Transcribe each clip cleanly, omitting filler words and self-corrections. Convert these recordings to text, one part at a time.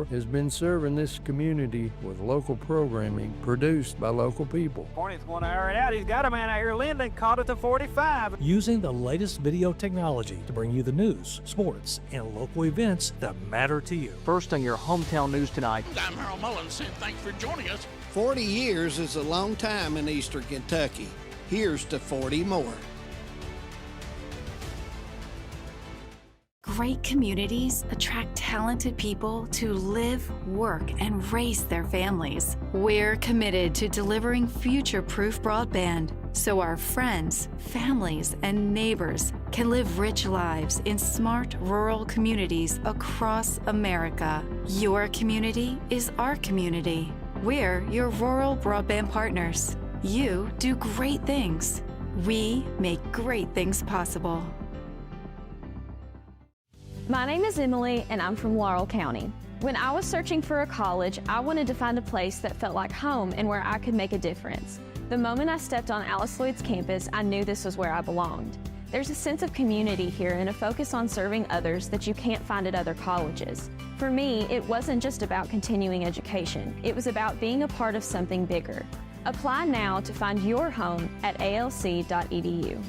has been serving this community with local programming produced by local people. Hornets want to air it out. He's got a man out here. Linden caught at the 45. Using the latest video technology to bring you the news, sports, and local events that matter to you. First on your hometown news tonight. I'm Harold Mullins, and thanks for joining us. 40 years is a long time in Eastern Kentucky. Here's to 40 more. Great communities attract talented people to live, work, and raise their families. We're committed to delivering future-proof broadband so our friends, families, and neighbors can live rich lives in smart rural communities across America. Your community is our community. We're your rural broadband partners. You do great things. We make great things possible. My name is Emily, and I'm from Laurel County. When I was searching for a college, I wanted to find a place that felt like home and where I could make a difference. The moment I stepped on Alice Lloyd's campus, I knew this was where I belonged. There's a sense of community here and a focus on serving others that you can't find at other colleges. For me, it wasn't just about continuing education. It was about being a part of something bigger. Apply now to find your home at alc.edu.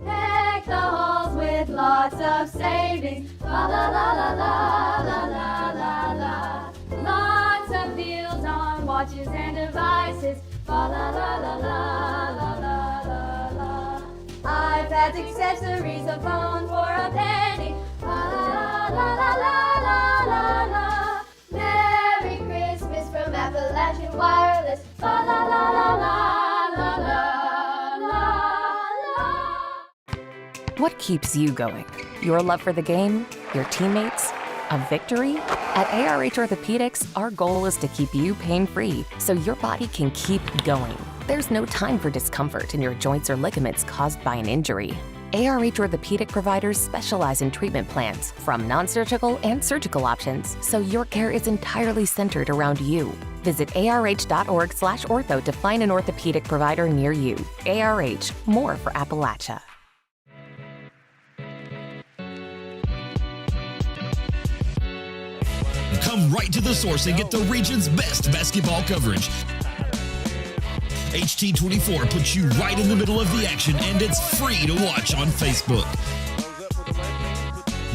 Deck the halls with lots of savings. La la la la la la la la la. Lots of deals on watches and devices. La la la la la la la la la. iPads, accessories, a phone for a penny. La la la la la la la la. Merry Christmas from Appalachian Wireless. La la la la la la la la. What keeps you going? Your love for the game? Your teammates? A victory? At ARH Orthopedics, our goal is to keep you pain-free so your body can keep going. There's no time for discomfort in your joints or ligaments caused by an injury. ARH Orthopedic providers specialize in treatment plans, from non-surgical and surgical options, so your care is entirely centered around you. Visit arh.org/ortho to find an orthopedic provider near you. ARH, more for Appalachia. Come right to the source and get the region's best basketball coverage. HT24 puts you right in the middle of the action, and it's free to watch on Facebook.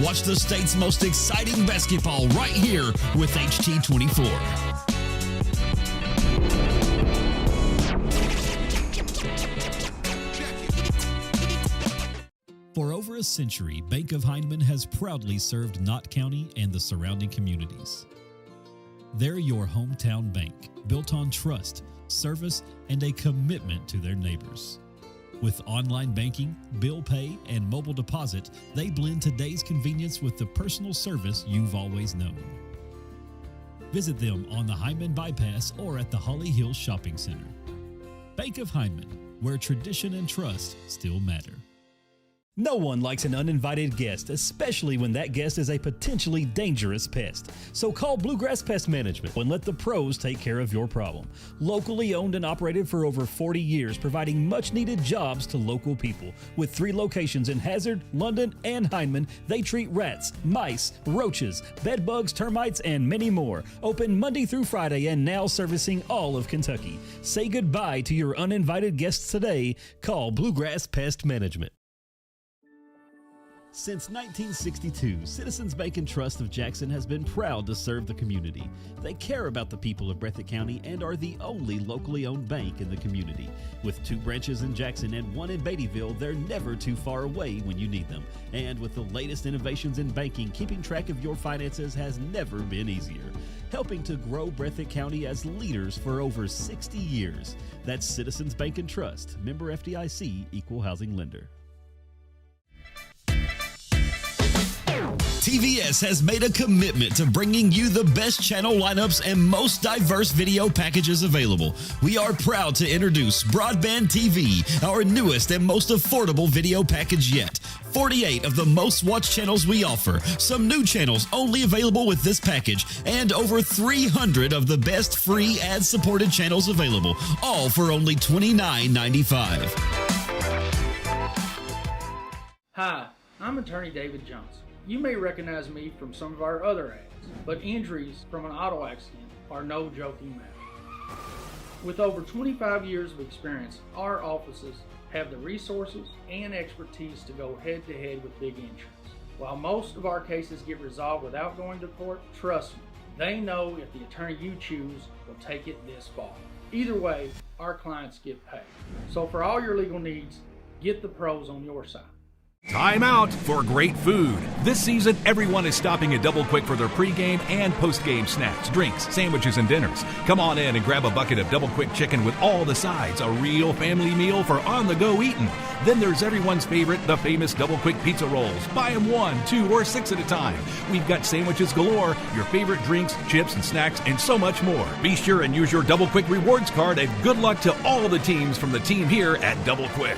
Watch the state's most exciting basketball right here with HT24. For over a century, Bank of Heinemann has proudly served Knott County and the surrounding communities. They're your hometown bank, built on trust, service, and a commitment to their neighbors. With online banking, bill pay, and mobile deposit, they blend today's convenience with the personal service you've always known. Visit them on the Hyman Bypass or at the Holly Hills Shopping Center. Bank of Heinemann, where tradition and trust still matter. No one likes an uninvited guest, especially when that guest is a potentially dangerous pest. So call Bluegrass Pest Management and let the pros take care of your problem. Locally owned and operated for over 40 years, providing much-needed jobs to local people. With 3 locations in Hazard, London, and Heinemann, they treat rats, mice, roaches, bed bugs, termites, and many more. Open Monday through Friday and now servicing all of Kentucky. Say goodbye to your uninvited guests today. Call Bluegrass Pest Management. Since 1962, Citizens Bank and Trust of Jackson has been proud to serve the community. They care about the people of Breathitt County and are the only locally owned bank in the community. With 2 branches in Jackson and 1 in Beattyville, they're never too far away when you need them. And with the latest innovations in banking, keeping track of your finances has never been easier. Helping to grow Breathitt County as leaders for over 60 years. That's Citizens Bank and Trust, member FDIC, equal housing lender. TVS has made a commitment to bringing you the best channel lineups and most diverse video packages available. We are proud to introduce Broadband TV, our newest and most affordable video package yet. 48 of the most watched channels we offer, some new channels only available with this package, and over 300 of the best free ad-supported channels available, all for only $29.95. Hi, I'm attorney David Johnson. You may recognize me from some of our other ads, but injuries from an auto accident are no joking matter. With over 25 years of experience, our offices have the resources and expertise to go head-to-head with big insurance. While most of our cases get resolved without going to court, trust me, they know if the attorney you choose will take it this far. Either way, our clients get paid. So for all your legal needs, get the pros on your side. Time out for great food. This season, everyone is stopping at Double Quick for their pregame and postgame snacks, drinks, sandwiches, and dinners. Come on in and grab a bucket of Double Quick chicken with all the sides, a real family meal for on-the-go eating. Then there's everyone's favorite, the famous Double Quick pizza rolls. Buy them 1, 2, or 6 at a time. We've got sandwiches galore, your favorite drinks, chips, and snacks, and so much more. Be sure and use your Double Quick rewards card, and good luck to all the teams from the team here at Double Quick.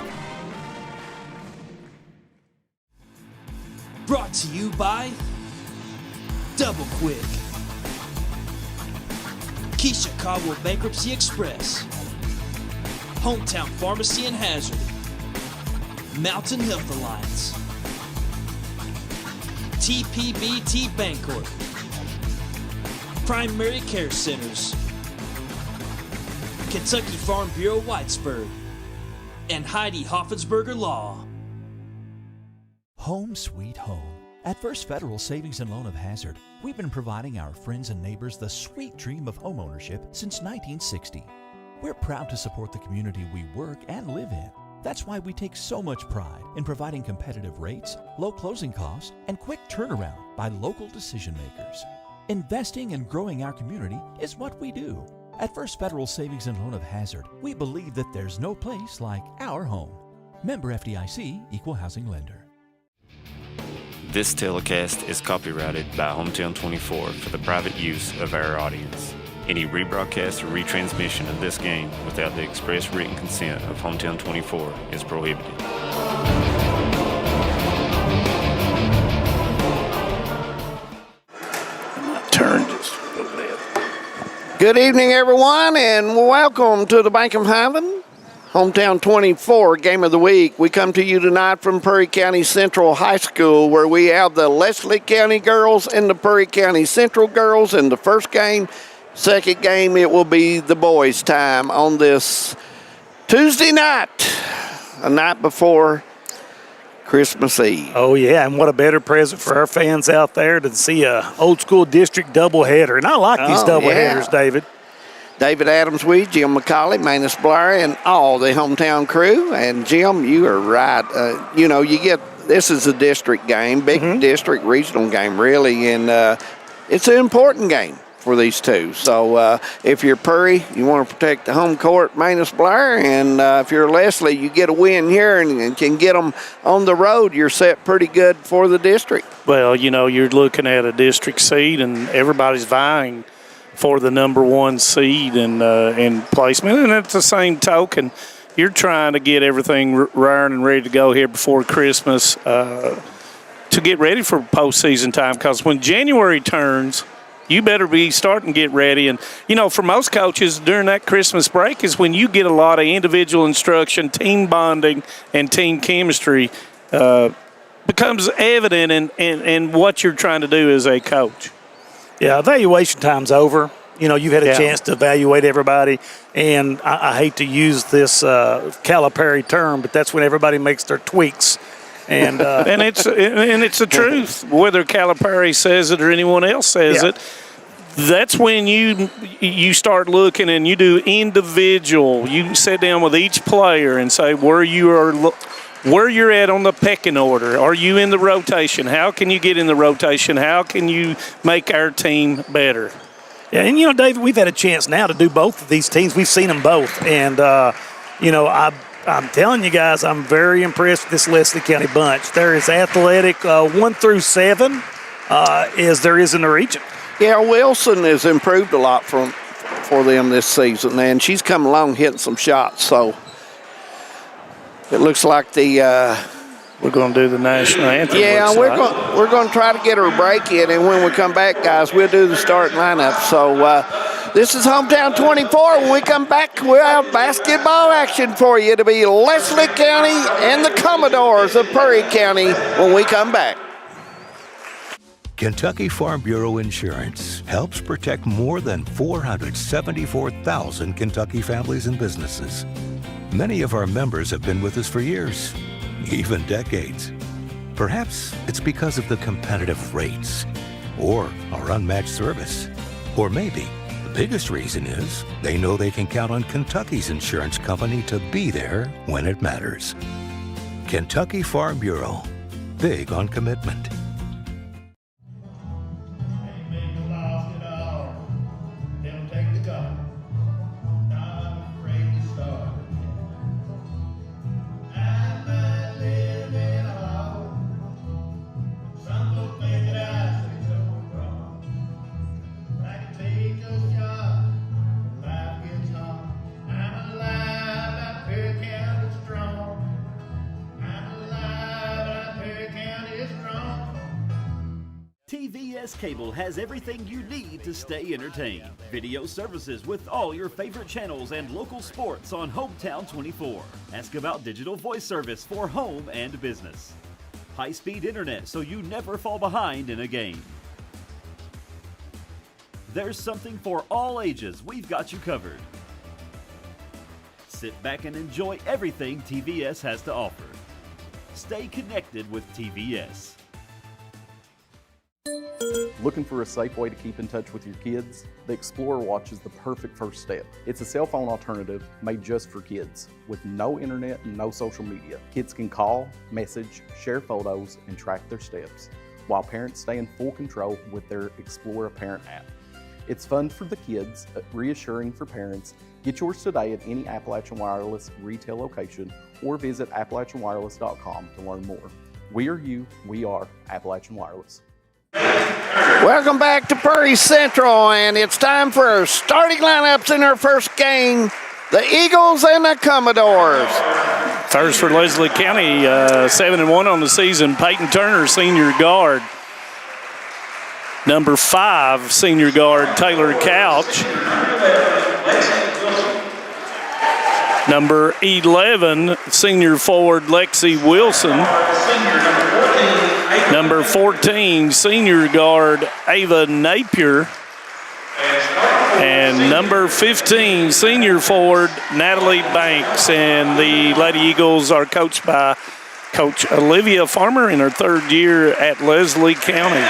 Brought to you by Double Quick, Keisha Caldwell Bankruptcy Express, Hometown Pharmacy in Hazard, Mountain Health Alliance, TPBT Bancorp, Primary Care Centers, Kentucky Farm Bureau Whitesburg, and Heidi Hoffensberger Law. Home sweet home. At First Federal Savings and Loan of Hazard, we've been providing our friends and neighbors the sweet dream of homeownership since 1960. We're proud to support the community we work and live in. That's why we take so much pride in providing competitive rates, low closing costs, and quick turnaround by local decision makers. Investing and growing our community is what we do. At First Federal Savings and Loan of Hazard, we believe that there's no place like our home. Member FDIC, Equal Housing Lender. This telecast is copyrighted by Hometown 24 for the private use of our audience. Any rebroadcast or retransmission of this game without the express written consent of Hometown 24 is prohibited. Turn just a little bit. Good evening, everyone, and welcome to the Bank of Highland Hometown 24 Game of the Week. We come to you tonight from Perry County Central High School, where we have the Leslie County girls and the Perry County Central girls in the first game. Second game, it will be the boys' time on this Tuesday night, a night before Christmas Eve. Oh, yeah, and what a better present for our fans out there to see a old-school district doubleheader. And I like these doubleheaders, David. David Adams, Jim McCauley, Manus Blair, and all the hometown crew. And, Jim, you are right. This is a district game, big district regional game, really, and it's an important game for these two. So if you're Perry, you want to protect the home court, Manus Blair, and if you're Leslie, you get a win here and can get them on the road, you're set pretty good for the district. Well, you're looking at a district seed, and everybody's vying for the number one seed and placement. And at the same token, you're trying to get everything raring and ready to go here before Christmas to get ready for postseason time, because when January turns, you better be starting to get ready. And, for most coaches, during that Christmas break is when you get a lot of individual instruction, team bonding, and team chemistry becomes evident in what you're trying to do as a coach. Yeah, evaluation time's over. You've had a chance to evaluate everybody, and I hate to use this Calipari term, but that's when everybody makes their tweaks. And and it's the truth, whether Calipari says it or anyone else says it. That's when you start looking and you do individual. You sit down with each player and say where you're at on the pecking order. Are you in the rotation? How can you get in the rotation? How can you make our team better? Yeah, and David, we've had a chance now to do both of these teams. We've seen them both, and I'm telling you guys, I'm very impressed with this Leslie County bunch. They're as athletic 1 through 7 as there is in the region. Yeah, Wilson has improved a lot for them this season, and she's come along hitting some shots. So it looks like we're going to do the national anthem. Yeah, we're going to try to get her a break in, and when we come back, guys, we'll do the starting lineup. So this is Hometown 24. When we come back, we'll have basketball action for you. It'll be Leslie County and the Commodores of Perry County when we come back. Kentucky Farm Bureau Insurance helps protect more than 474,000 Kentucky families and businesses. Many of our members have been with us for years, even decades. Perhaps it's because of the competitive rates or our unmatched service. Or maybe the biggest reason is they know they can count on Kentucky's insurance company to be there when it matters. Kentucky Farm Bureau, big on commitment. TVS Cable has everything you need to stay entertained. Video services with all your favorite channels and local sports on Hometown 24. Ask about digital voice service for home and business. High-speed internet so you never fall behind in a game. There's something for all ages. We've got you covered. Sit back and enjoy everything TVS has to offer. Stay connected with TVS. Looking for a safe way to keep in touch with your kids? The Explorer Watch is the perfect first step. It's a cell phone alternative made just for kids. With no internet and no social media, kids can call, message, share photos, and track their steps, while parents stay in full control with their Explorer Parent app. It's fun for the kids, reassuring for parents. Get yours today at any Appalachian Wireless retail location or visit AppalachianWireless.com to learn more. We are you, we are Appalachian Wireless. Welcome back to Prairie Central, and it's time for our starting lineups in our first game, the Eagles and the Commodores. First for Leslie County, 7-1 on the season, Peyton Turner, senior guard. Number 5, senior guard, Taylor Couch. Number 11, senior forward, Lexi Wilson. Number 14, senior guard, Ava Napier. And number 15, senior forward, Natalie Banks. And the Lady Eagles are coached by Coach Olivia Farmer in her third year at Leslie County.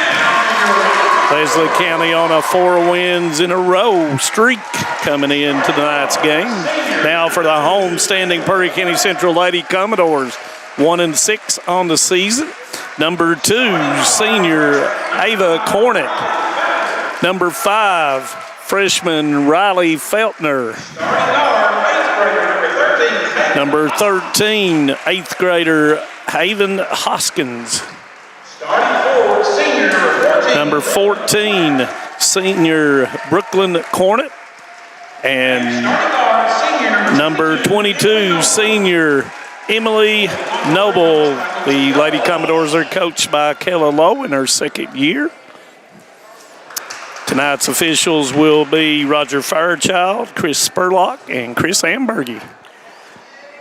Leslie County on a 4 wins in a row streak coming into tonight's game. Now for the home-standing Prairie County Central Lady Commodores, 1-6 on the season. Number 2, senior Ava Cornett. Number 5, freshman Riley Feltner. Number 13, 8th grader Haven Hoskins. Number 14, senior Brooklyn Cornett. And number 22, senior Emily Noble. The Lady Commodores are coached by Kayla Lowe in her second year. Tonight's officials will be Roger Fairchild, Chris Spurlock, and Chris Ambergy.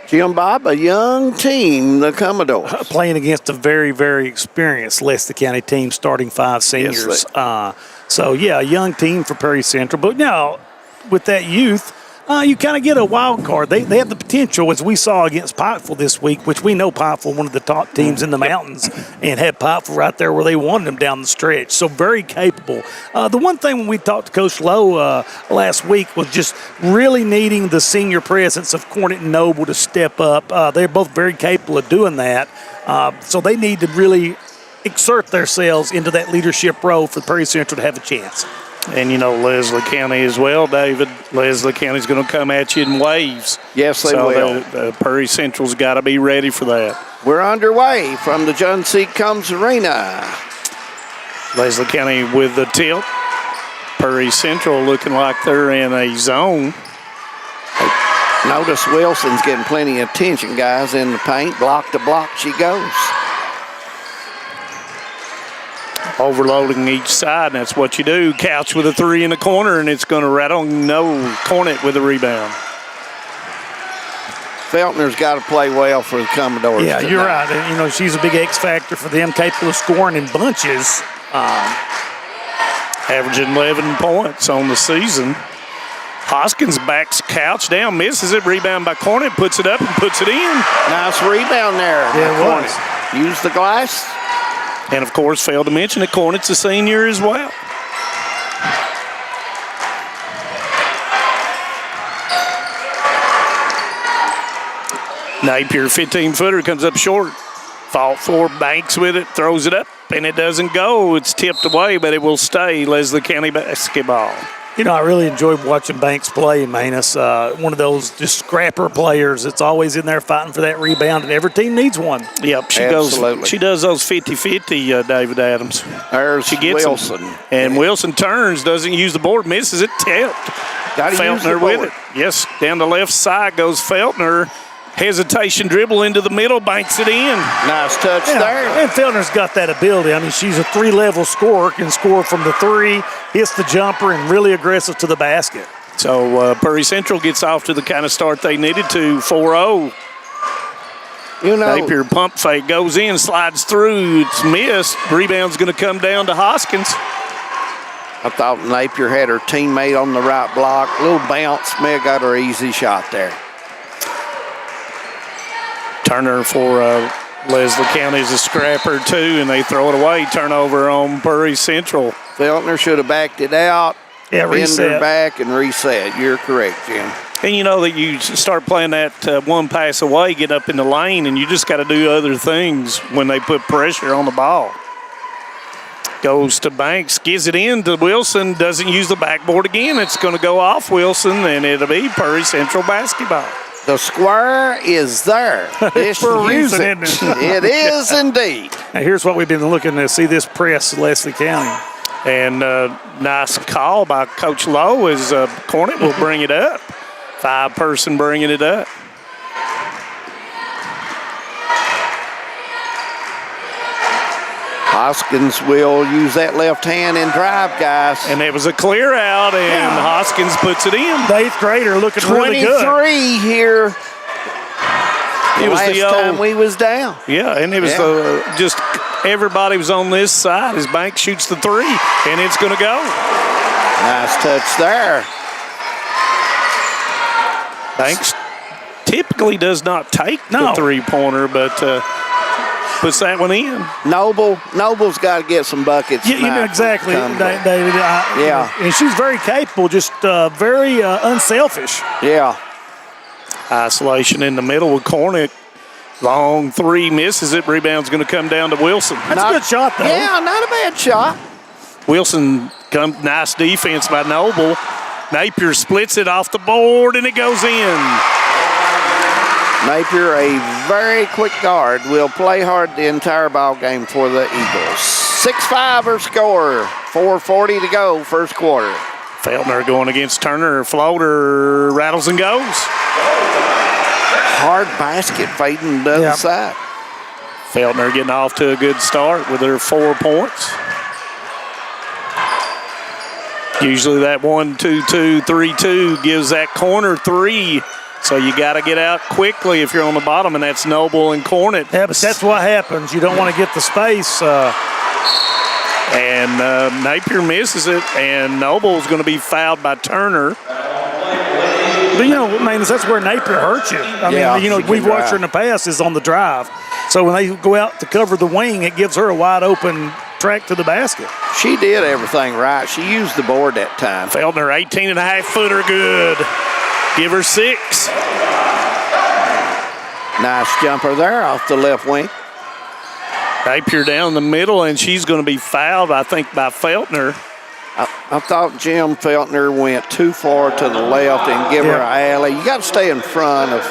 Jim Bob, a young team, the Commodores. Playing against a very, very experienced Leslie County team, starting 5 seniors. So, yeah, a young team for Prairie Central. But now, with that youth, you kind of get a wild card. They have the potential, as we saw against Pikeville this week, which we know Pikeville, one of the top teams in the mountains, and had Pikeville right there where they wanted them down the stretch. So very capable. The one thing when we talked to Coach Lowe last week was just really needing the senior presence of Cornett and Noble to step up. They're both very capable of doing that. So they need to really exert themselves into that leadership role for Prairie Central to have a chance. And, you know, Leslie County as well, David. Leslie County's going to come at you in waves. Yes, they will. The Prairie Central's got to be ready for that. We're underway from the John C. Combs Arena. Leslie County with the tilt. Prairie Central looking like they're in a zone. Notice Wilson's getting plenty of attention, guys, in the paint. Block to block she goes. Overloading each side, and that's what you do. Couch with a 3 in the corner, and it's going to rattle. No, Cornett with a rebound. Feltner's got to play well for the Commodores. Yeah, tonight. You're right. And, you know, she's a big X factor for them, capable of scoring in bunches. Averaging 11 points on the season. Hoskins backs Couch down, misses it, rebound by Cornet, puts it up and puts it in. Nice rebound there. Yeah, it was. Use the glass. And, of course, failed to mention that Cornet's a senior as well. Napier, 15-footer, comes up short. Fought for, banks with it, throws it up, and it doesn't go. It's tipped away, but it will stay. Leslie County basketball. You know, I really enjoyed watching Banks play, Manus. One of those just scrapper players that's always in there fighting for that rebound, and every team needs one. Yep, she does those 50-50, David Adams. She gets Wilson. Them. And Wilson turns, doesn't use the board, misses it, tipped. Feltner with it. Yes, down the left side goes Feltner. Hesitation dribble into the middle, banks it in. Nice touch there. And Feltner's got that ability. I mean, she's a three-level scorer, can score from the three, hits the jumper, and really aggressive to the basket. So Prairie Central gets off to the kind of start they needed to, 4-0. Napier pump fake goes in, slides through, it's missed. Rebound's going to come down to Hoskins. I thought Napier had her teammate on the right block. Little bounce, may have got her easy shot there. Turner for Leslie County is a scrapper, too, and they throw it away. Turnover on Prairie Central. Feltner should have backed it out. Yeah, reset. Bend her back and reset. You're correct, Jim. And you know that you start playing that one pass away, get up in the lane, and you just got to do other things when they put pressure on the ball. Goes to Banks, gives it in to Wilson, doesn't use the backboard again. It's going to go off Wilson, and it'll be Prairie Central basketball. The square is there. It's for a reason, it. isn't it? It is indeed. Now here's what we've been looking to see this press, Leslie County. And nice call by Coach Lowe as Cornet will bring it up. 5-person bringing it up. Hoskins will use that left hand and drive, guys. And it was a clear out, and Hoskins puts it in. The 8th grader looking really good. 23 here. It was last time we was down. Yeah, and it was just everybody was on this side as Banks shoots the three, and it's going to go. Nice touch there. Banks typically does not take the three-pointer, but puts that one in. Noble's got to get some buckets. Yeah, you know exactly, David. And she's very capable, just very unselfish. Yeah. Isolation in the middle with Cornet. Long three, misses it. Rebound's going to come down to Wilson. That's a good shot, though. Yeah, not a bad shot. Wilson, nice defense by Noble. Napier splits it off the board, and it goes in. Napier, a very quick guard, will play hard the entire ball game for the Eagles. 6-5 her score. 4:40 to go, first quarter. Feltner going against Turner. Floater rattles and goes. Hard basket fading to the other side. Feltner getting off to a good start with her 4 points. Usually that 1-2-2, 3-2 gives that corner three. So you got to get out quickly if you're on the bottom, and that's Noble and Cornet. Yeah, but that's what happens. You don't want to get the space. And Napier misses it, and Noble's going to be fouled by Turner. But, you know, man, that's where Napier hurts you. I mean, you know, we've watched her in the past is on the drive. So when they go out to cover the wing, it gives her a wide open track to the basket. She did everything right. She used the board that time. Feltner, 18.5-footer, good. Give her 6. Nice jumper there off the left wing. Napier down the middle, and she's going to be fouled, I think, by Feltner. I thought Jim Feltner went too far to the left and give her an alley. You got to stay in front of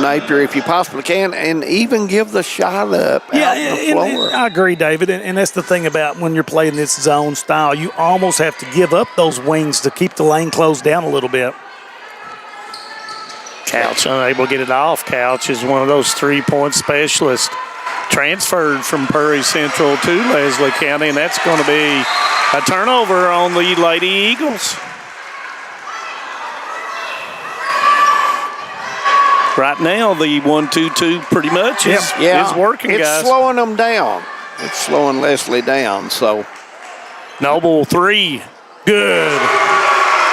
Napier if you possibly can, and even give the shot up out the floor. I agree, David, and that's the thing about when you're playing this zone style. You almost have to give up those wings to keep the lane closed down a little bit. Couch unable to get it off. Couch is one of those three-point specialists. Transferred from Prairie Central to Leslie County, and that's going to be a turnover on the Lady Eagles. Right now, the 1-2-2 pretty much is working, guys. It's slowing them down. It's slowing Leslie down, so Noble 3. Good.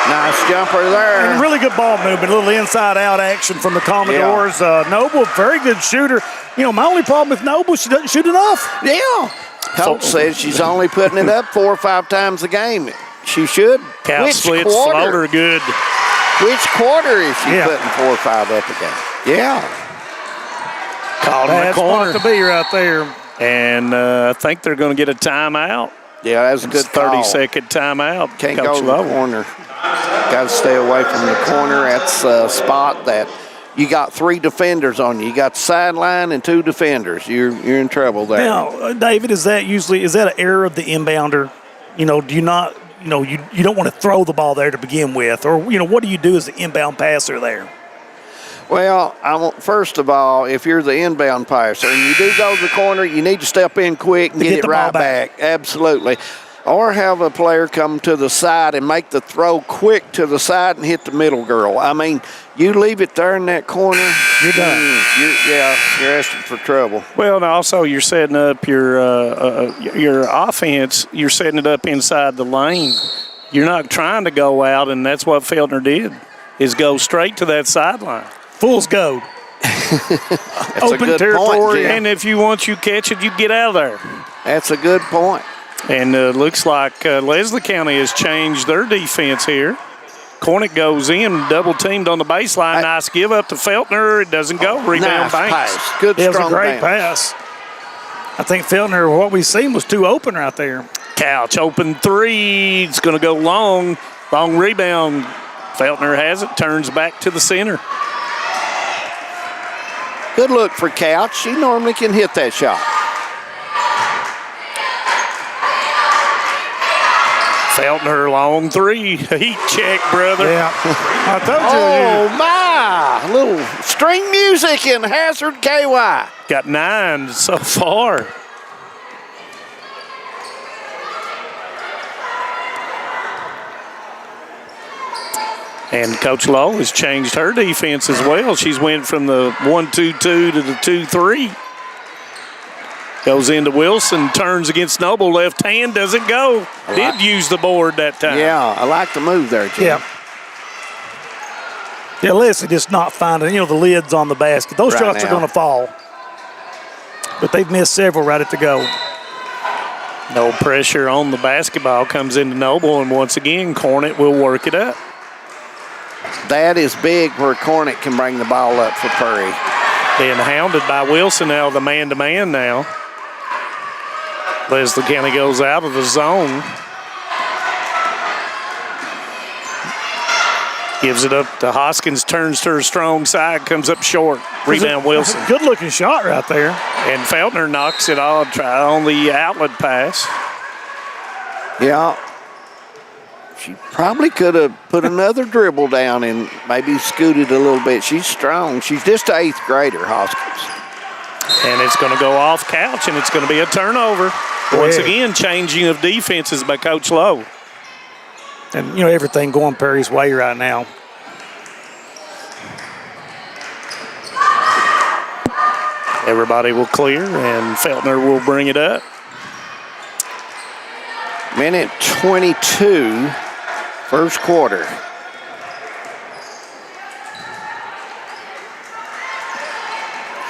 Nice jumper there. And really good ball movement, a little inside-out action from the Commodores. Noble, very good shooter. My only problem with Noble, she doesn't shoot enough. Yeah. Coach says she's only putting it up 4 or 5 times a game. She should. Cow splits, floater, good. Which quarter is she putting 4 or 5 up a game? Yeah. Caught in the corner. Spot to be right there. And I think they're going to get a timeout. Yeah, that's a good 30-second timeout. Can't go to the corner. Got to stay away from the corner. That's a spot that you got 3 defenders on you. You got the sideline and 2 defenders. You're in trouble there. Now, David, is that an error of the inbounder? Do you not, you don't want to throw the ball there to begin with, or what do you do as the inbound passer there? Well, first of all, if you're the inbound passer and you do go to the corner, you need to step in quick and get it right back. Absolutely. Or have a player come to the side and make the throw quick to the side and hit the middle girl. I mean, you leave it there in that corner, you're done. You're asking for trouble. Well, and also you're setting up your offense. You're setting it up inside the lane. You're not trying to go out, and that's what Feltner did, is go straight to that sideline. Fool's gold. Open territory, and if you catch it, you get out of there. That's a good point. And looks like Leslie County has changed their defense here. Cornick goes in, double teamed on the baseline. Nice give up to Feltner. It doesn't go. Rebound nice Banks. Pass. Good, it was strong a great pass. I think Feltner, what we've seen, was too open right there. Couch open 3. It's going to go long. Long rebound. Feltner has it. Turns back to the center. Good look for Couch. She normally can hit that shot. Feltner, long 3. Heat check, brother. Yeah. I told you. Oh, my. A little string music in Hazard KY. Got 9 so far. And Coach Lowe has changed her defense as well. She's went from the 1-2-2 to the 2-3. Goes into Wilson, turns against Noble, left hand, doesn't go. Did use the board that time. Yeah, I like the move there, Jim. Yeah. Yeah, Leslie just not finding, the lids on the basket. Those shots are going to fall. But they've missed several right at the go. No pressure on the basketball. Comes into Noble, and once again, Cornett will work it up. That is big where Cornett can bring the ball up for Perry. Being hounded by Wilson now, the man-to-man now. Leslie County goes out of the zone. Gives it up to Hoskins, turns to her strong side, comes up short. Rebound Wilson. Good-looking shot right there. And Feltner knocks it off on the outlet pass. Yeah. She probably could have put another dribble down and maybe scooted a little bit. She's strong. She's just an 8th grader, Hoskins. And it's going to go off Couch, and it's going to be a turnover. Once again, changing of defenses by Coach Lowe. And, everything going Perry's way right now. Everybody will clear, and Feltner will bring it up. Minute 22, first quarter.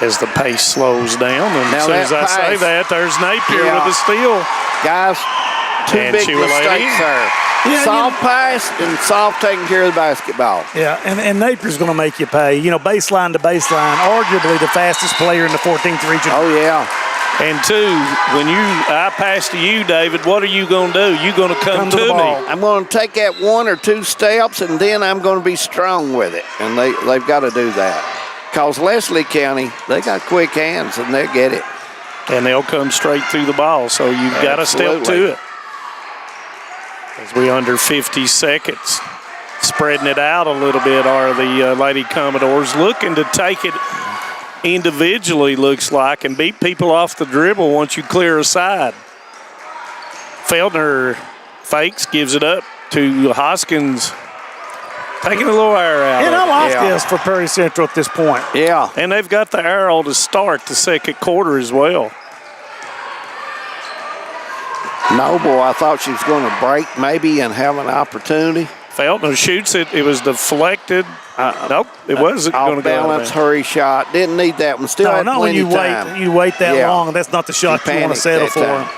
As the pace slows down, and now as soon as I say that, there's Napier with the steal. Guys, two big mistakes there. Soft pass and soft taking care of the basketball. Yeah, and Napier's going to make you pay. Baseline to baseline, arguably the fastest player in the 14th region. Oh, yeah. And 2, when I pass to you, David, what are you going to do? You're going to come to me. I'm going to take that 1 or 2 steps, and then I'm going to be strong with it. And they've got to do that. Because Leslie County, they got quick hands, and they'll get it. And they'll come straight through the ball, so you've got to step to it. As we under 50 seconds. Spreading it out a little bit are the Lady Commodores, looking to take it individually, looks like, and beat people off the dribble once you clear a side. Feltner fakes, gives it up to Hoskins, taking a little air out. And I like this for Perry Central at this point. Yeah. And they've got the arrow to start the second quarter as well. Noble, I thought she was going to break maybe and have an opportunity. Feltner shoots it. It was deflected. Nope, it wasn't going to go. Off-balance, hurry shot. Didn't need that one. Still had when plenty you of time. you wait that long, that's not the shot you want to settle for.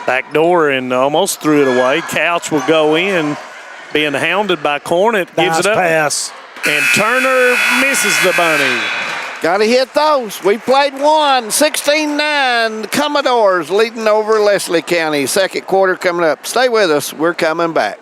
Back door and almost threw it away. Couch will go in, being hounded by Cornett. Gives it up. Pass. And Turner misses the bunny. Got to hit those. We played one, 16-9. The Commodores leading over Leslie County. Second quarter coming up. Stay with us. We're coming back.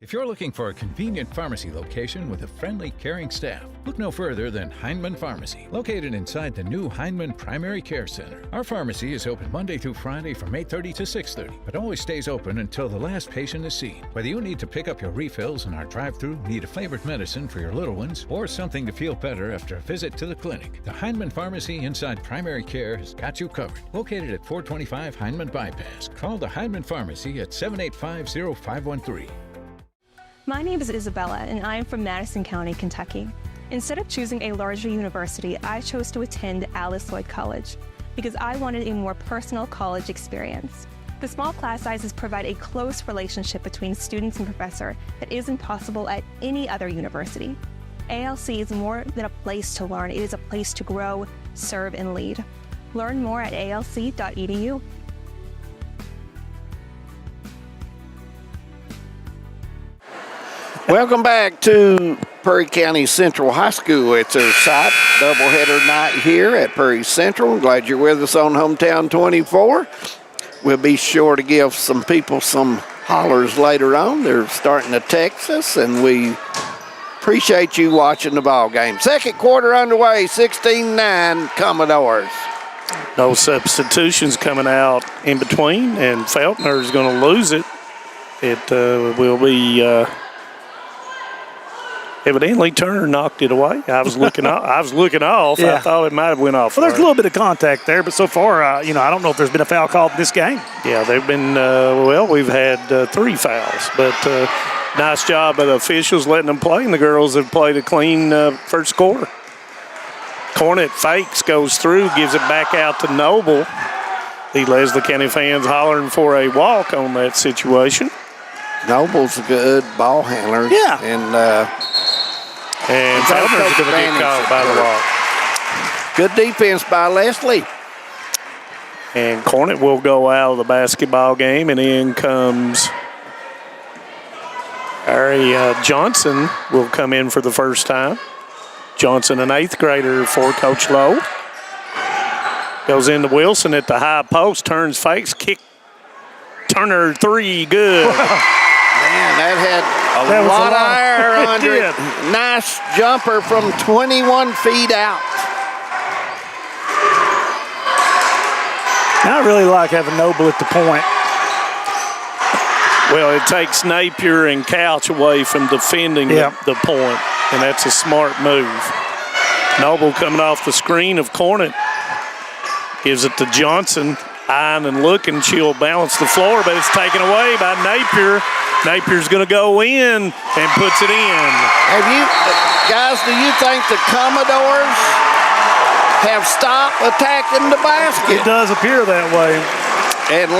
If you're looking for a convenient pharmacy location with a friendly, caring staff, look no further than Heinemann Pharmacy, located inside the new Heinemann Primary Care Center. Our pharmacy is open Monday through Friday from 8:30 to 6:30, but always stays open until the last patient is seen. Whether you need to pick up your refills in our drive-thru, need a favorite medicine for your little ones, or something to feel better after a visit to the clinic, the Heinemann Pharmacy inside Primary Care has got you covered. Located at 425 Heinemann Bypass. Call the Heinemann Pharmacy at 785-0513. My name is Isabella, and I am from Madison County, Kentucky. Instead of choosing a larger university, I chose to attend Alice Lloyd College because I wanted a more personal college experience. The small class sizes provide a close relationship between students and professor that isn't possible at any other university. ALC is more than a place to learn, it is a place to grow, serve, and lead. Learn more at alc.edu. Welcome back to Perry County Central High School. It's our site, doubleheader night here at Perry Central. Glad you're with us on Hometown 24. We'll be sure to give some people some hollers later on. They're starting to text us, and we appreciate you watching the ball game. Second quarter underway, 16-9 Commodores. No substitutions coming out in between, and Feltner is going to lose it. It will be... Evidently, Turner knocked it away. I was looking off. Yeah. I thought it might have went off. Well, there's a little bit of contact there, but so far, I don't know if there's been a foul called in this game. Yeah, they've been, we've had 3 fouls, but nice job by the officials letting them play, and the girls have played a clean first quarter. Cornett fakes, goes through, gives it back out to Noble. The Leslie County fans hollering for a walk on that situation. Noble's a good ball handler. Yeah. And Feltner's going to get caught by the walk. Good defense by Leslie. And Cornett will go out of the basketball game, and in comes Ari Johnson will come in for the first time. Johnson, an 8th grader for Coach Lowe. Goes into Wilson at the high post, turns fakes, kick. Turner 3, good. Man, that had a lot of air under it. Nice jumper from 21 feet out. I really like having Noble at the point. Well, it takes Napier and Couch away from defending the point, and that's a smart move. Noble coming off the screen of Cornett. Gives it to Johnson. Eyeing and looking, she'll balance the floor, but it's taken away by Napier. Napier's going to go in and puts it in. Have you, guys, do you think the Commodores have stopped attacking the basket? It does appear that way. And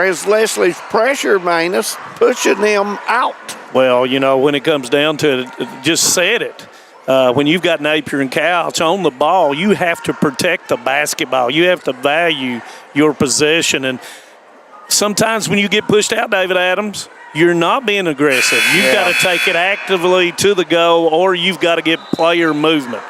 is Leslie's pressure minus pushing them out? Well, when it comes down to it, just said it. When you've got Napier and Couch on the ball, you have to protect the basketball. You have to value your possession. And sometimes when you get pushed out, David Adams, you're not being aggressive. You've got to take it actively to the goal, or you've got to get player movement.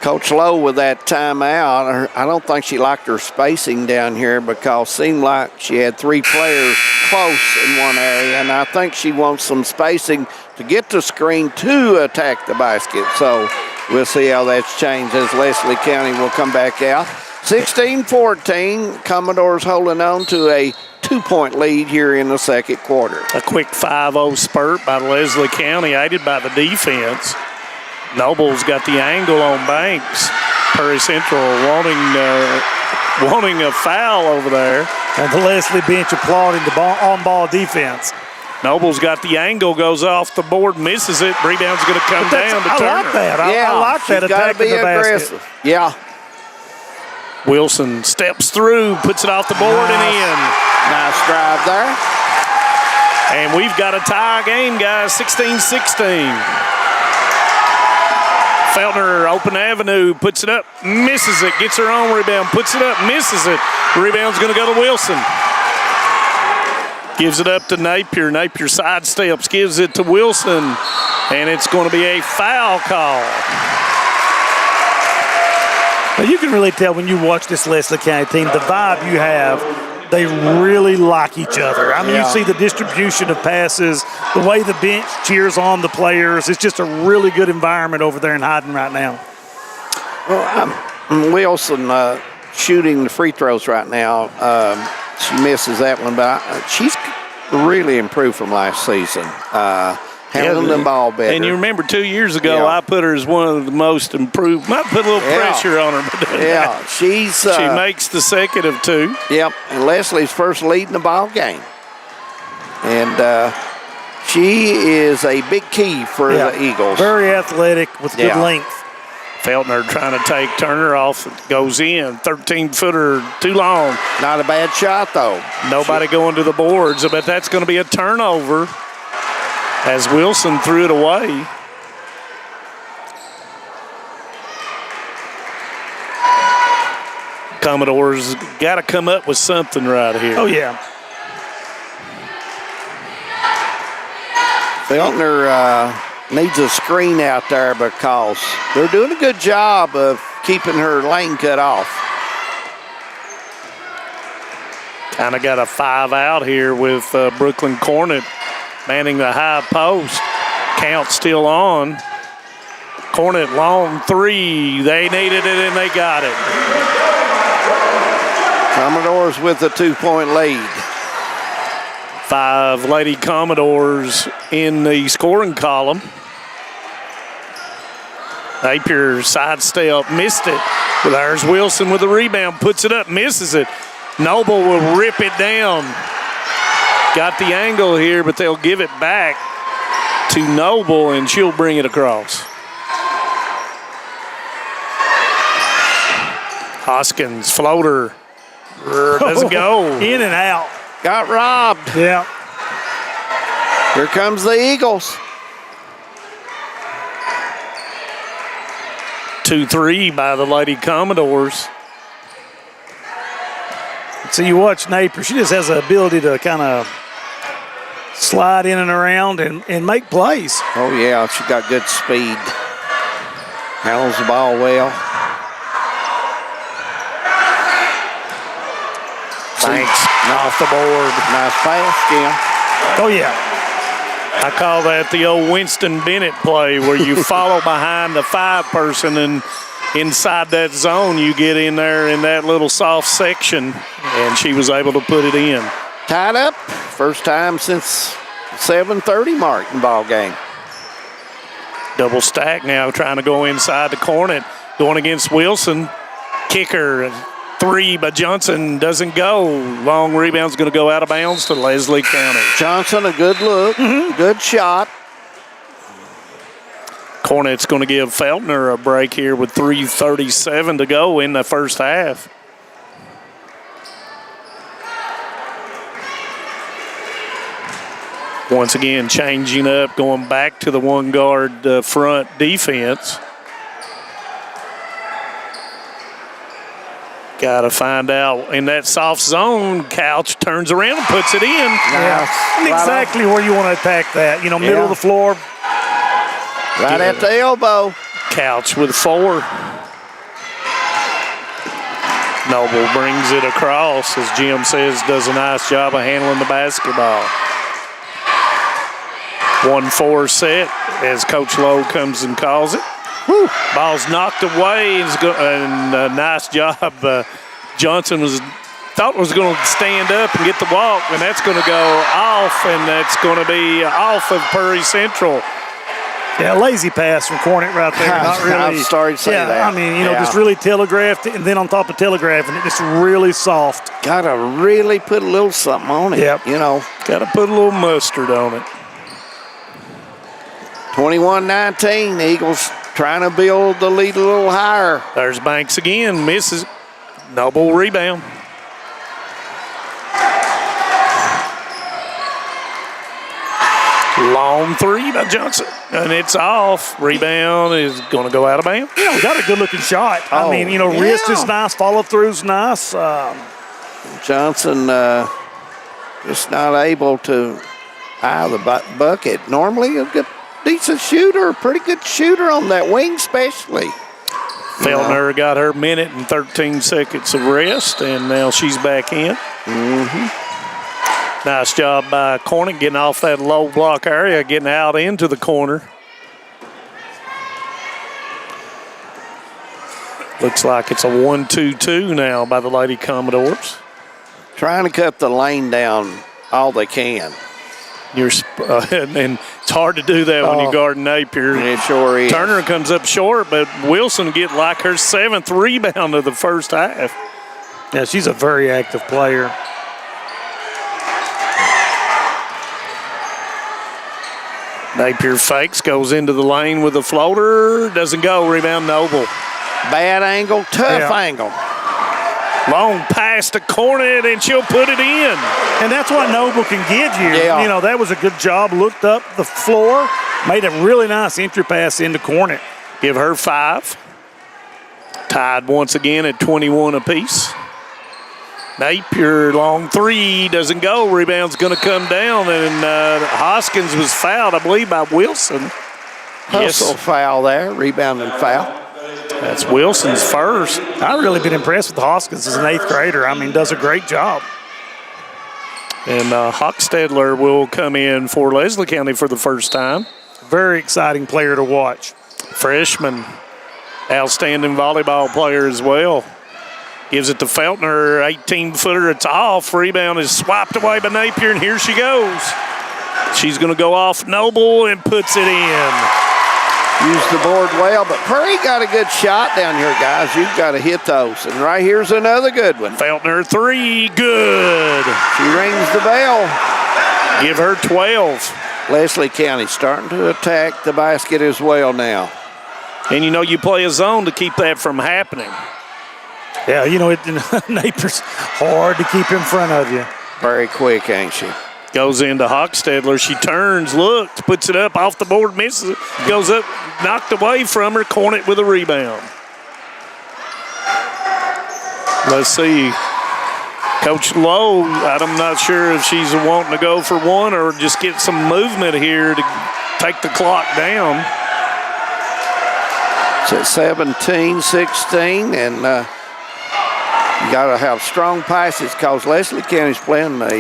Coach Lowe with that timeout, I don't think she liked her spacing down here because it seemed like she had 3 players close in one area, and I think she wants some spacing to get the screen to attack the basket. So we'll see how that's changed as Leslie County will come back out. 16-14, Commodores holding on to a 2-point lead here in the second quarter. A quick 5-0 spurt by Leslie County, aided by the defense. Noble's got the angle on Banks. Perry Central wanting a foul over there. And the Leslie bench applauding the on-ball defense. Noble's got the angle, goes off the board, misses it. Rebound's going to come down to Turner. I like that. I like that She's got to be attacking the aggressive. basket. Yeah. Wilson steps through, puts it off the board and in. Nice drive there. And we've got a tie game, guys, 16-16. Feltner, open avenue, puts it up, misses it, gets her own rebound, puts it up, misses it. Rebound's going to go to Wilson. Gives it up to Napier. Napier sidesteps, gives it to Wilson, and it's going to be a foul call. Now you can really tell when you watch this Leslie County team, the vibe you have, they really like each other. I mean, you see the distribution of passes, the way the bench cheers on the players. It's just a really good environment over there in Hyden right now. Well, Wilson shooting the free throws right now. She misses that one, but she's really improved from last season. Handling the ball better. And you remember 2 years ago, I put her as one of the most improved. Might put a little pressure on her. But she makes the second of two. Yep, and Leslie's first lead in the ball game. And she is a big key for the Eagles. Very athletic with good length. Feltner trying to take Turner off. It goes in. 13-footer, too long. Not a bad shot, though. Nobody going to the boards, but that's going to be a turnover as Wilson threw it away. Commodores got to come up with something right here. Oh, yeah. Feltner needs a screen out there because they're doing a good job of keeping her lane cut off. Kind of got a 5 out here with Brooklyn Cornet manning the high post. Count still on. Cornet long 3. They needed it and they got it. Commodores with a 2-point lead. 5 Lady Commodores in the scoring column. Napier sidestep, missed it. There's Wilson with the rebound, puts it up, misses it. Noble will rip it down. Got the angle here, but they'll give it back to Noble, and she'll bring it across. Hoskins, floater. Doesn't go. In and out. Got robbed. Yeah. Here comes the Eagles. 2-3 by the Lady Commodores. So you watch Napier. She just has the ability to kind of slide in and around and make plays. Oh, yeah. She got good speed. Handles the ball well. Thanks. Off the board. Nice pass, Jim. Oh, yeah. I call that the old Winston Bennett play where you follow behind the 5 person and inside that zone you get in there in that little soft section, and she was able to put it in. Tied up. First time since 7:30 mark in ball game. Double stack now, trying to go inside the Cornet, going against Wilson. Kicker, 3 by Johnson, doesn't go. Long rebound's going to go out of bounds to Leslie County. Johnson, a good look, good shot. Cornet's going to give Feltner a break here with 3:37 to go in the first half. Once again, changing up, going back to the one-guard front defense. Got to find out in that soft zone. Couch turns around and puts it in. Yeah. Exactly where you want to attack that. You know, middle of the floor. Right at the elbow. Couch with 4. Noble brings it across, as Jim says, does a nice job of handling the basketball. 1-4 set as Coach Lowe comes and calls it. Woo. Ball's knocked away, and a nice job. Johnson thought was going to stand up and get the walk, and that's going to go off, and that's going to be off of Prairie Central. Yeah, lazy pass from Cornet right there. Not really. I'm sorry to say that. I mean, you know, just really telegraphed it, and then on top of telegraphing it, just really soft. Got to really put a little something on it. Yep. You know. Got to put a little mustard on it. 21-19, the Eagles trying to build the lead a little higher. There's Banks again, misses. Noble rebound. Long three by Johnson, and it's off. Rebound is going to go out of bounds. Got a good-looking shot. I mean, wrist is nice, follow-through's nice. Johnson just not able to eye the bucket. Normally a good, decent shooter, pretty good shooter on that wing especially. Feltner got her minute and 13 seconds of rest, and now she's back in. Nice job by Cornick getting off that low block area, getting out into the corner. Looks like it's a 1-2-2 now by the Lady Commodores. Trying to cut the lane down all they can. And it's hard to do that when you're guarding Napier. It sure is. Turner comes up short, but Wilson get like her 7th rebound of the first half. Yeah, she's a very active player. Napier fakes, goes into the lane with a floater. Doesn't go. Rebound Noble. Bad angle, tough angle. Long pass to Cornet, and she'll put it in. And that's what Noble can give you. Yeah. That was a good job. Looked up the floor, made a really nice entry pass into Cornet. Give her 5. Tied once again at 21 apiece. Napier, long three, doesn't go. Rebound's going to come down, and Hoskins was fouled, I believe, by Wilson. Hustle foul there, rebound and foul. That's Wilson's first. I've really been impressed with Hoskins as an 8th grader. I mean, does a great job. And Hochstedler will come in for Leslie County for the first time. Very exciting player to watch. Freshman, outstanding volleyball player as well. Gives it to Feltner, 18-footer, it's off. Rebound is swiped away by Napier, and here she goes. She's going to go off Noble and puts it in. Used the board well, but Prairie got a good shot down here, guys. You've got to hit those. And right here's another good one. Feltner, 3, good. She rings the bell. Give her 12. Leslie County starting to attack the basket as well now. And you play a zone to keep that from happening. Yeah, Napier's hard to keep in front of you. Very quick, ain't she? Goes into Hochstedler. She turns, looks, puts it up off the board, misses it. Goes up, knocked away from her. Cornet with a rebound. Let's see. Coach Lowe, I'm not sure if she's wanting to go for one or just get some movement here to take the clock down. It's at 17-16, and you got to have strong passes because Leslie County's playing the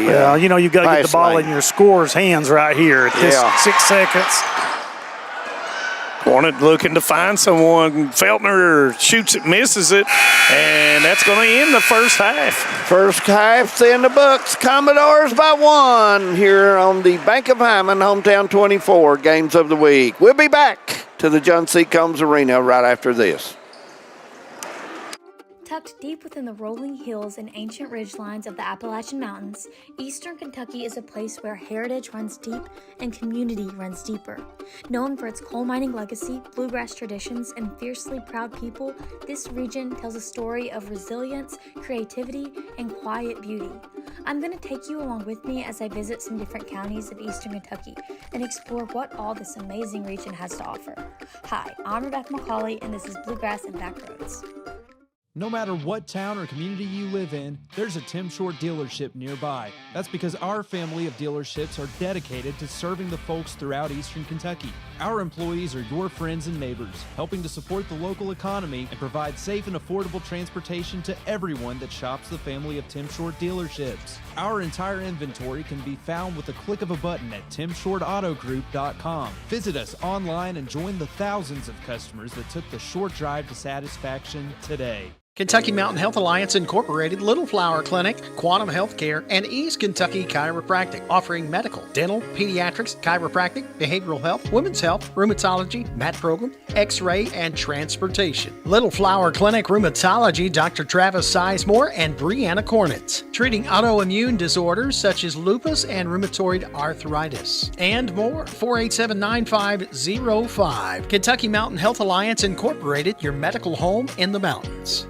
you've got to get the ball in your scorer's hands right here at this 6 seconds. Cornet looking to find someone. Feltner shoots it, misses it, and that's going to end the first half. First half's in the books. Commodores by 1 here on the Bank of Hyman Hometown 24 Games of the Week. We'll be back to the John C. Combs Arena right after this. Tucked deep within the rolling hills and ancient ridgelines of the Appalachian Mountains, Eastern Kentucky is a place where heritage runs deep and community runs deeper. Known for its coal mining legacy, bluegrass traditions, and fiercely proud people, this region tells a story of resilience, creativity, and quiet beauty. I'm going to take you along with me as I visit some different counties of Eastern Kentucky and explore what all this amazing region has to offer. Hi, I'm Rebecca McCauley, and this is Bluegrass and Backroads. No matter what town or community you live in, there's a Tim Short dealership nearby. That's because our family of dealerships are dedicated to serving the folks throughout Eastern Kentucky. Our employees are your friends and neighbors, helping to support the local economy and provide safe and affordable transportation to everyone that shops the family of Tim Short dealerships. Our entire inventory can be found with the click of a button at timshortautogroup.com. Visit us online and join the thousands of customers that took the short drive to satisfaction today. Kentucky Mountain Health Alliance Incorporated, Little Flower Clinic, Quantum Healthcare, and East Kentucky Chiropractic, offering medical, dental, pediatrics, chiropractic, behavioral health, women's health, rheumatology, mat program, x-ray, and transportation. Little Flower Clinic Rheumatology, Dr. Travis Sizemore and Brianna Cornitz, treating autoimmune disorders such as lupus and rheumatoid arthritis, and more. 487-9505. Kentucky Mountain Health Alliance Incorporated, your medical home in the mountains.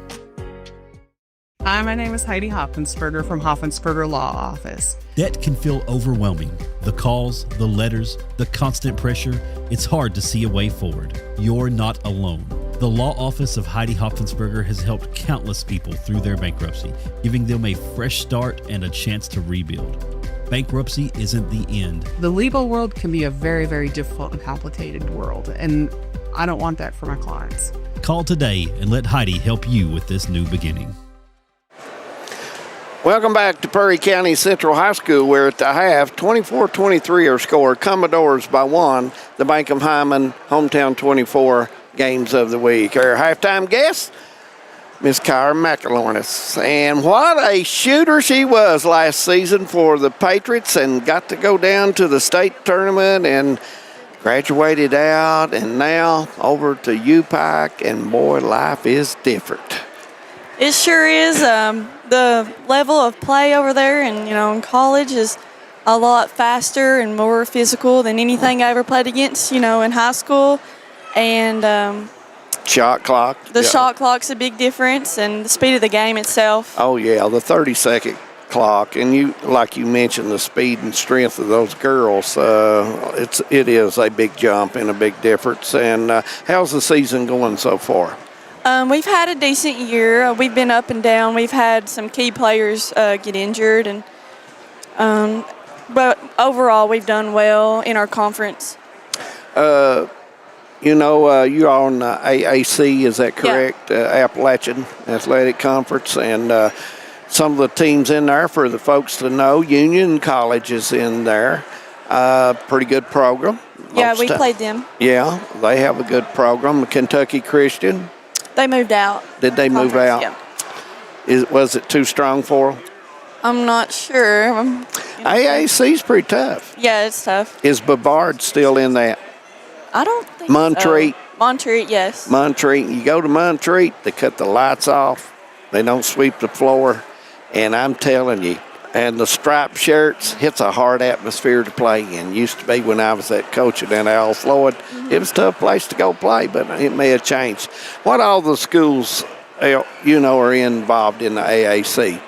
Hi, my name is Heidi Hoffensperger from Hoffensperger Law Office. Debt can feel overwhelming. The calls, the letters, the constant pressure, it's hard to see a way forward. You're not alone. The Law Office of Heidi Hoffensperger has helped countless people through their bankruptcy, giving them a fresh start and a chance to rebuild. Bankruptcy isn't the end. The legal world can be a very, very difficult and complicated world, and I don't want that for my clients. Call today and let Heidi help you with this new beginning. Welcome back to Perry County Central High School, where at the half, 24-23 are scored. Commodores by 1. The Bank of Hyman Hometown 24 games of the week. Our halftime guest, Miss Kyra McAlornis. And what a shooter she was last season for the Patriots, and got to go down to the state tournament and graduated out, and now over to UPike, and boy, life is different. It sure is. The level of play over there and, in college is a lot faster and more physical than anything I ever played against, in high school. And shot clock. The shot clock's a big difference, and the speed of the game itself. Oh, yeah, the 30-second clock. And you, like you mentioned, the speed and strength of those girls, it is a big jump and a big difference. And how's the season going so far? We've had a decent year. We've been up and down. We've had some key players get injured, and but overall we've done well in our conference. You're on AAC, is that correct? Yeah. Appalachian Athletic Conference, and some of the teams in there for the folks to know. Union College is in there. Pretty good program. Yeah, we played them. Yeah, they have a good program. Kentucky Christian. They moved out. Did they move out? Yeah. Was it too strong for them? I'm not sure. AAC's pretty tough. Yeah, it's tough. Is Bavard still in that? I don't think Montreat. So. Montreat, yes. Montreat. You go to Montreat, they cut the lights off. They don't sweep the floor. And I'm telling you, and the striped shirts, it's a hard atmosphere to play in. Used to be when I was that coach at Al Floyd. Mm-hmm. It was a tough place to go play, but it may have changed. What all the schools, are involved in the AAC?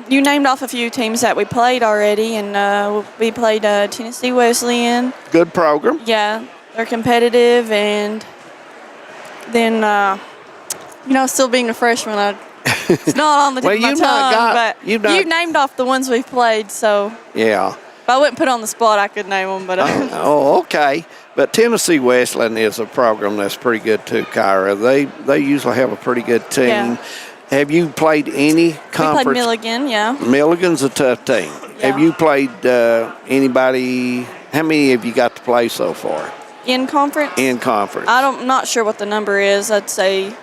You named off a few teams that we played already, and we played Tennessee Wesleyan. Good program. Yeah, they're competitive, and then, still being a freshman, it's not on the tip of my tongue, but you've named off the ones we've played, so. Yeah. If I wouldn't put on the spot, I could name them, but. Okay. But Tennessee Wesleyan is a program that's pretty good too, Kyra. They usually have a pretty good team. Yeah. Have you played any conference? We played Milligan, yeah. Milligan's a tough team. Yeah. Have you played anybody? How many have you got to play so far? In conference? In conference. I'm not sure what the number is. I'd say.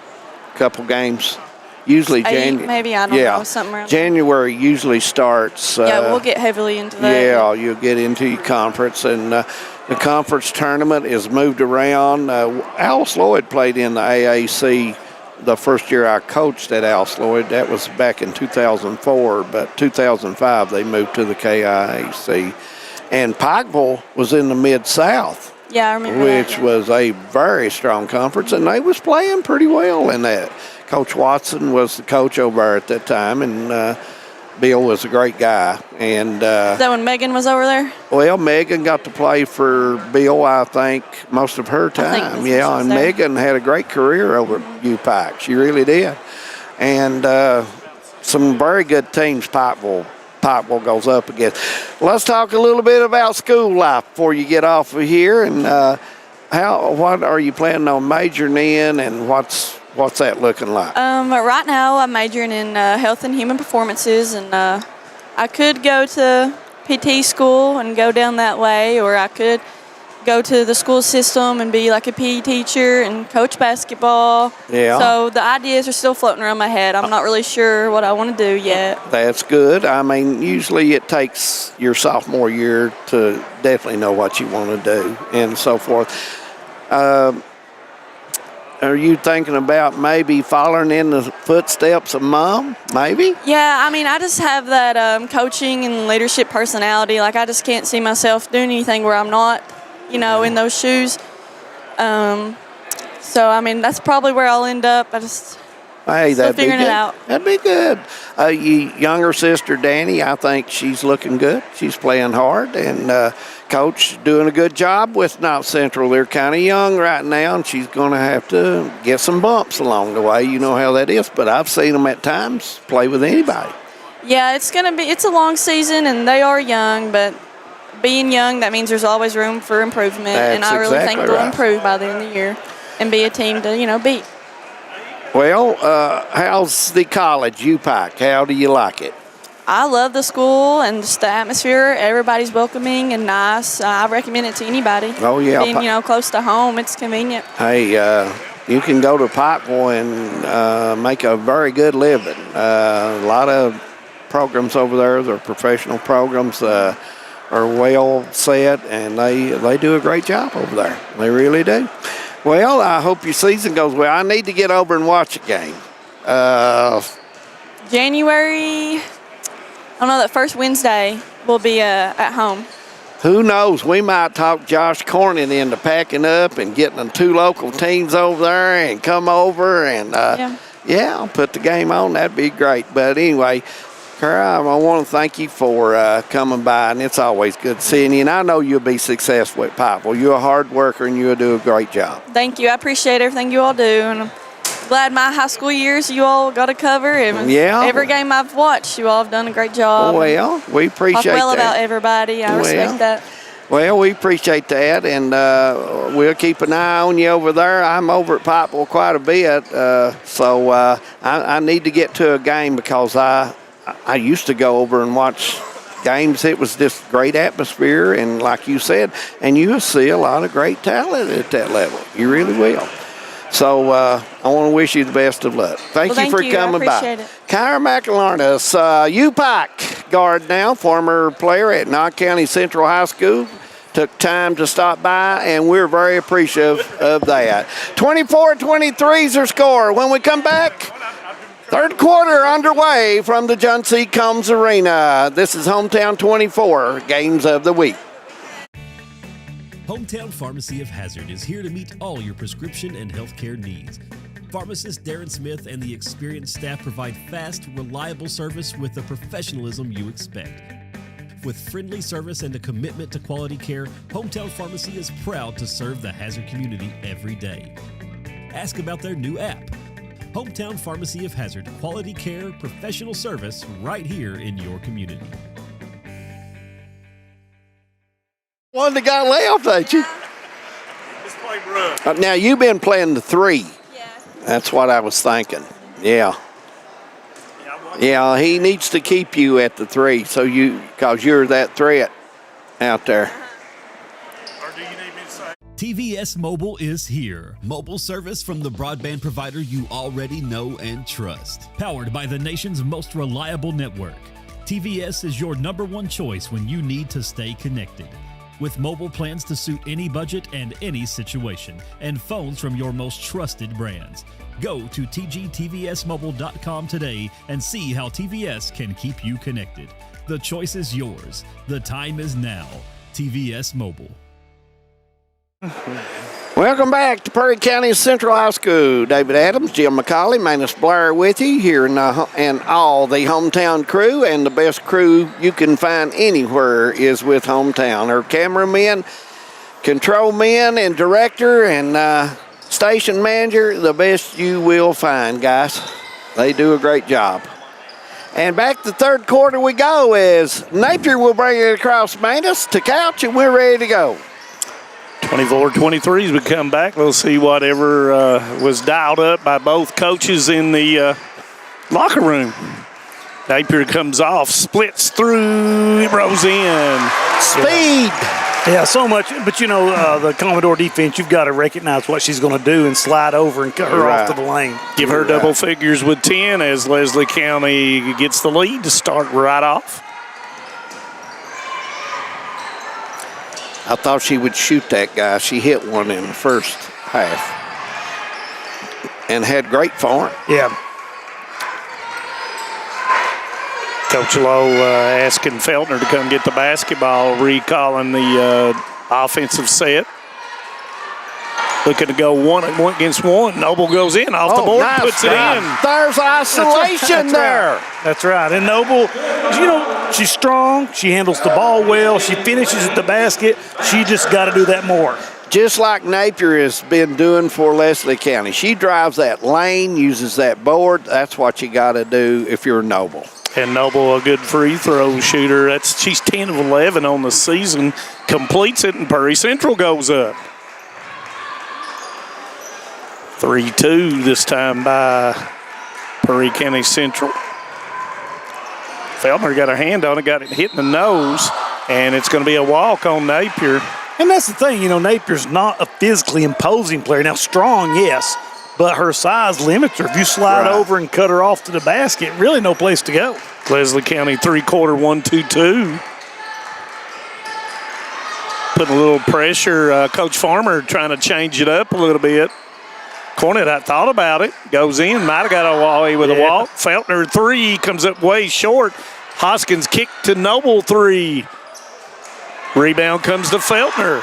Couple games. Usually January. Maybe, I don't know, something around January usually starts. We'll get heavily into that. Yeah, you'll get into your conference. And the conference tournament is moved around. Alice Lloyd played in the AAC the first year I coached at Alice Lloyd. That was back in 2004. But 2005, they moved to the KIAC. And Pikeville was in the Mid-South. Yeah, I remember which was a very strong conference, and they was playing pretty well in that. Coach Watson was the coach over there at that time, and Bill was a great guy. And is that when Megan was over there? Well, Megan got to play for Bill, I think, most of her time. Yeah, and Megan had a great career over at UPike. She really did. And some very good teams Pikeville goes up against. Let's talk a little bit about school life before you get off of here. And what are you planning on majoring in, and what's that looking like? Right now I'm majoring in health and human performances, and I could go to PT school and go down that way, or I could go to the school system and be like a PE teacher and coach basketball. Yeah. So the ideas are still floating around my head. I'm not really sure what I want to do yet. That's good. I mean, usually it takes your sophomore year to definitely know what you want to do and so forth. Are you thinking about maybe following in the footsteps of Mom? Maybe? Yeah, I mean, I just have that coaching and leadership personality. Like, I just can't see myself doing anything where I'm not, in those shoes. So, I mean, that's probably where I'll end up. I just Hey, Still that'd be figuring good. it out. That'd be good. Your younger sister, Danny, I think she's looking good. She's playing hard, and Coach doing a good job with North Central. They're kind of young right now, and she's going to have to get some bumps along the way. You know how that is, but I've seen them at times play with anybody. Yeah, it's a long season, and they are young, but being young, that means there's always room for improvement, and I really think they'll improve by the end of the year and be a team to, beat. Well, how's the college, UPike? How do you like it? I love the school and just the atmosphere. Everybody's welcoming and nice. I recommend it to anybody. Oh, yeah. Being, close to home, it's convenient. Hey, you can go to Pikeville and make a very good living. A lot of programs over there, they're professional programs, are well set, and they do a great job over there. They really do. Well, I hope your season goes well. I need to get over and watch a game. January, I don't know, that first Wednesday we'll be at home. Who knows? We might talk Josh Cornyn into packing up and getting the 2 local teams over there and come over and, I'll put the game on. That'd be great. But anyway, Kara, I want to thank you for coming by, and it's always good seeing you. And I know you'll be successful at Pikeville. You're a hard worker, and you'll do a great job. Thank you. I appreciate everything you all do, and I'm glad my high school years you all got to cover. And every game I've watched, you all have done a great job. Well, we appreciate that. Talk well about everybody. I respect that. Well, we appreciate that, and we'll keep an eye on you over there. I'm over at Pikeville quite a bit, so I need to get to a game because I used to go over and watch games. It was just great atmosphere, and like you said, and you'll see a lot of great talent at that level. You really will. So I want to wish you the best of luck. Thank you for coming by. Kyra McInerney, UPike guard now, former player at Knott County Central High School. Took time to stop by, and we're very appreciative of that. 24-23 is their score. When we come back, third quarter underway from the John C. Combs Arena. This is Hometown 24, Games of the Week. Hometown Pharmacy of Hazard is here to meet all your prescription and healthcare needs. Pharmacist Darren Smith and the experienced staff provide fast, reliable service with the professionalism you expect. With friendly service and a commitment to quality care, Hometown Pharmacy is proud to serve the Hazard community every day. Ask about their new app. Hometown Pharmacy of Hazard, quality care, professional service right here in your community. One that got left, ain't you? Just played rough. Now, you've been playing the 3. Yeah. That's what I was thinking. Yeah. Yeah, he needs to keep you at the 3 because you're that threat out there. TVS Mobile is here. Mobile service from the broadband provider you already know and trust. Powered by the nation's most reliable network, TVS is your #1 choice when you need to stay connected. With mobile plans to suit any budget and any situation, and phones from your most trusted brands. Go to tgtvsmobile.com today and see how TVS can keep you connected. The choice is yours. The time is now. TVS Mobile. Welcome back to Perry County Central High School. David Adams, Jim McCauley, Manus Blair with you here and all the hometown crew, and the best crew you can find anywhere is with Hometown. Our cameramen, control men, and director, and station manager, the best you will find, guys. They do a great job. And back to third quarter we go as Napier will bring it across Manus to Couch, and we're ready to go. 24-23 as we come back. We'll see whatever was dialed up by both coaches in the locker room. Napier comes off, splits through, it rolls in. Speed. Yeah, so much. But, the Commodore defense, you've got to recognize what she's going to do and slide over and cut her off to the lane. Give her double figures with 10 as Leslie County gets the lead to start right off. I thought she would shoot that guy. She hit one in the first half and had great form. Yeah. Coach Lowe asking Feltner to come get the basketball, recalling the offensive set. Looking to go one against one. Noble goes in off the board, nice puts it job. in. There's isolation there. That's right. And Noble, she's strong. She handles the ball well. She finishes at the basket. She just got to do that more. Just like Napier has been doing for Leslie County. She drives that lane, uses that board. That's what you got to do if you're Noble. And Noble, a good free throw shooter. She's 10 of 11 on the season. Completes it, and Prairie Central goes up. 3-2 this time by Prairie County Central. Feltner got her hand on it, got it hit in the nose, and it's going to be a walk on Napier. And that's the thing, Napier's not a physically imposing player. Now, strong, yes, but her size limits her. If you slide over and cut her off to the basket, really no place to go. Leslie County 3-quarter 1-2-2. Putting a little pressure. Coach Farmer trying to change it up a little bit. Cornet, I thought about it. Goes in. Might have got away with a walk. Feltner 3 comes up way short. Hoskins kick to Noble 3. Rebound comes to Feltner.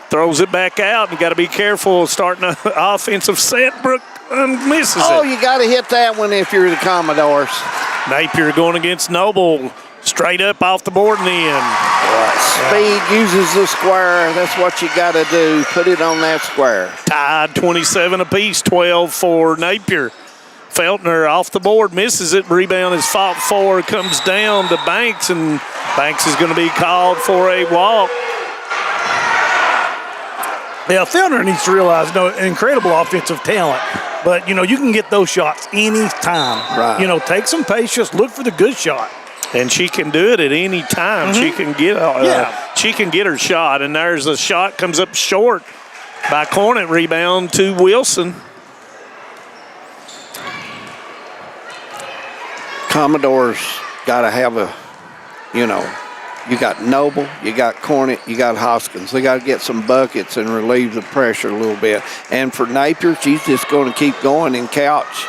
Throws it back out. You got to be careful starting an offensive set. Brooke misses it. Oh, you got to hit that one if you're the Commodores. Napier going against Noble. Straight up off the board and in. Speed uses the square. That's what you got to do. Put it on that square. Tied 27 apiece, 12 for Napier. Feltner off the board, misses it. Rebound is fought for, comes down to Banks, and Banks is going to be called for a walk. Yeah, Feltner needs to realize, an incredible offensive talent. But, you can get those shots any time. Right. Take some patience, look for the good shot. And she can do it at any time. She can get she can get her shot. And there's a shot comes up short by Cornet. Rebound to Wilson. Commodores got to have you got Noble, you got Cornet, you got Hoskins. They got to get some buckets and relieve the pressure a little bit. And for Napier, she's just going to keep going. And Couch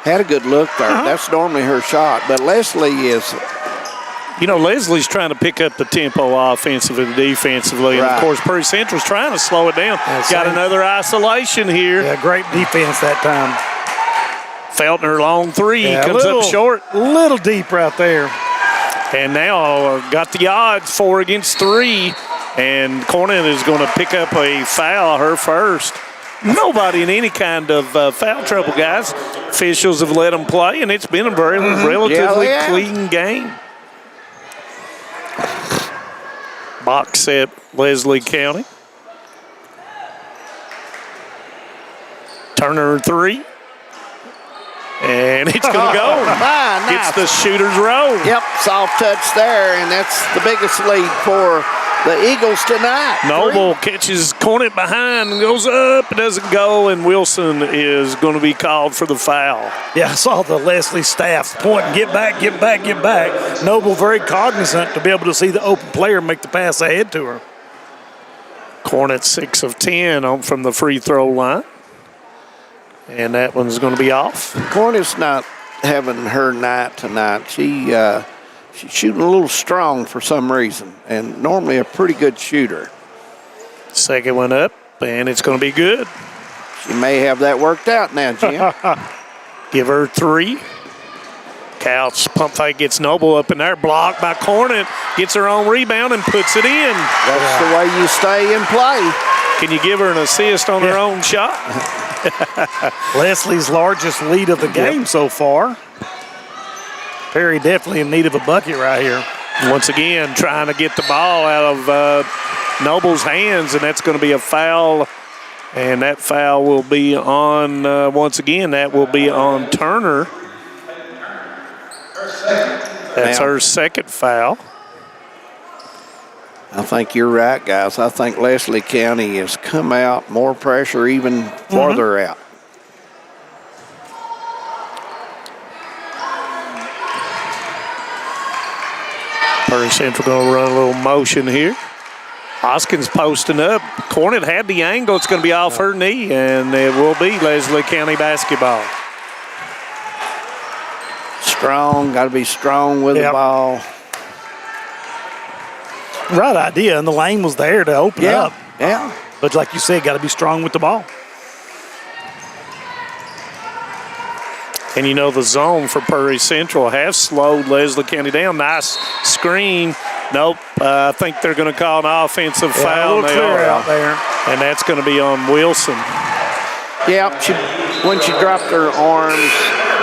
had a good look there. That's normally her shot. But Leslie is... Leslie's trying to pick up the tempo offensively and defensively. And, of course, Prairie Central's trying to slow it down. Got another isolation here. Yeah, great defense that time. Feltner long 3. Comes up short. A little deep right there. And now got the odds 4 against 3. And Cornet is going to pick up a foul, her first. Nobody in any kind of foul trouble, guys. Officials have let them play, and it's been a very relatively clean game. Box set, Leslie County. Turner 3. And it's going to go. Nice. Gets the shooter's roll. Yep, soft touch there, and that's the biggest lead for the Eagles tonight. Noble catches Cornet behind and goes up. It doesn't go, and Wilson is going to be called for the foul. Yeah, I saw the Leslie staff pointing, get back, get back, get back. Noble very cognizant to be able to see the open player make the pass ahead to her. Cornet 6 of 10 from the free throw line. And that one's going to be off. Cornet's not having her night tonight. She's shooting a little strong for some reason, and normally a pretty good shooter. Second one up, and it's going to be good. She may have that worked out now, Jim. Give her 3. Couch pump fake gets Noble up in there, blocked by Cornet, gets her own rebound and puts it in. That's the way you stay in play. Can you give her an assist on her own shot? Leslie's largest lead of the game so far. Perry definitely in need of a bucket right here. Once again, trying to get the ball out of Noble's hands, and that's going to be a foul. And that foul will be on, once again, that will be on Turner. That's her second foul. I think you're right, guys. I think Leslie County has come out, more pressure even farther out. Prairie Central going to run a little motion here. Hoskins posting up. Cornet had the angle. It's going to be off her knee, and it will be Leslie County basketball. Strong, got to be strong with the ball. Right idea, and the lane was there to open up. Yeah. But like you said, got to be strong with the ball. And you know the zone for Prairie Central has slowed Leslie County down. Nice screen. Nope. I think they're going to call an offensive foul. A little clear out there. And that's going to be on Wilson. Yeah, when she dropped her arms,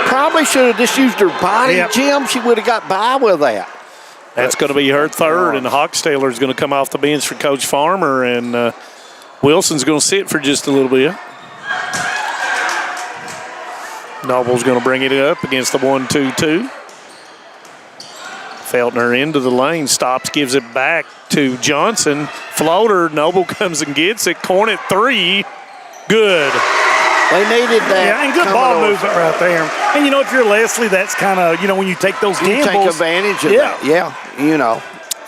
probably should have just used her body, Jim. She would have got by with that. That's going to be her third, and Hochstetler is going to come off the bench for Coach Farmer, and Wilson's going to sit for just a little bit. Noble's going to bring it up against the 1-2-2. Feltner into the lane, stops, gives it back to Johnson. Floater, Noble comes and gets it. Cornet 3, good. They needed that. Yeah, and good ball movement right there. And, you know, if you're Leslie, that's kind of, you know, when you take those gambles. You take advantage of that. Yeah, you know.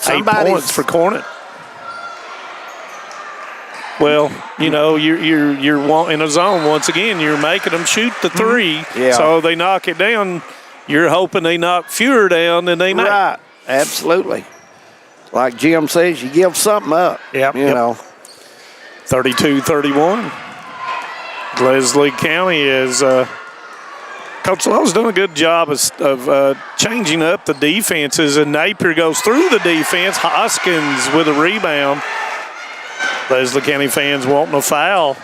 8 points for Cornet. Well, you know, you're in a zone once again. You're making them shoot the 3. Yeah. So they knock it down. You're hoping they knock fewer down than they make. Right, absolutely. Like Jim says, you give something up. Yep. You know. 32-31. Leslie County is Coach Lowe's done a good job of changing up the defenses, and Napier goes through the defense. Hoskins with a rebound. Leslie County fans wanting a foul.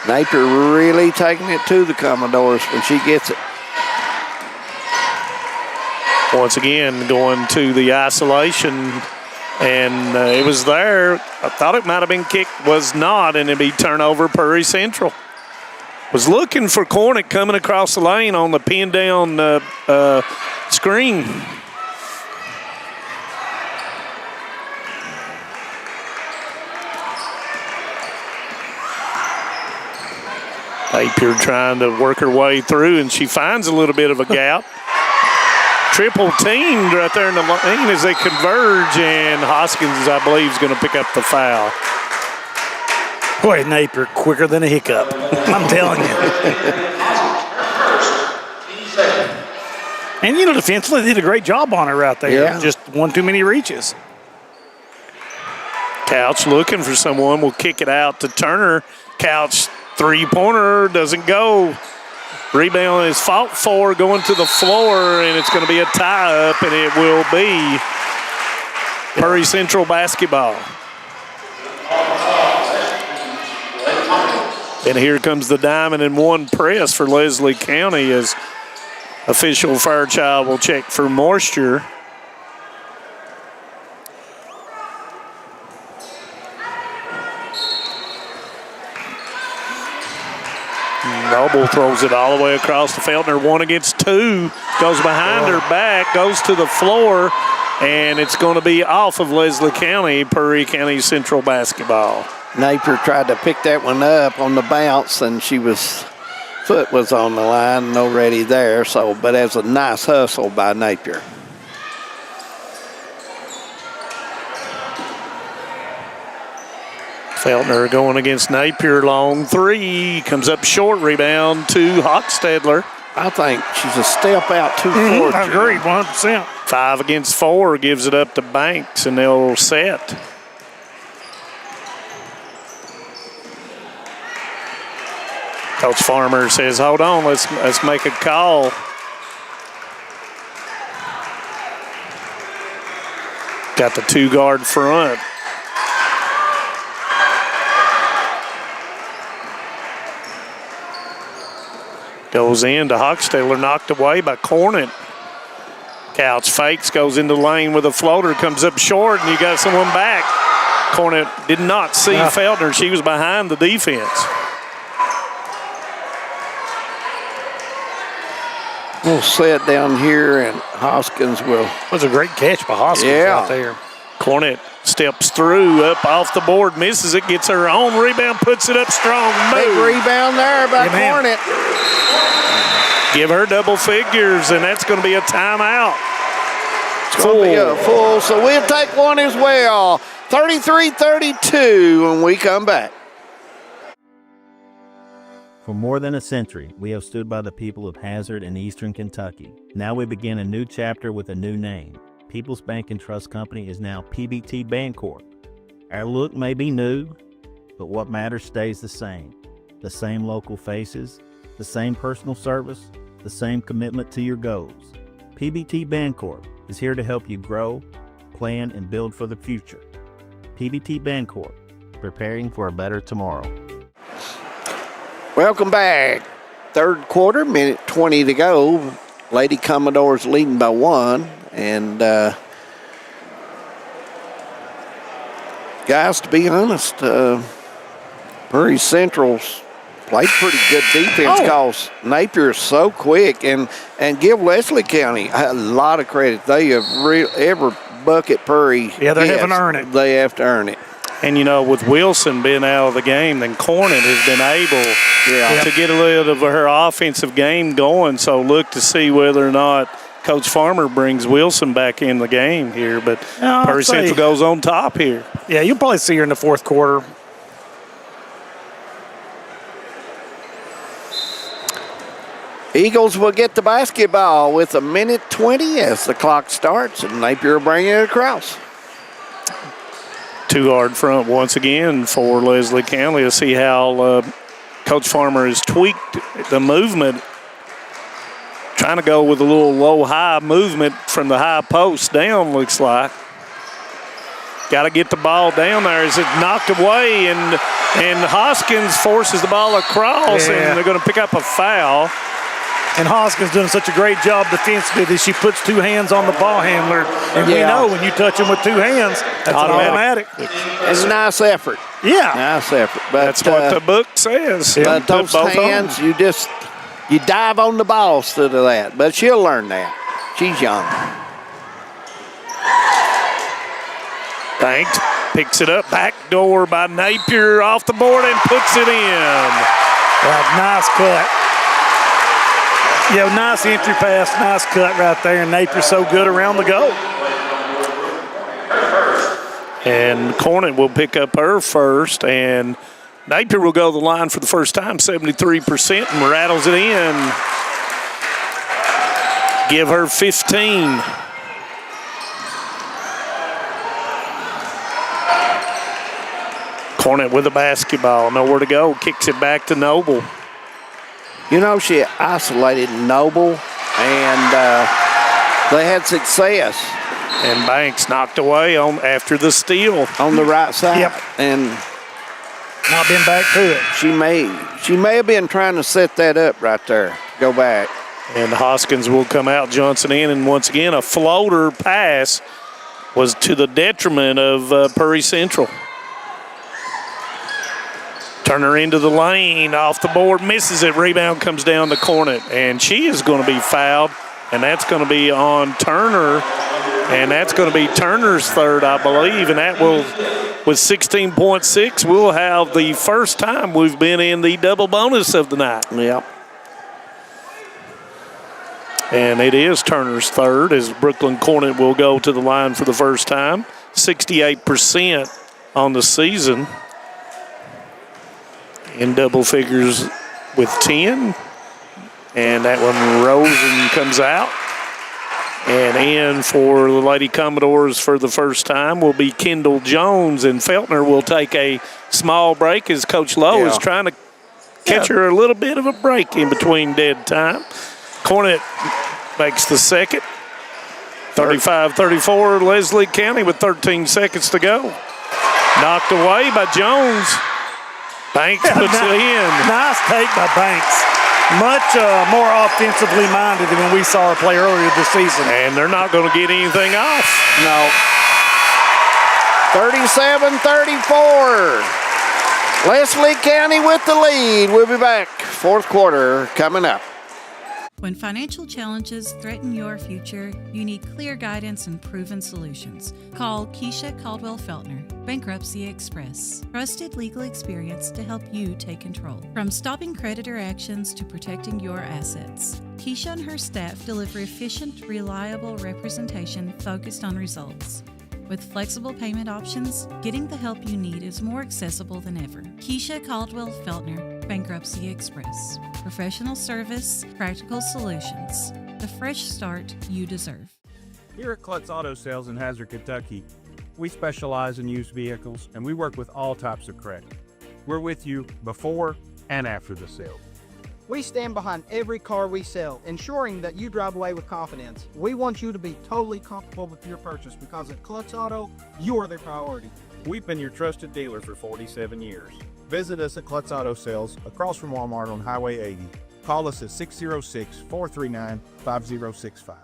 Napier really taking it to the Commodores when she gets it. Once again, going to the isolation, and it was there. I thought it might have been kicked, was not, and it'd be turnover Prairie Central. Was looking for Cornet coming across the lane on the pin down screen. Napier trying to work her way through, and she finds a little bit of a gap. Triple teamed right there in the lane as they converge, and Hoskins, I believe, is going to pick up the foul. Boy, Napier quicker than a hiccup. I'm telling you. And, you know, defensively, they did a great job on her right there. Yeah. Just one too many reaches. Couch looking for someone. Will kick it out to Turner. Couch three-pointer doesn't go. Rebound is fought for, going to the floor, and it's going to be a tie-up, and it will be Prairie Central basketball. And here comes the diamond in one press for Leslie County as official Fairchild will check for moisture. Noble throws it all the way across to Feltner. 1 against 2. Goes behind her back, goes to the floor, and it's going to be off of Leslie County, Prairie County Central basketball. Napier tried to pick that one up on the bounce, and foot was on the line, already there. So, but it was a nice hustle by Napier. Feltner going against Napier, long 3. Comes up short, rebound to Hochstetler. I think she's a step out too far. I agree, 100%. 5 against 4, gives it up to Banks, and they'll set. Coach Farmer says, hold on, let's make a call. Got the 2-guard front. Goes in to Hochstetler, knocked away by Cornet. Couch fakes, goes into the lane with a floater, comes up short, and you got someone back. Cornet did not see Feltner. She was behind the defense. We'll set down here, and Hoskins will. That was a great catch by Hoskins right there. Cornet steps through, up off the board, misses it, gets her own rebound, puts it up strong. Big rebound there by Cornet. Give her double figures, and that's going to be a timeout. It's going to be a full, so we'll take one as well. 33-32 when we come back. For more than a century, we have stood by the people of Hazard and Eastern Kentucky. Now we begin a new chapter with a new name. People's Bank and Trust Company is now PBT Bancorp. Our look may be new, but what matters stays the same. The same local faces, the same personal service, the same commitment to your goals. PBT Bancorp is here to help you grow, plan, and build for the future. PBT Bancorp, preparing for a better tomorrow. Welcome back. Third quarter, minute 20 to go. Lady Commodores leading by 1. And guys, to be honest, Prairie Central's played pretty good defense because Napier is so quick. And give Leslie County a lot of credit. They have every bucket Prairie Yeah, they gets, haven't earned it. They have to earn it. And, with Wilson being out of the game, then Cornett has been able to get a little of her offensive game going. So look to see whether or not Coach Farmer brings Wilson back in the game here. But Prairie Central goes on top here. Yeah, you'll probably see her in the fourth quarter. Eagles will get the basketball with a minute 20 as the clock starts, and Napier will bring it across. 2-yard front once again for Leslie County. Let's see how Coach Farmer has tweaked the movement, trying to go with a little low-high movement from the high post down, looks like. Got to get the ball down there as it's knocked away, and Hoskins forces the ball across, and they're going to pick up a foul. And Hoskins doing such a great job defensively that she puts 2 hands on the ball handler. And we know when you touch them with 2 hands, that's automatic. It's a nice effort. Yeah. Nice effort. But, that's what the book says. But those hands, you dive on the ball instead of that. But she'll learn that. She's young. Banks picks it up. Backdoor by Napier off the board and puts it in. Nice cut. Nice entry pass, nice cut right there, and Napier's so good around the goal. And Cornett will pick up her first, and Napier will go to the line for the first time, 73%, and rattles it in. Give her 15. Cornett with the basketball, nowhere to go, kicks it back to Noble. She isolated Noble, and they had success. And Banks knocked away after the steal. On the right side. Yep. And not been back to it. She may have been trying to set that up right there. Go back. And Hoskins will come out, Johnson in, and once again a floater pass was to the detriment of Prairie Central. Turner into the lane, off the board, misses it. Rebound comes down to Cornett, and she is going to be fouled, and that's going to be on Turner, and that's going to be Turner's third, I believe, and that will, with 16.6, we'll have the first time we've been in the double bonus of the night. Yep. And it is Turner's third, as Brooklyn Cornett will go to the line for the first time. 68% on the season. In double figures with 10. And that one Rosen comes out. And in for the Lady Commodores for the first time will be Kendall Jones. And Feltner will take a small break as Coach Lowe is trying to catch her a little bit of a break in between dead time. Cornett makes the second. 35-34, Leslie County with 13 seconds to go. Knocked away by Jones. Banks puts it in. Nice take by Banks. Much more offensively minded than when we saw her play earlier this season. And they're not going to get anything off. No. 37-34. Leslie County with the lead. We'll be back. Fourth quarter coming up. When financial challenges threaten your future, you need clear guidance and proven solutions. Call Keisha Caldwell Feltner, Bankruptcy Express. Trusted legal experience to help you take control. From stopping creditor actions to protecting your assets, Keisha and her staff deliver efficient, reliable representation focused on results. With flexible payment options, getting the help you need is more accessible than ever. Keisha Caldwell Feltner, Bankruptcy Express. Professional service, practical solutions. The fresh start you deserve. Here at Klutz Auto Sales in Hazard, Kentucky, we specialize in used vehicles, and we work with all types of credit. We're with you before and after the sale. We stand behind every car we sell, ensuring that you drive away with confidence. We want you to be totally comfortable with your purchase because at Klutz Auto, you're the priority. We've been your trusted dealer for 47 years. Visit us at Klutz Auto Sales across from Walmart on Highway 80. Call us at 606-439-5065.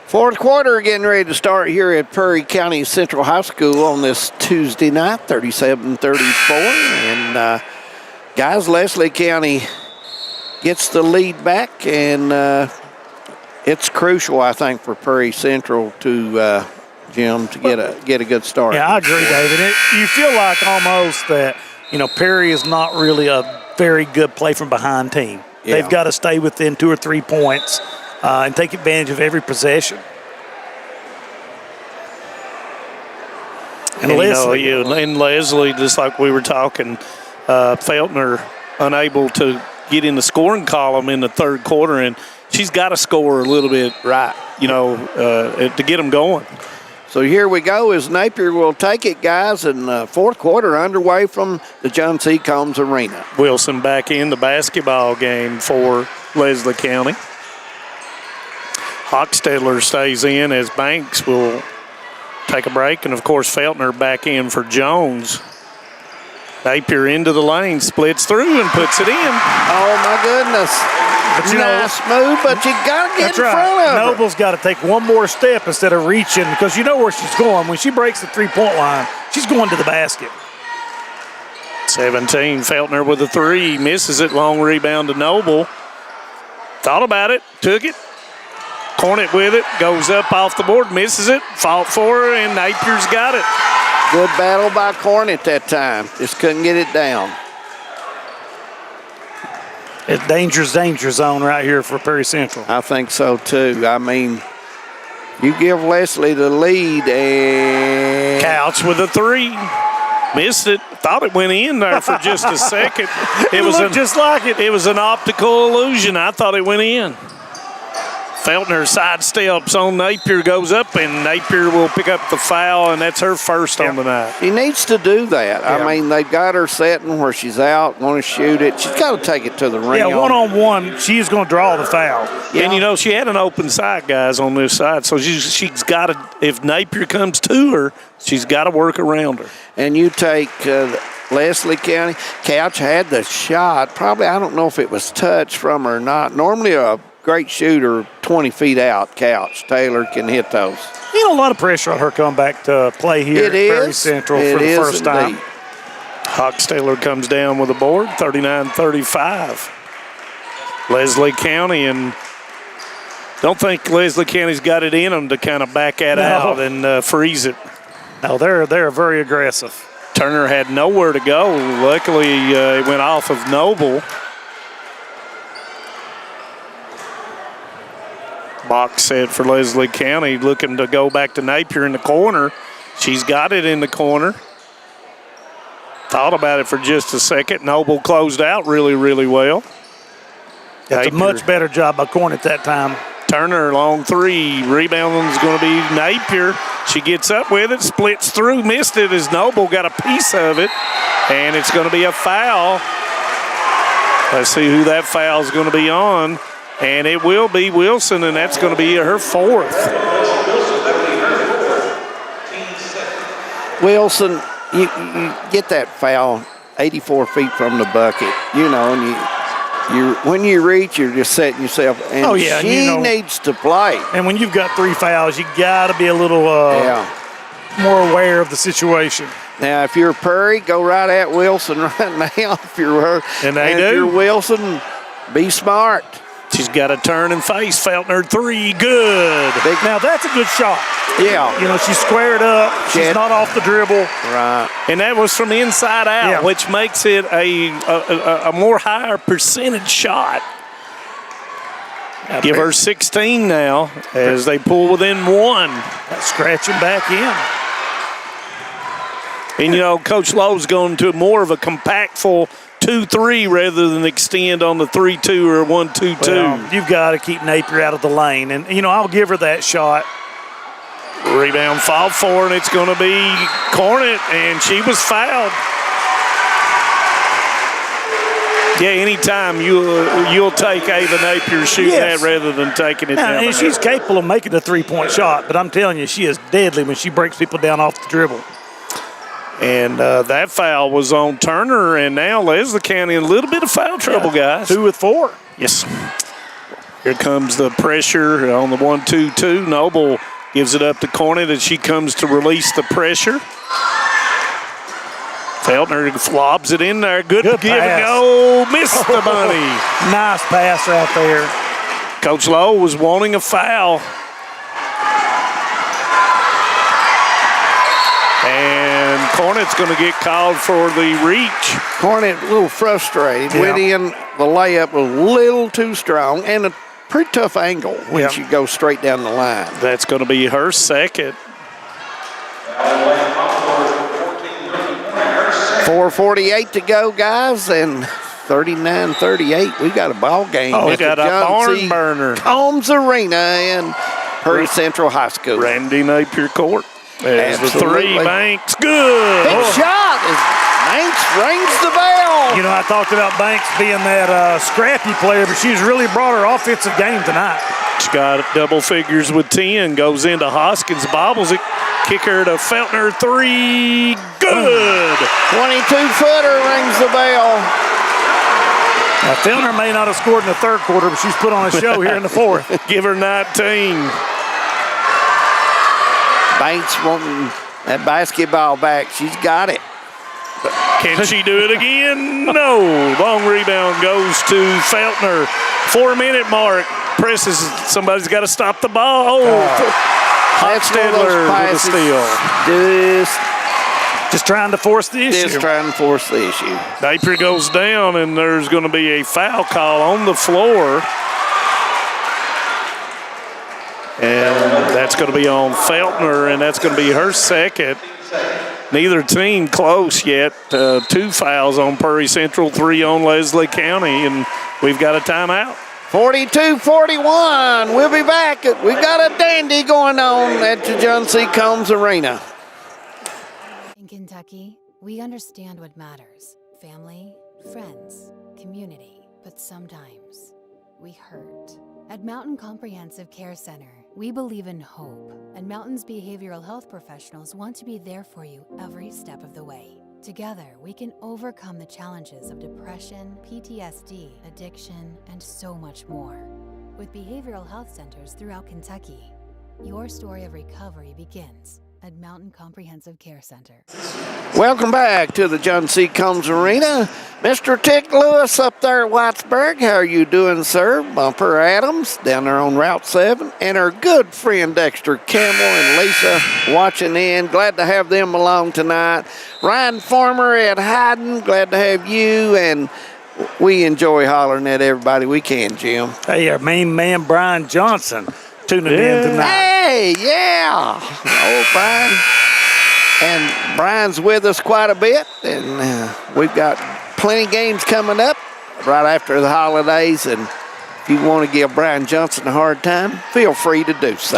Fourth quarter getting ready to start here at Prairie County Central High School on this Tuesday night, 37-34. And guys, Leslie County gets the lead back, and it's crucial, I think, for Prairie Central to Jim to get a good start. Yeah, I agree, David. You feel like almost that Perry is not really a very good play from behind team. Yeah. They've got to stay within 2 or 3 points and take advantage of every possession. And Leslie, just like we were talking, Feltner unable to get in the scoring column in the third quarter, and she's got to score a little bit right, to get them going. So here we go as Napier will take it, guys, and fourth quarter underway from the John C. Combs Arena. Wilson back in the basketball game for Leslie County. Hochstetler stays in as Banks will take a break, and of course Feltner back in for Jones. Napier into the lane, splits through and puts it in. Oh my goodness. But nice move, but you got to get in front of her. Noble's got to take one more step instead of reaching, because you know where she's going. When she breaks the three-point line, she's going to the basket. 17, Feltner with a three, misses it, long rebound to Noble. Thought about it, took it, Cornet with it, goes up off the board, misses it, fought for her, and Napier's got it. Good battle by Cornet that time, just couldn't get it down. It's danger zone right here for Perry Central. I think so, too. I mean, you give Leslie the lead, and Couch with a three. Missed it. Thought it went in there for just a second. It was just like it. It was an optical illusion. I thought it went in. Feltner sidesteps on Napier, goes up, and Napier will pick up the foul, and that's her first on the night. She needs to do that. Yeah. I mean, they've got her setting where she's out, want to shoot it. She's got to take it to the ring. Yeah, one-on-one, she's going to draw the foul. Yeah. And, she had an open side, guys, on this side, so she's got to, if Napier comes to her, she's got to work around her. And you take Leslie County. Couch had the shot. Probably, I don't know if it was touched from her or not. Normally a great shooter 20 feet out, Couch. Taylor can hit those. A lot of pressure on her coming back to play here at Prairie Central for the first time. Hochstetler comes down with a board, 39-35. Leslie County, and don't think Leslie County's got it in them to kind of back that out and freeze it. No, they're very aggressive. Turner had nowhere to go. Luckily, it went off of Noble. Box set for Leslie County, looking to go back to Napier in the corner. She's got it in the corner. Thought about it for just a second. Noble closed out really, really well. That's a much better job by Cornet that time. Turner, long three. Rebound is going to be Napier. She gets up with it, splits through, missed it as Noble got a piece of it. And it's going to be a foul. Let's see who that foul is going to be on. And it will be Wilson, and that's going to be her fourth. Wilson, you get that foul 84 feet from the bucket, and when you reach, you're just setting yourself. And she needs to play. And when you've got 3 fouls, you got to be a little more aware of the situation. Now, if you're Perry, go right at Wilson right now. If you're her, and if you're Wilson, be smart. She's got to turn and face Feltner three. Good. Now, that's a good shot. Yeah. She's squared up. She's not off the dribble. Right. And that was from inside out, which makes it a more higher percentage shot. Give her 16 now as they pull within 1. That's scratching back in. And, Coach Lowe's going to more of a compactful 2-3 rather than extend on the 3-2 or 1-2-2. Well, you've got to keep Napier out of the lane. And, I'll give her that shot. Rebound fought for, and it's going to be Cornett, and she was fouled. Yeah, anytime you'll take Ava Napier shooting that rather than taking it down. And she's capable of making a three-point shot, but I'm telling you, she is deadly when she breaks people down off the dribble. And that foul was on Turner, and now Leslie County in a little bit of foul trouble, guys. 2 with 4. Yes. Here comes the pressure on the 1-2-2. Noble gives it up to Cornett, and she comes to release the pressure. Feltner lobs it in there. Good give and go. Missed the bunny. Nice pass right there. Coach Lowe was wanting a foul. And Cornett's going to get called for the reach. Cornett a little frustrated. Went in, the layup was a little too strong and a pretty tough angle when she goes straight down the line. That's going to be her second. 4:48 to go, guys, and 39-38. We got a ball game. Oh, we got a barn burner. Combs Arena in Prairie Central High School. Randy Napier Court. There's the three. Banks. Good. Big shot as Banks rings the bell. You know, I talked about Banks being that scrappy player, but she's really brought her offensive game tonight. She got double figures with 10, goes into Hoskins, bobbles it, kicker to Feltner, 3, good. 22-footer rings the bell. Now, Feltner may not have scored in the third quarter, but she's put on a show here in the fourth. Give her 19. Banks wanting that basketball back. She's got it. Can she do it again? No. Long rebound goes to Feltner. 4-minute mark. Presses. Somebody's got to stop the ball. Hochstadler with a steal. Just trying to force the issue. Just trying to force the issue. Napier goes down, and there's going to be a foul call on the floor. And that's going to be on Feltner, and that's going to be her second. Neither team close yet. 2 fouls on Prairie Central, 3 on Leslie County, and we've got a timeout. 42-41. We'll be back. We've got a dandy going on at the John C. Combs Arena. In Kentucky, we understand what matters. Family, friends, community. But sometimes we hurt. At Mountain Comprehensive Care Center, we believe in hope, and Mountain's behavioral health professionals want to be there for you every step of the way. Together, we can overcome the challenges of depression, PTSD, addiction, and so much more. With behavioral health centers throughout Kentucky, your story of recovery begins at Mountain Comprehensive Care Center. Welcome back to the John C. Combs Arena. Mr. Tick Lewis up there at Whitesburg. How are you doing, sir? Bumper Adams down there on Route 7. And our good friend Dexter Campbell and Lisa watching in. Glad to have them along tonight. Ryan Farmer at Hyden. Glad to have you. And we enjoy hollering at everybody we can, Jim. Hey, our main man, Brian Johnson, tuning in tonight. Hey, yeah. Oh, Brian. And Brian's with us quite a bit. And we've got plenty of games coming up right after the holidays. And if you want to give Brian Johnson a hard time, feel free to do so.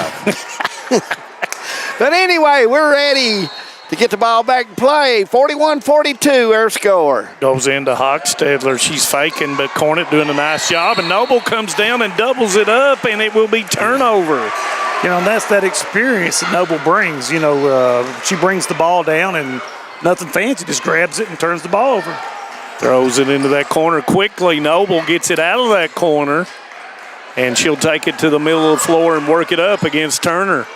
But anyway, we're ready to get the ball back and play. 41-42, our score. Goes into Hochstadler. She's faking, but Cornett doing a nice job. And Noble comes down and doubles it up, and it will be turnover. You know, and that's that experience that Noble brings. You know, she brings the ball down and nothing fancy, just grabs it and turns the ball over. Throws it into that corner quickly. Noble gets it out of that corner, and she'll take it to the middle of the floor and work it up against Turner.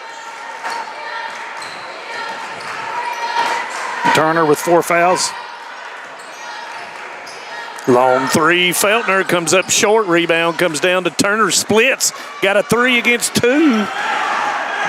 Turner with 4 fouls. Long 3. Feltner comes up short. Rebound comes down to Turner. Splits. Got a 3 against 2.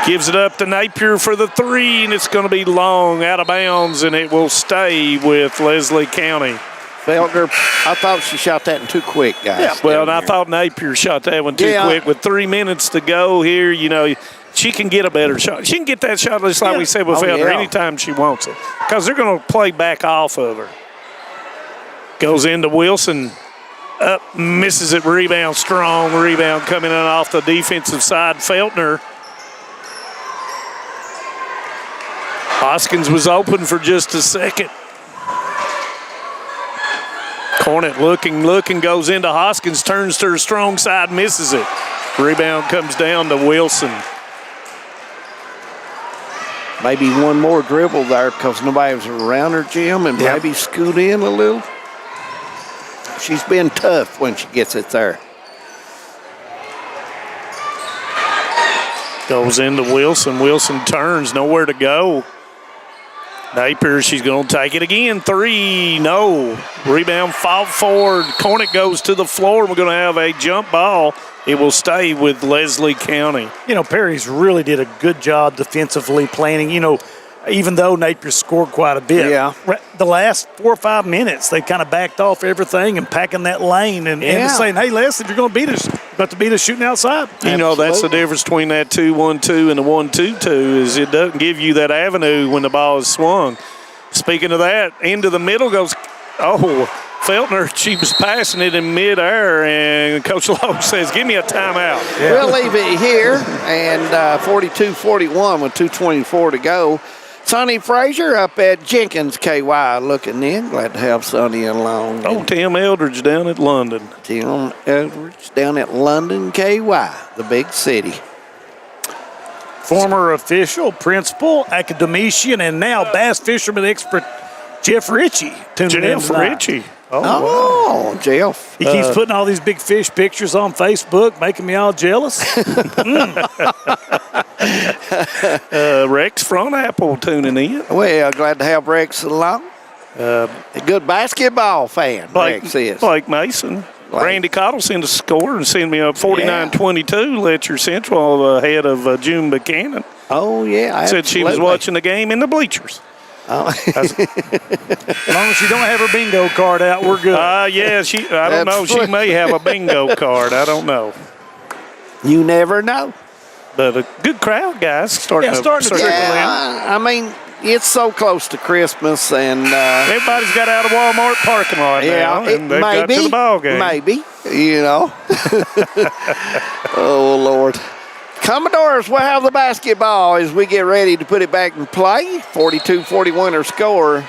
Gives it up to Napier for the 3, and it's going to be long out of bounds, and it will stay with Leslie County. Feltner, I thought she shot that in too quick, guys. Yeah, well, and I thought Napier shot that one too quick. With 3 minutes to go here, you know, she can get a better shot. She can get that shot just like we said with Feltner anytime she wants it, because they're going to play back off of her. Goes into Wilson. Up, misses it, rebound, strong rebound coming in off the defensive side. Feltner Hoskins was open for just a second. Cornet looking, goes into Hoskins, turns to her strong side, misses it. Rebound comes down to Wilson. Maybe one more dribble there because nobody was around her, Jim, and maybe scoot in a little. She's been tough when she gets it there. Goes into Wilson. Wilson turns, nowhere to go. Napier, she's going to take it again. 3, no. Rebound, foul forward. Cornet goes to the floor. We're going to have a jump ball. It will stay with Leslie County. You know, Perry's really did a good job defensively planning. You know, even though Napier scored quite a bit. Yeah. The last 4 or 5 minutes, they kind of backed off everything and packing that lane and saying, hey, Les, if you're going to beat us, you've got to beat us shooting outside. You know, that's the difference between that 2-1-2 and the 1-2-2 is it doesn't give you that avenue when the ball is swung. Speaking of that, into the middle goes, Feltner, she was passing it in midair, and Coach Lowe says, give me a timeout. We'll leave it here, and 42-41 with 2:24 to go. Sonny Frazier up at Jenkins KY looking in. Glad to have Sonny along. Tim Eldridge down at London. Tim Eldridge down at London KY, the big city. Former official, principal, academician, and now bass fisherman expert Jeff Ritchie. Jeff Ritchie. Jeff. He keeps putting all these big fish pictures on Facebook, making me all jealous. Rex Frontapple tuning in. Well, glad to have Rex along. A good basketball fan, Rex is. Blake Mason. Randy Coddleson to score and send me up 49-22. Letcher Central ahead of June Buchanan. Oh, yeah. Said she was watching the game in the bleachers. As long as she don't have her bingo card out, we're good. I don't know. She may have a bingo card. I don't know. You never know. But a good crowd, guys. Starting to trickle in. I mean, it's so close to Christmas, and everybody's got out of Walmart parking lot now, and they've got to the ball game. Maybe, you know. Oh, Lord. Commodores will have the basketball as we get ready to put it back in play. 42-41 our score.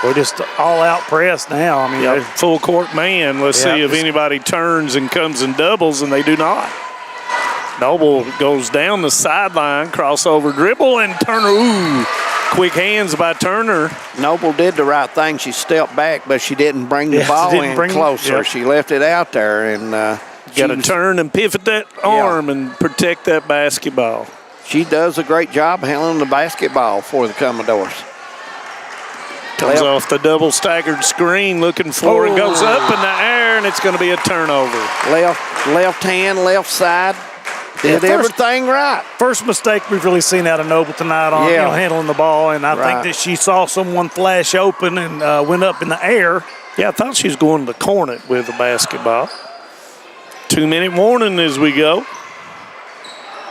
We're just all-out press now. I mean, full court man. Let's see if anybody turns and comes and doubles, and they do not. Noble goes down the sideline, crossover dribble, and Turner, quick hands by Turner. Noble did the right thing. She stepped back, but she didn't bring the ball in closer. She left it out there, and got to turn and pivot that arm and protect that basketball. She does a great job handling the basketball for the Commodores. Comes off the double staggered screen, looking for it, goes up in the air, and it's going to be a turnover. Left hand, left side. Did everything right. First mistake we've really seen out of Noble tonight on handling the ball, and I think that she saw someone flash open and went up in the air. Yeah, I thought she was going to the corner with the basketball. 2-minute warning as we go.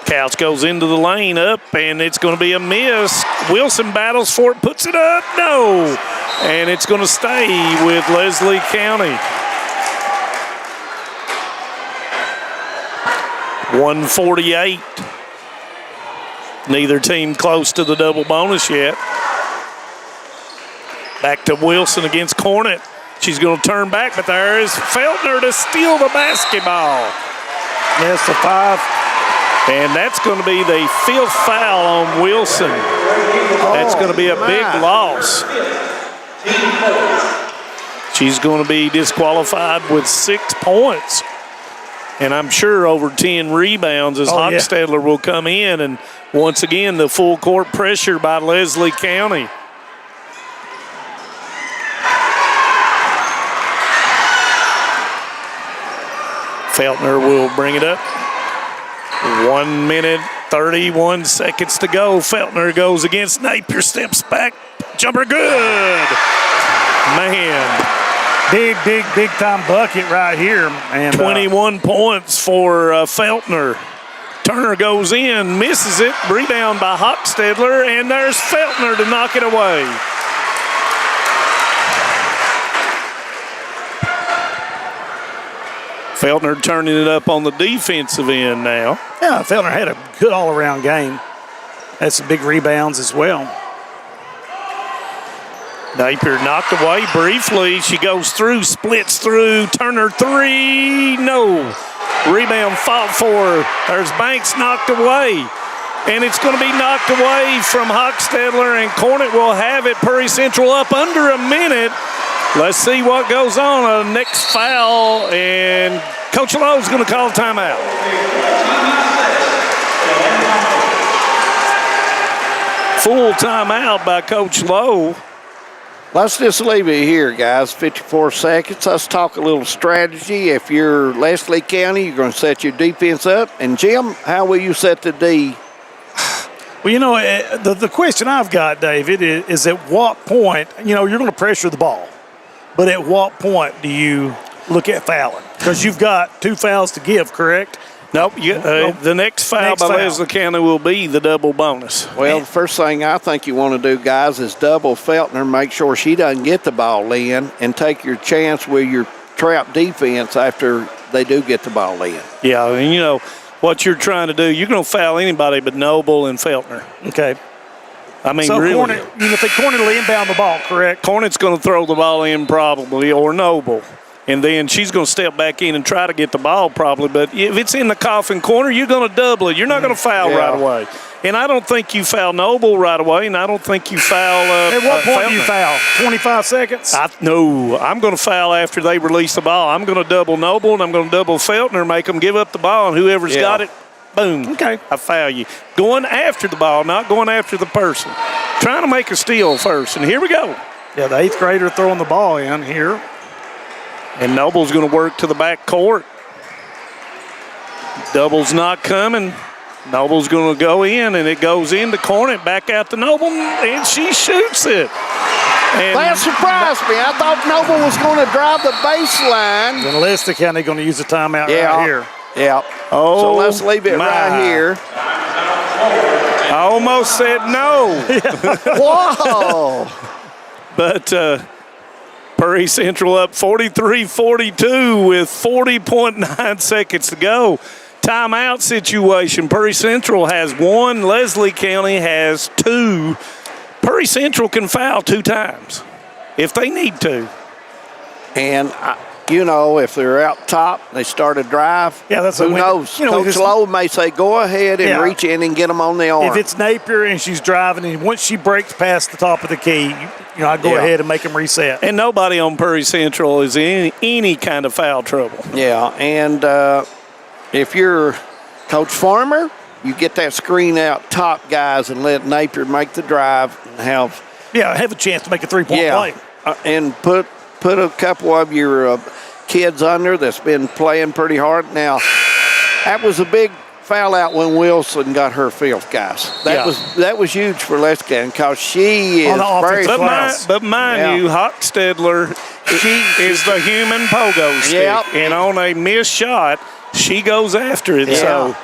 Couch goes into the lane up, and it's going to be a miss. Wilson battles for it, puts it up. No. And it's going to stay with Leslie County. 148. Neither team close to the double bonus yet. Back to Wilson against Cornet. She's going to turn back, but there is Feltner to steal the basketball. Yes, the 5. And that's going to be the 5th foul on Wilson. That's going to be a big loss. She's going to be disqualified with 6 points. And I'm sure over 10 rebounds as Hochstadler will come in. And once again, the full court pressure by Leslie County. Feltner will bring it up. 1 minute, 31 seconds to go. Feltner goes against Napier, steps back. Jumper good. Man. Big time bucket right here. And 21 points for Feltner. Turner goes in, misses it. Rebound by Hochstadler, and there's Feltner to knock it away. Feltner turning it up on the defensive end now. Yeah, Feltner had a good all-around game. Had some big rebounds as well. Napier knocked away briefly. She goes through, splits through. Turner three. No. Rebound fought for. There's Banks knocked away. And it's going to be knocked away from Hochstetler, and Cornet will have it. Prairie Central up under a minute. Let's see what goes on. Next foul, and Coach Lowe's going to call a timeout. Full timeout by Coach Lowe. Let's just leave it here, guys. 54 seconds. Let's talk a little strategy. If you're Leslie County, you're going to set your defense up. And, Jim, how will you set the D? Well, you know, the question I've got, David, is at what point, you know, you're going to pressure the ball. But at what point do you look at fouling? Because you've got 2 fouls to give, correct? Nope. The next foul by Leslie County will be the double bonus. Well, the first thing I think you want to do, guys, is double Feltner, make sure she doesn't get the ball in, and take your chance with your trap defense after they do get the ball in. Yeah, and you know what you're trying to do, you're going to foul anybody but Noble and Feltner. Okay. I mean, so really. Cornet, you think Cornet will inbound the ball, correct? Cornet's going to throw the ball in probably, or Noble. And then she's going to step back in and try to get the ball probably. But if it's in the coffin corner, you're going to double it. You're not going to foul right away. And I don't think you foul Noble right away, and I don't think you foul At what point Feltner. do you foul? 25 seconds? No, I'm going to foul after they release the ball. I'm going to double Noble, and I'm going to double Feltner, make them give up the ball, and whoever's got it, boom. Okay. I foul you. Going after the ball, not going after the person. Trying to make a steal first, and here we go. Yeah, the 8th grader throwing the ball in here. And Noble's going to work to the back court. Double's not coming. Noble's going to go in, and it goes into Cornet, back out to Noble, and she shoots it. And that surprised me. I thought Noble was going to drive the baseline. Then Leslie County going to use a timeout right here. Yeah. Oh, so let's leave it right here. I almost said no. Whoa. But Prairie Central up 43-42 with 40.9 seconds to go. Timeout situation. Prairie Central has 1. Leslie County has 2. Prairie Central can foul 2 times if they need to. And, you know, if they're out top, they start a drive. Yeah, that's who knows? You know, Coach Lowe may say, go ahead and reach in and get them on the arm. If it's Napier and she's driving, and once she breaks past the top of the key, you know, I'd go ahead and make them reset. And nobody on Prairie Central is in any kind of foul trouble. Yeah, and if you're Coach Farmer, you get that screen out top, guys, and let Napier make the drive and have a chance to make a 3-point play. And put a couple of your kids under that's been playing pretty hard. Now, that was a big foul out when Wilson got her fifth, guys. That was huge for Lescan because she is very fast. But mind you, Hochstetler, she is the human pogo stick. Yep. And on a missed shot, she goes after it. Yeah. So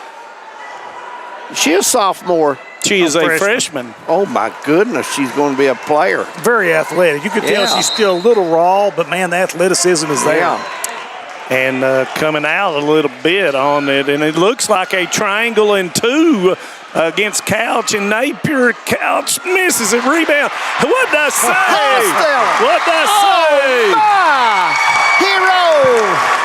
she's a sophomore. She is a freshman. Oh, my goodness. She's going to be a player. Very athletic. You can tell she's still a little raw, but, man, the athleticism is there. Yeah. And coming out a little bit on it. And it looks like a triangle and 2 against Couch. And Napier, Couch misses it. Rebound. What did I say? What did I say? Hero.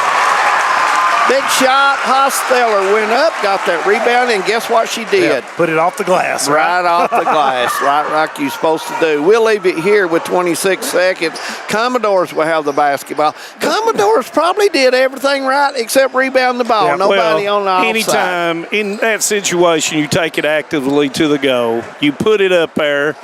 Big shot. Hosteller went up, got that rebound, and guess what she did? Put it off the glass. Right off the glass, right like you're supposed to do. We'll leave it here with 26 seconds. Commodores will have the basketball. Commodores probably did everything right except rebound the ball. Nobody on the outside. Anytime in that situation, you take it actively to the goal. You put it up there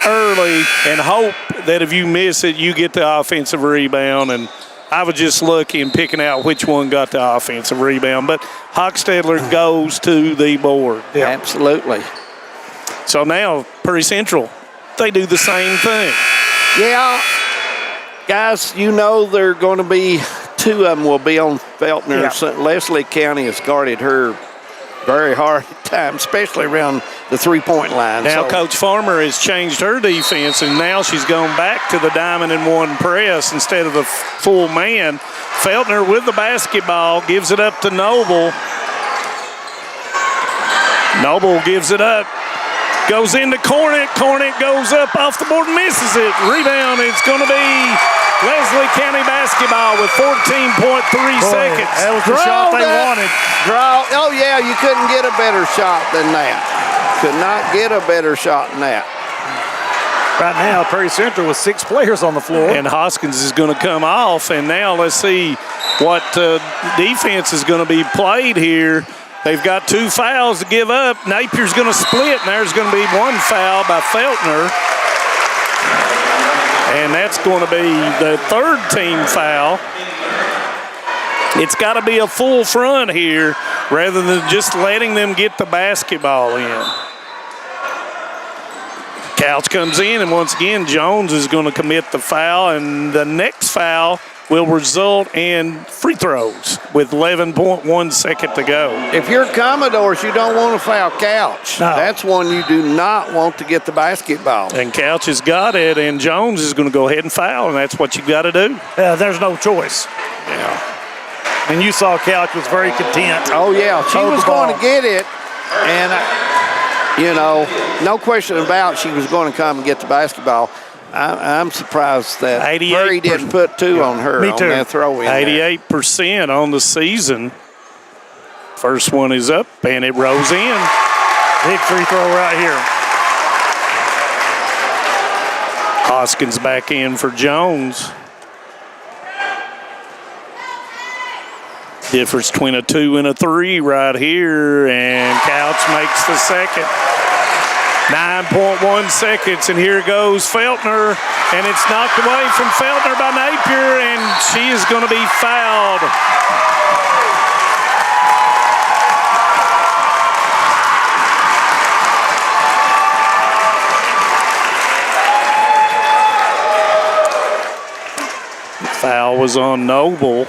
early and hope that if you miss it, you get the offensive rebound. And I was just lucky in picking out which one got the offensive rebound. But Hochstetler goes to the board. Yeah. Absolutely. So now, Prairie Central, they do the same thing. Yeah. Guys, you know they're going to be, 2 of them will be on Feltner. Yeah. Leslie County has guarded her very hard at times, especially around the 3-point line. Now Coach Farmer has changed her defense, and now she's gone back to the diamond and 1 press instead of the full man. Feltner with the basketball gives it up to Noble. Noble gives it up. Goes into Cornet. Cornet goes up off the board and misses it. Rebound. It's going to be Leslie County basketball with 14.3 seconds. That was the shot they wanted. Oh, yeah, you couldn't get a better shot than that. Could not get a better shot than that. Right now, Perry Central with 6 players on the floor. And Hoskins is going to come off. And now let's see what defense is going to be played here. They've got 2 fouls to give up. Napier's going to split, and there's going to be 1 foul by Feltner. And that's going to be the 3rd team foul. It's got to be a full front here rather than just letting them get the basketball in. Couch comes in, and once again, Jones is going to commit the foul, and the next foul will result in free throws with 11.1 seconds to go. If you're Commodores, you don't want to foul Couch. No. That's one you do not want to get the basketball. And Couch has got it, and Jones is going to go ahead and foul, and that's what you got to do. There's no choice. Yeah. And you saw Couch was very content. Oh, yeah. She was going to get it, and, no question about she was going to come and get the basketball. I'm surprised that Perry didn't put 2 on her on that throw in. 88% on the season. First one is up, and it rolls in. Big free throw right here. Hoskins back in for Jones. Difference between a 2 and a 3 right here, and Couch makes the second. 9.1 seconds, and here goes Feltner, and it's knocked away from Feltner by Napier, and she is going to be fouled. Foul was on Noble.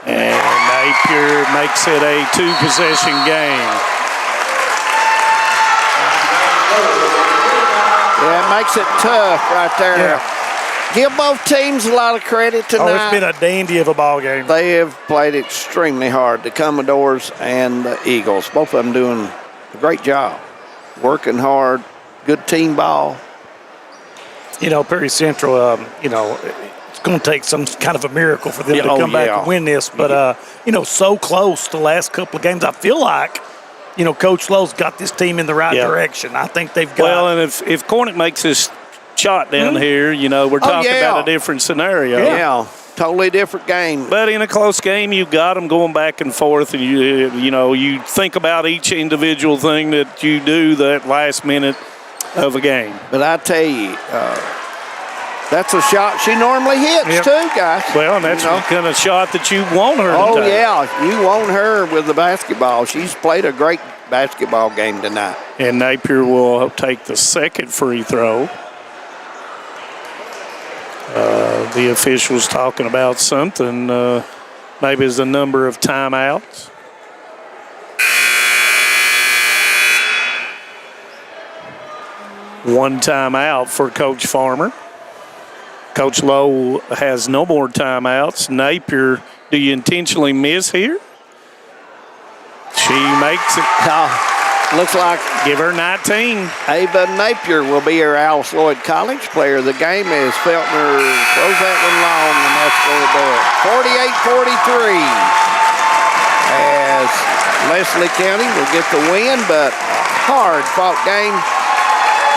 And Napier makes it a 2-possession game. Yeah, it makes it tough right there. Yeah. Give both teams a lot of credit tonight. Oh, it's been a dandy of a ball game. They have played extremely hard, the Commodores and the Eagles. Both of them doing a great job. Working hard, good team ball. Perry Central, it's going to take some kind of a miracle for them to come back and win this. But, so close the last couple of games. I feel like, Coach Lowe's got this team in the right direction. I think they've got. Well, and if Cornick makes this shot down here, we're talking about a different scenario. Yeah, totally different game. But in a close game, you've got them going back and forth, and you think about each individual thing that you do that last minute of a game. But I tell you, that's a shot she normally hits too, guys. Well, and that's the kind of shot that you want her to take. Yeah, you want her with the basketball. She's played a great basketball game tonight. And Napier will take the second free throw. The officials talking about something. Maybe it's the number of timeouts. One timeout for Coach Farmer. Coach Lowe has no more timeouts. Napier, do you intentionally miss here? She makes it. Looks like give her 19. Ava Napier will be our Alice Lloyd College player of the game as Feltner throws that one long, and that's going to do it. 48-43 as Leslie County will get the win, but hard-fought game.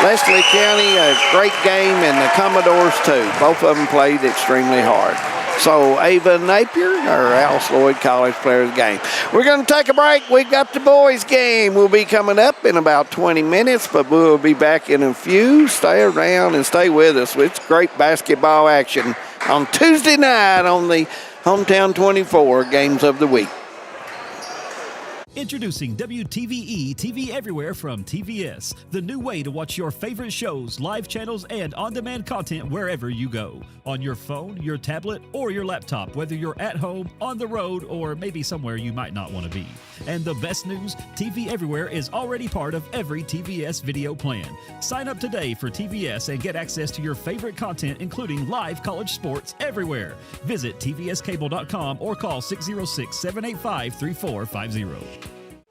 Leslie County, a great game, and the Commodores, too. Both of them played extremely hard. So, Ava Napier, our Alice Lloyd College player of the game. We're going to take a break. We've got the boys' game. We'll be coming up in about 20 minutes, but we'll be back in a few. Stay around and stay with us. It's great basketball action on Tuesday night on the Hometown 24 Games of the Week. Introducing WTVE TV Everywhere from TVS, the new way to watch your favorite shows, live channels, and on-demand content wherever you go. On your phone, your tablet, or your laptop, whether you're at home, on the road, or maybe somewhere you might not want to be. And the best news, TV Everywhere is already part of every TVS video plan. Sign up today for TVS and get access to your favorite content, including live college sports everywhere. Visit tvscable.com or call 606-785-3450.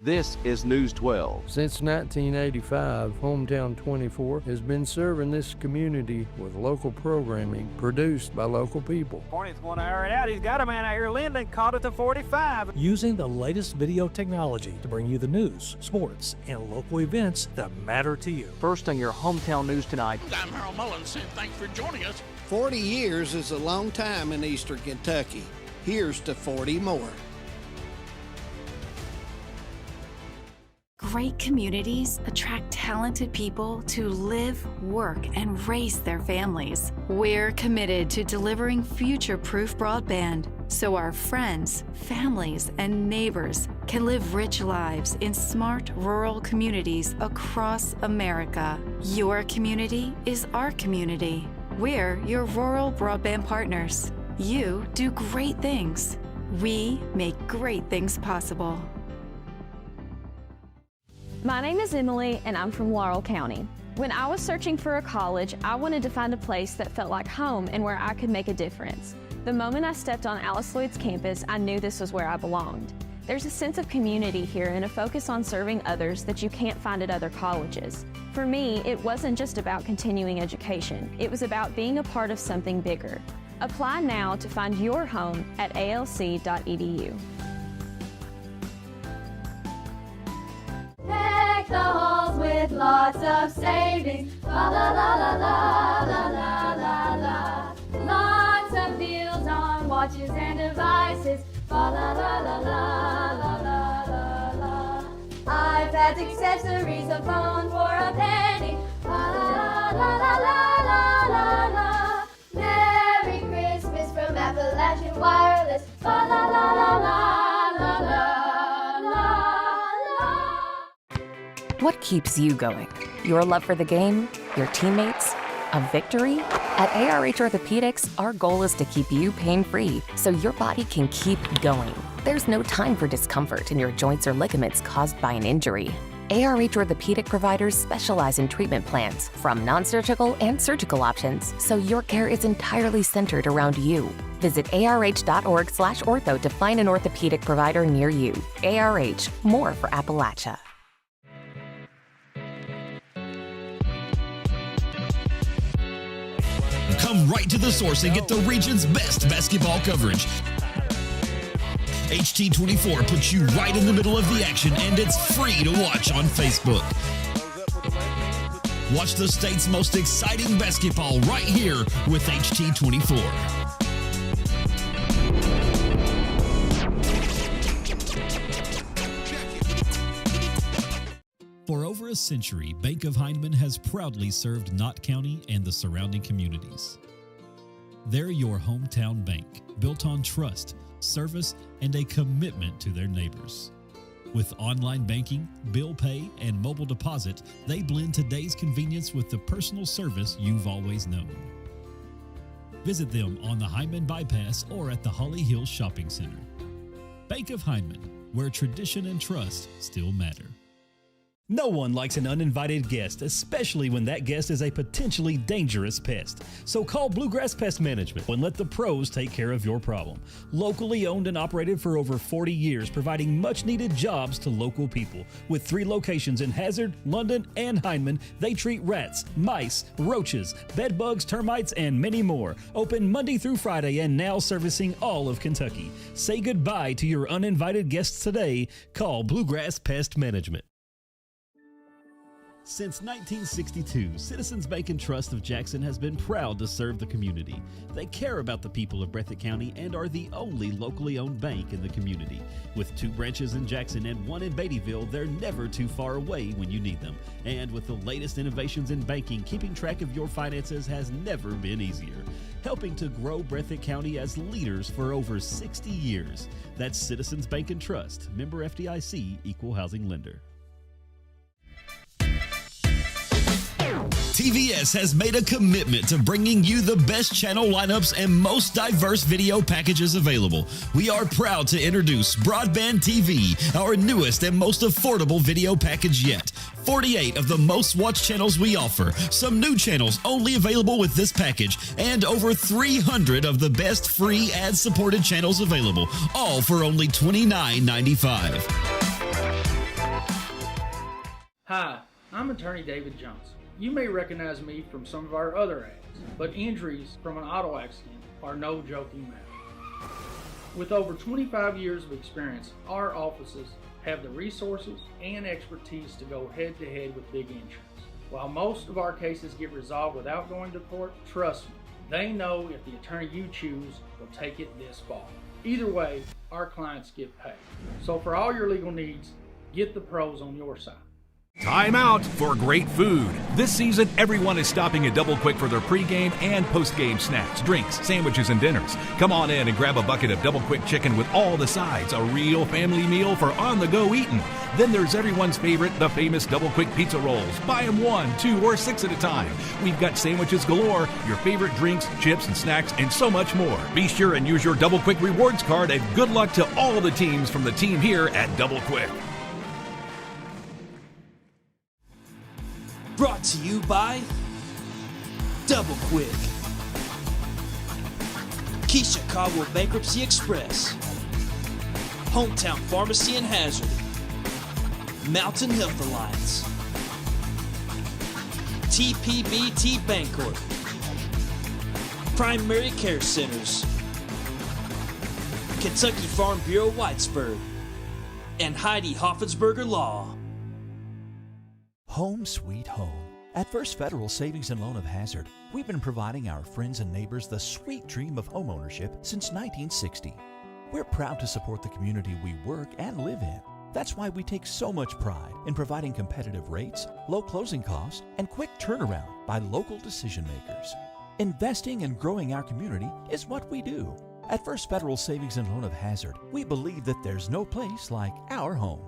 This is News 12. Since 1985, Hometown 24 has been serving this community with local programming produced by local people. Hornets want to air it out. He's got a man out here. Linden caught it to 45. Using the latest video technology to bring you the news, sports, and local events that matter to you. First on your Hometown News tonight. I'm Harold Mullins, and thanks for joining us. 40 years is a long time in Eastern Kentucky. Here's to 40 more. Great communities attract talented people to live, work, and raise their families. We're committed to delivering future-proof broadband so our friends, families, and neighbors can live rich lives in smart rural communities across America. Your community is our community. We're your rural broadband partners. You do great things. We make great things possible. My name is Emily, and I'm from Laurel County. When I was searching for a college, I wanted to find a place that felt like home and where I could make a difference. The moment I stepped on Alice Lloyd's campus, I knew this was where I belonged. There's a sense of community here and a focus on serving others that you can't find at other colleges. For me, it wasn't just about continuing education. It was about being a part of something bigger. Apply now to find your home at alc.edu. Deck the halls with lots of savings. La la la la la la la la la. Lots of deals on watches and devices. La la la la la la la la la. iPads, accessories, a phone for a penny. La la la la la la la la. Merry Christmas from Appalachian Wireless. La la la la la la la. What keeps you going? Your love for the game? Your teammates? A victory? At ARH Orthopedics, our goal is to keep you pain-free so your body can keep going. There's no time for discomfort in your joints or ligaments caused by an injury. ARH Orthopedic providers specialize in treatment plans, from non-surgical and surgical options, so your care is entirely centered around you. Visit arh.org/ortho to find an orthopedic provider near you. ARH, more for Appalachia. Come right to the source and get the region's best basketball coverage. HT24 puts you right in the middle of the action, and it's free to watch on Facebook. Watch the state's most exciting basketball right here with HT24. For over a century, Bank of Hindman has proudly served Knott County and the surrounding communities. They're your hometown bank, built on trust, service, and a commitment to their neighbors. With online banking, bill pay, and mobile deposit, they blend today's convenience with the personal service you've always known. Visit them on the Hindman Bypass or at the Holly Hills Shopping Center. Bank of Hindman, where tradition and trust still matter. No one likes an uninvited guest, especially when that guest is a potentially dangerous pest. So call Bluegrass Pest Management and let the pros take care of your problem. Locally owned and operated for over 40 years, providing much-needed jobs to local people. With 3 locations in Hazard, London, and Hindman, they treat rats, mice, roaches, bed bugs, termites, and many more. Open Monday through Friday and now servicing all of Kentucky. Say goodbye to your uninvited guests today. Call Bluegrass Pest Management. Since 1962, Citizens Bank and Trust of Jackson has been proud to serve the community. They care about the people of Breathitt County and are the only locally owned bank in the community. With 2 branches in Jackson and 1 in Beattyville, they're never too far away when you need them. And with the latest innovations in banking, keeping track of your finances has never been easier. Helping to grow Breathitt County as leaders for over 60 years. That's Citizens Bank and Trust, member FDIC, equal housing lender. TVS has made a commitment to bringing you the best channel lineups and most diverse video packages available. We are proud to introduce Broadband TV, our newest and most affordable video package yet. 48 of the most watched channels we offer, some new channels only available with this package, and over 300 of the best free ad-supported channels available, all for only $29.95. Hi, I'm attorney David Johnson. You may recognize me from some of our other ads, but injuries from an auto accident are no joking matter. With over 25 years of experience, our offices have the resources and expertise to go head-to-head with big insurance. While most of our cases get resolved without going to court, trust me, they know if the attorney you choose will take it this far. Either way, our clients get paid. So for all your legal needs, get the pros on your side. Time out for great food. This season, everyone is stopping at Double Quick for their pregame and postgame snacks, drinks, sandwiches, and dinners. Come on in and grab a bucket of Double Quick chicken with all the sides, a real family meal for on-the-go eating. Then there's everyone's favorite, the famous Double Quick pizza rolls. Buy them 1, 2, or 6 at a time. We've got sandwiches galore, your favorite drinks, chips, and snacks, and so much more. Be sure and use your Double Quick rewards card, and good luck to all the teams from the team here at Double Quick. Brought to you by Double Quick, Keisha Caldwell Bankruptcy Express, Hometown Pharmacy in Hazard, Mountain Health Alliance, TPBT Bancorp, Primary Care Centers, Kentucky Farm Bureau Whitesburg, and Heidi Hoffensberger Law. Home sweet home. At First Federal Savings and Loan of Hazard, we've been providing our friends and neighbors the sweet dream of homeownership since 1960. We're proud to support the community we work and live in. That's why we take so much pride in providing competitive rates, low closing costs, and quick turnaround by local decision makers. Investing and growing our community is what we do. At First Federal Savings and Loan of Hazard, we believe that there's no place like our home.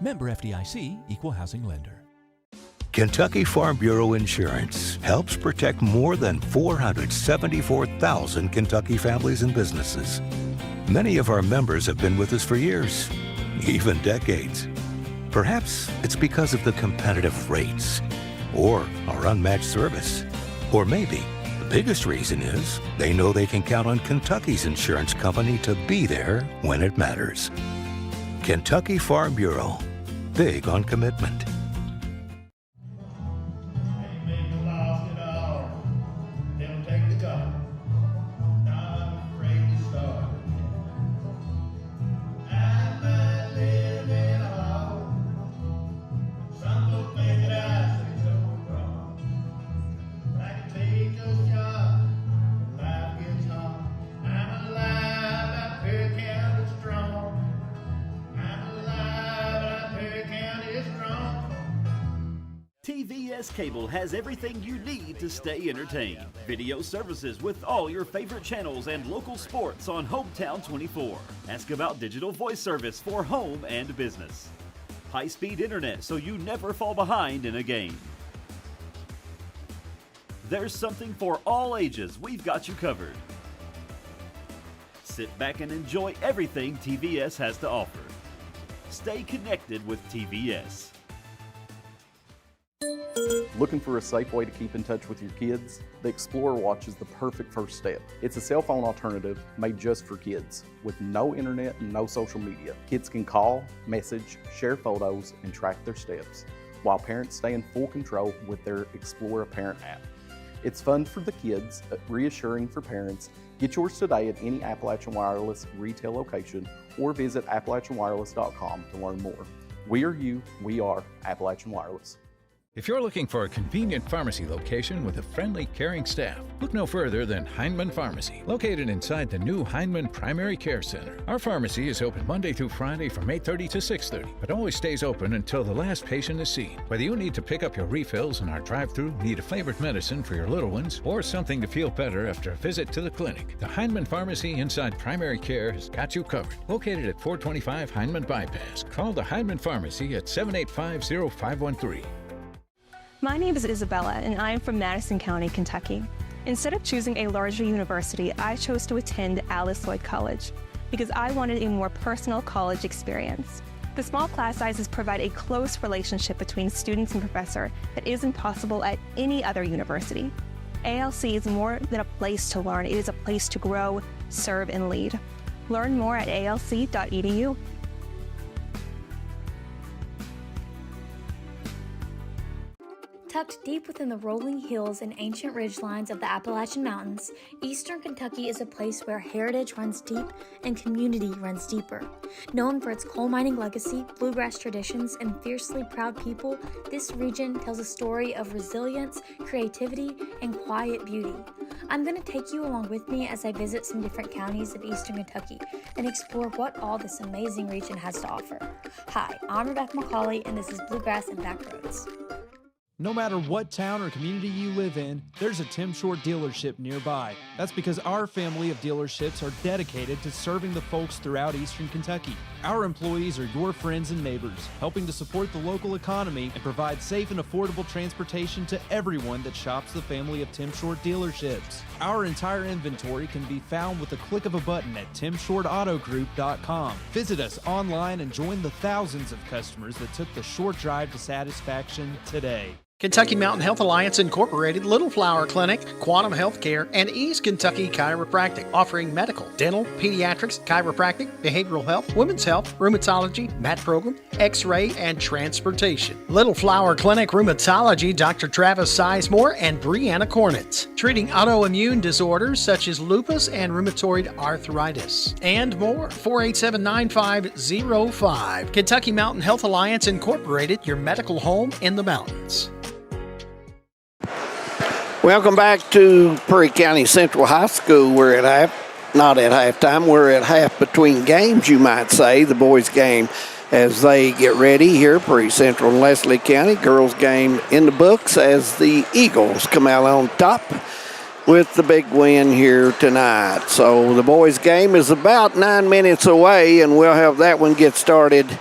Member FDIC, Equal Housing Lender. Kentucky Farm Bureau Insurance helps protect more than 474,000 Kentucky families and businesses. Many of our members have been with us for years, even decades. Perhaps it's because of the competitive rates or our unmatched service. Or maybe the biggest reason is they know they can count on Kentucky's insurance company to be there when it matters. Kentucky Farm Bureau, big on commitment. TVS Cable has everything you need to stay entertained. Video services with all your favorite channels and local sports on Hometown 24. Ask about digital voice service for home and business. High-speed internet so you never fall behind in a game. There's something for all ages. We've got you covered. Sit back and enjoy everything TVS has to offer. Stay connected with TVS. Looking for a safe way to keep in touch with your kids? The Explorer Watch is the perfect first step. It's a cell phone alternative made just for kids. With no internet and no social media, kids can call, message, share photos, and track their steps, while parents stay in full control with their Explorer Parent app. It's fun for the kids, reassuring for parents. Get yours today at any Appalachian Wireless retail location or visit AppalachianWireless.com to learn more. We are you, we are Appalachian Wireless. If you're looking for a convenient pharmacy location with a friendly, caring staff, look no further than Heinemann Pharmacy, located inside the new Heinemann Primary Care Center. Our pharmacy is open Monday through Friday from 8:30 to 6:30, but always stays open until the last patient is seen. Whether you need to pick up your refills in our drive-thru, need a favorite medicine for your little ones, or something to feel better after a visit to the clinic, the Heinemann Pharmacy inside Primary Care has got you covered. Located at 425 Heinemann Bypass. Call the Heinemann Pharmacy at 785-0513. My name is Isabella, and I am from Madison County, Kentucky. Instead of choosing a larger university, I chose to attend Alice Lloyd College because I wanted a more personal college experience. The small class sizes provide a close relationship between students and professor that isn't possible at any other university. ALC is more than a place to learn, it is a place to grow, serve, and lead. Learn more at alc.edu. Tucked deep within the rolling hills and ancient ridgelines of the Appalachian Mountains, Eastern Kentucky is a place where heritage runs deep and community runs deeper. Known for its coal mining legacy, bluegrass traditions, and fiercely proud people, this region tells a story of resilience, creativity, and quiet beauty. I'm going to take you along with me as I visit some different counties of Eastern Kentucky and explore what all this amazing region has to offer. Hi, I'm Rebecca McCauley, and this is Bluegrass and Backroads. No matter what town or community you live in, there's a Tim Short dealership nearby. That's because our family of dealerships are dedicated to serving the folks throughout Eastern Kentucky. Our employees are your friends and neighbors, helping to support the local economy and provide safe and affordable transportation to everyone that shops the family of Tim Short dealerships. Our entire inventory can be found with the click of a button at timshortautogroup.com. Visit us online and join the thousands of customers that took the short drive to satisfaction today. Kentucky Mountain Health Alliance Incorporated, Little Flower Clinic, Quantum Healthcare, and East Kentucky Chiropractic, offering medical, dental, pediatrics, chiropractic, behavioral health, women's health, rheumatology, mat program, x-ray, and transportation. Little Flower Clinic Rheumatology, Dr. Travis Sizemore and Brianna Cornitz, treating autoimmune disorders such as lupus and rheumatoid arthritis, and more. 487-9505. Kentucky Mountain Health Alliance Incorporated, your medical home in the mountains. Welcome back to Perry County Central High School. We're at not at halftime, we're at half between games, you might say, the boys' game as they get ready here, Perry Central and Leslie County. Girls' game in the books as the Eagles come out on top with the big win here tonight. So the boys' game is about 9 minutes away, and we'll have that one get started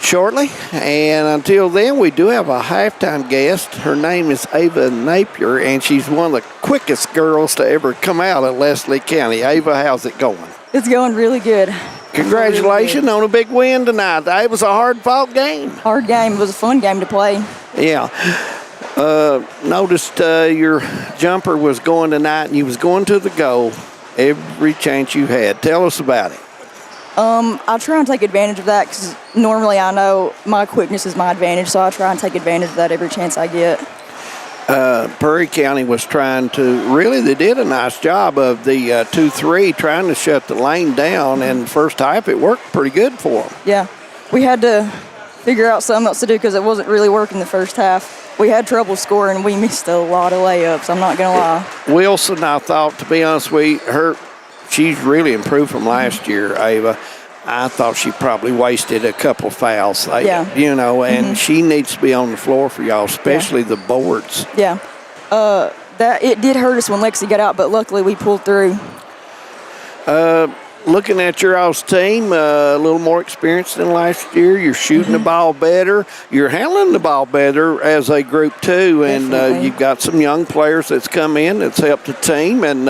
shortly. And until then, we do have a halftime guest. Her name is Ava Napier, and she's one of the quickest girls to ever come out of Leslie County. Ava, how's it going? It's going really good. Congratulations on a big win tonight. It was a hard-fought game. Hard game. It was a fun game to play. Yeah. Noticed your jumper was going tonight, and you was going to the goal every chance you had. Tell us about it. I try and take advantage of that because normally I know my quickness is my advantage, so I try and take advantage of that every chance I get. Perry County was trying to, really they did a nice job of the 2-3, trying to shut the lane down, and first half it worked pretty good for them. Yeah, we had to figure out something else to do because it wasn't really working the first half. We had trouble scoring. We missed a lot of layups, I'm not going to lie. Wilson, I thought, to be honest with you, she's really improved from last year, Ava. I thought she probably wasted a couple fouls, and she needs to be on the floor for y'all, especially the boards. Yeah, that it did hurt us when Lexi got out, but luckily we pulled through. Looking at your all's team, a little more experienced than last year. You're shooting the ball better. You're handling the ball better as a group, too. And you've got some young players that's come in that's helped the team. And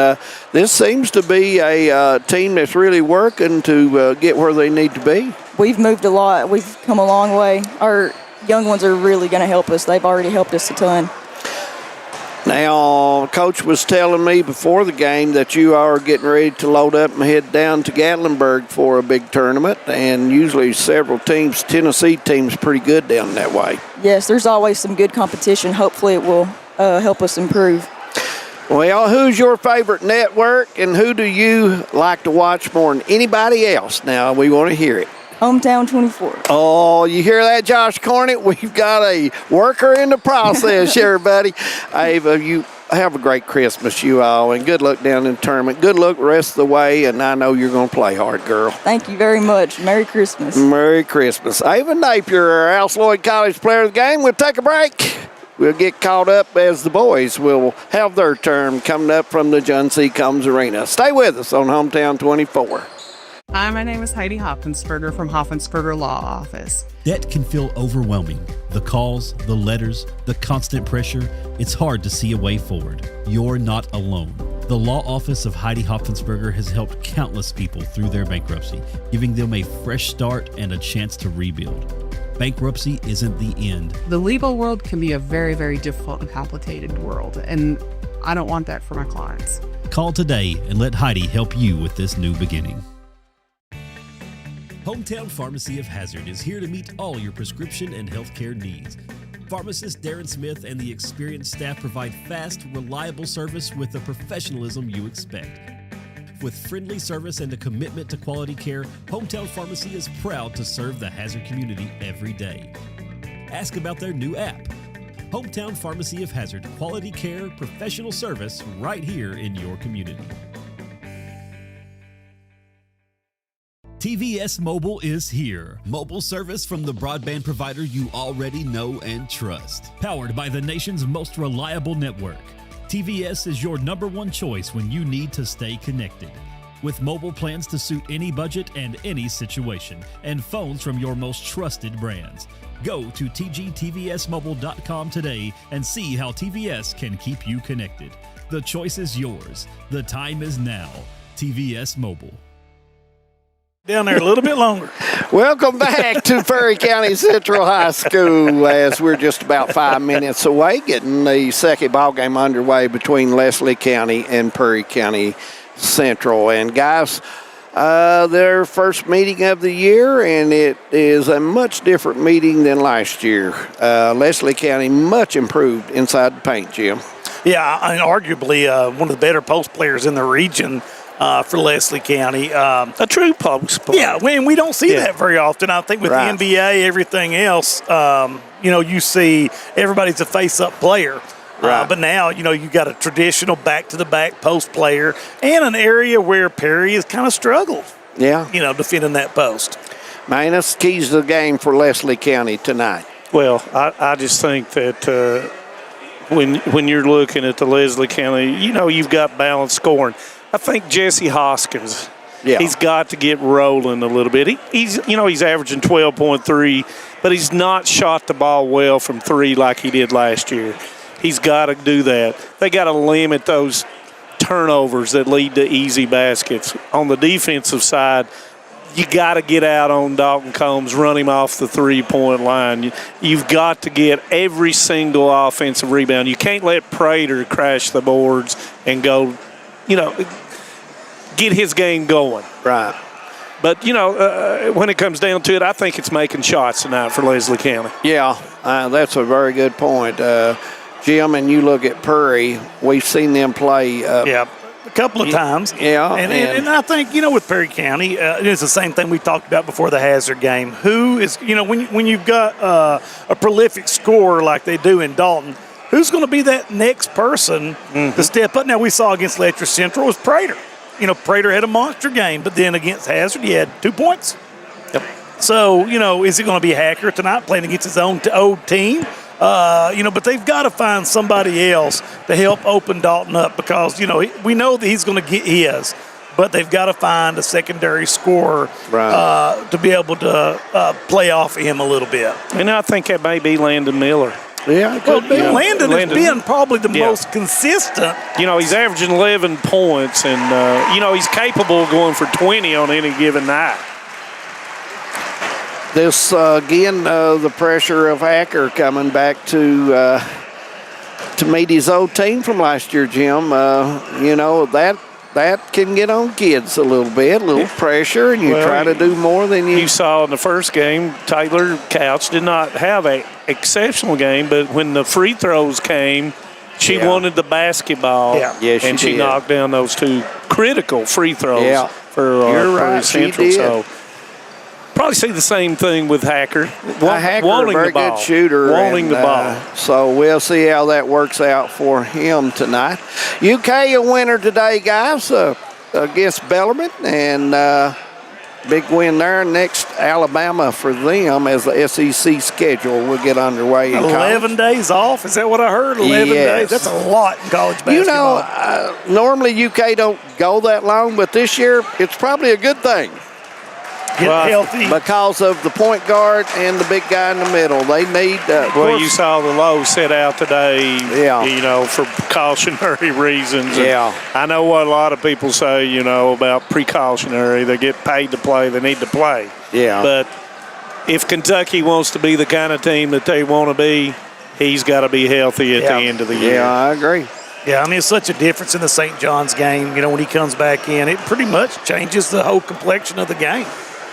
this seems to be a team that's really working to get where they need to be. We've moved a lot. We've come a long way. Our young ones are really going to help us. They've already helped us a ton. Now, Coach was telling me before the game that you are getting ready to load up and head down to Gatlinburg for a big tournament, and usually several teams, Tennessee teams, pretty good down that way. Yes, there's always some good competition. Hopefully it will help us improve. Well, who's your favorite network, and who do you like to watch more than anybody else? Now, we want to hear it. Hometown 24. Oh, you hear that, Josh Cornett? We've got a worker in the process here, buddy. Ava, you have a great Christmas, you all, and good luck down in the tournament. Good luck the rest of the way, and I know you're going to play hard, girl. Thank you very much. Merry Christmas. Merry Christmas. Ava Napier, our Alice Lloyd College player of the game. We'll take a break. We'll get caught up as the boys will have their turn coming up from the John C. Combs Arena. Stay with us on Hometown 24. Hi, my name is Heidi Hoffensperger from Hoffensperger Law Office. Debt can feel overwhelming. The calls, the letters, the constant pressure, it's hard to see a way forward. You're not alone. The law office of Heidi Hoffensperger has helped countless people through their bankruptcy, giving them a fresh start and a chance to rebuild. Bankruptcy isn't the end. The legal world can be a very, very difficult and complicated world, and I don't want that for my clients. Call today and let Heidi help you with this new beginning. Hometown Pharmacy of Hazard is here to meet all your prescription and healthcare needs. Pharmacist Darren Smith and the experienced staff provide fast, reliable service with the professionalism you expect. With friendly service and a commitment to quality care, Hometown Pharmacy is proud to serve the Hazard community every day. Ask about their new app. Hometown Pharmacy of Hazard, quality care, professional service right here in your community. TVS Mobile is here. Mobile service from the broadband provider you already know and trust. Powered by the nation's most reliable network, TVS is your #1 choice when you need to stay connected. With mobile plans to suit any budget and any situation, and phones from your most trusted brands. Go to tgtvsmobile.com today and see how TVS can keep you connected. The choice is yours. The time is now. TVS Mobile. Down there a little bit longer. Welcome back to Perry County Central High School as we're just about 5 minutes away getting the second ball game underway between Leslie County and Perry County Central. And guys, their first meeting of the year, and it is a much different meeting than last year. Leslie County much improved inside the paint, Jim. Yeah, and arguably one of the better post players in the region. For Leslie County. A true post player. Yeah, we don't see that very often. I think with the NBA, everything else, you see everybody's a face-up player. Right. But now, you got a traditional back-to-the-back post player and an area where Perry has kind of struggled. Yeah. Defending that post. Man, that's the keys to the game for Leslie County tonight. Well, I just think that when you're looking at the Leslie County, you've got balanced scoring. I think Jesse Hoskins, he's got to get rolling a little bit. He's averaging 12.3, but he's not shot the ball well from three like he did last year. He's got to do that. They got to limit those turnovers that lead to easy baskets. On the defensive side, you got to get out on Dalton Combs, run him off the three-point line. You've got to get every single offensive rebound. You can't let Prater crash the boards and go, get his game going. Right. But, when it comes down to it, I think it's making shots tonight for Leslie County. Yeah, that's a very good point. Jim, and you look at Perry, we've seen them play. A couple of times. Yeah. And I think, with Perry County, it's the same thing we talked about before the Hazard game. Who is, when you've got a prolific scorer like they do in Dalton, who's going to be that next person to step up? Now, we saw against Letcher Central was Prater. Prater had a monster game, but then against Hazard, he had 2 points. Yep. So, is it going to be Hacker tonight playing against his own old team? But they've got to find somebody else to help open Dalton up because, we know that he's going to get his, but they've got to find a secondary scorer to be able to play off of him a little bit. And I think that may be Landon Miller. Yeah, it could be. Landon has been probably the most consistent. He's averaging 11 points, and, he's capable of going for 20 on any given night. This, again, the pressure of Hacker coming back to meet his old team from last year, Jim. That can get on kids a little pressure, and you try to do more than you saw in the first game. Taylor Couch did not have an exceptional game, but when the free throws came, she wanted the basketball, and she knocked down those two critical free throws for Perry Central. So probably see the same thing with Hacker. Hacker, wanting a very the ball, good shooter. wanting the ball. So we'll see how that works out for him tonight. UK a winner today, guys, against Bellarmine, and big win there. Next, Alabama for them as the SEC schedule will get underway. 11 days off? Is that what I heard? 11 days? That's a lot in college basketball. Normally UK don't go that long, but this year it's probably a good thing. Get healthy. Because of the point guard and the big guy in the middle. They need you saw the low set out today, for precautionary reasons. Yeah. I know what a lot of people say, about precautionary. They get paid to play. They need to play. Yeah. But if Kentucky wants to be the kind of team that they want to be, he's got to be healthy at the end of the year. Yeah, I agree. Yeah, it's such a difference in the St. John's game. When he comes back in, it pretty much changes the whole complexion of the game.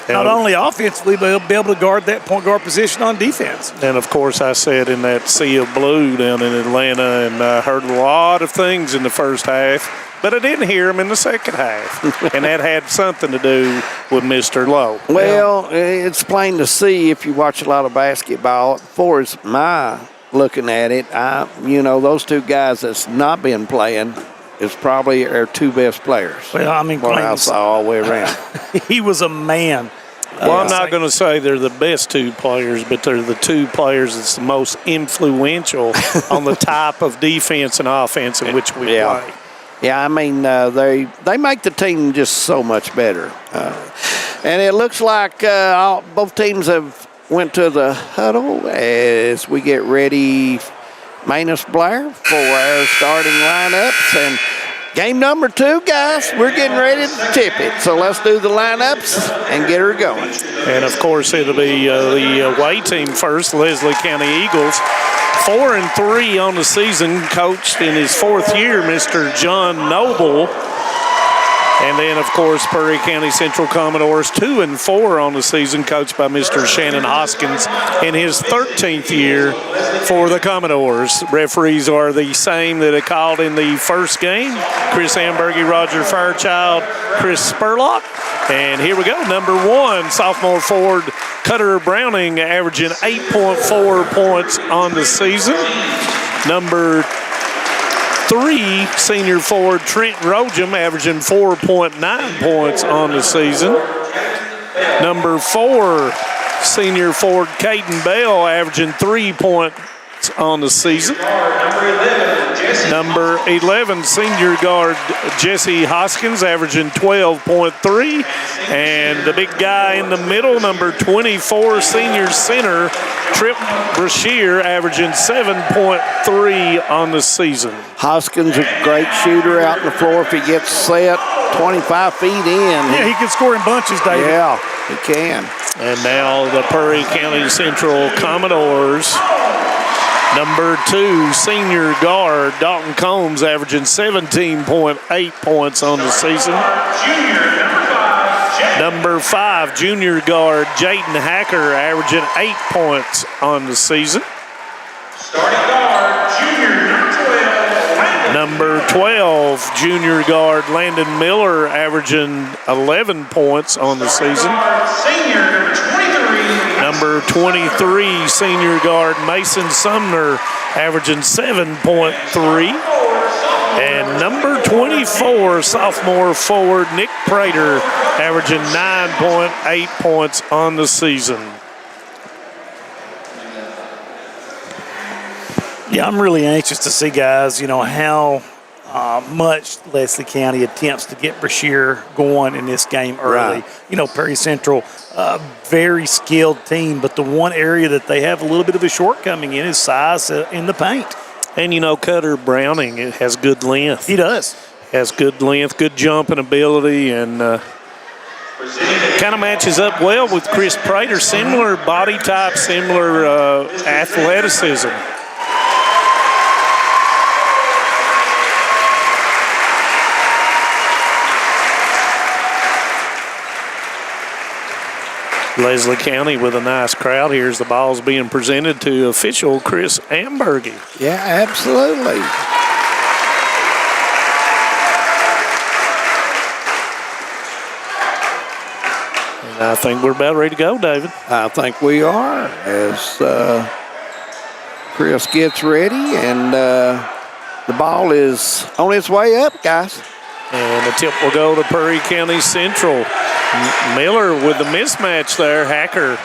Not only offensively, but he'll be able to guard that point guard position on defense. And, of course, I sat in that sea of blue down in Atlanta and heard a lot of things in the first half, but I didn't hear them in the second half. And that had something to do with Mr. Lowe. Well, it's plain to see if you watch a lot of basketball. As far as my looking at it, those two guys that's not been playing is probably our two best players. Well, I mean, what I saw all the way around. He was a man. Well, I'm not going to say they're the best two players, but they're the two players that's the most influential on the type of defense and offense in which we play. Yeah, I mean, they make the team just so much better. And it looks like both teams have went to the huddle as we get ready, Manus Blair, for our starting lineups. And game number 2, guys, we're getting ready to tip it. So let's do the lineups and get her going. And, of course, it'll be the away team first, Leslie County Eagles. 4-3 on the season, coached in his 4th year, Mr. John Noble. And then, of course, Perry County Central Commodores 2-4 on the season, coached by Mr. Shannon Hoskins in his 13th year for the Commodores. Referees are the same that they called in the first game: Chris Ambergy, Roger Fairchild, Chris Spurlock. And here we go, number 1, sophomore forward Cutter Browning, averaging 8.4 points on the season. Number 3, senior forward Trent Rogem, averaging 4.9 points on the season. Number 4, senior forward Caden Bell, averaging 3 points on the season. Number 11, senior guard Jesse Hoskins, averaging 12.3. And the big guy in the middle, number 24, senior center Trip Brashear, averaging 7.3 on the season. Hoskins, a great shooter out on the floor if he gets set 25 feet in. Yeah, he can score in bunches, David. Yeah, he can. And now the Perry County Central Commodores. Number 2, senior guard Dalton Combs, averaging 17.8 points on the season. Number 5, junior guard Jaden Hacker, averaging 8 points on the season. Number 12, junior guard Landon Miller, averaging 11 points on the season. Number 23, senior guard Mason Sumner, averaging 7.3. And number 24, sophomore forward Nick Prater, averaging 9.8 points on the season. Yeah, I'm really anxious to see, guys, how much Leslie County attempts to get Brashear going in this game early. Right. Perry Central, very skilled team, but the one area that they have a little bit of a shortcoming in is size in the paint. And, Cutter Browning has good length. He does. Has good length, good jumping ability, and kind of matches up well with Chris Prater. Similar body type, similar athleticism. Leslie County with a nice crowd here as the ball's being presented to official Chris Ambergy. Yeah, absolutely. And I think we're about ready to go, David. I think we are as Chris gets ready, and the ball is on its way up, guys. And the tip will go to Perry County Central. Miller with the mismatch there, Hacker.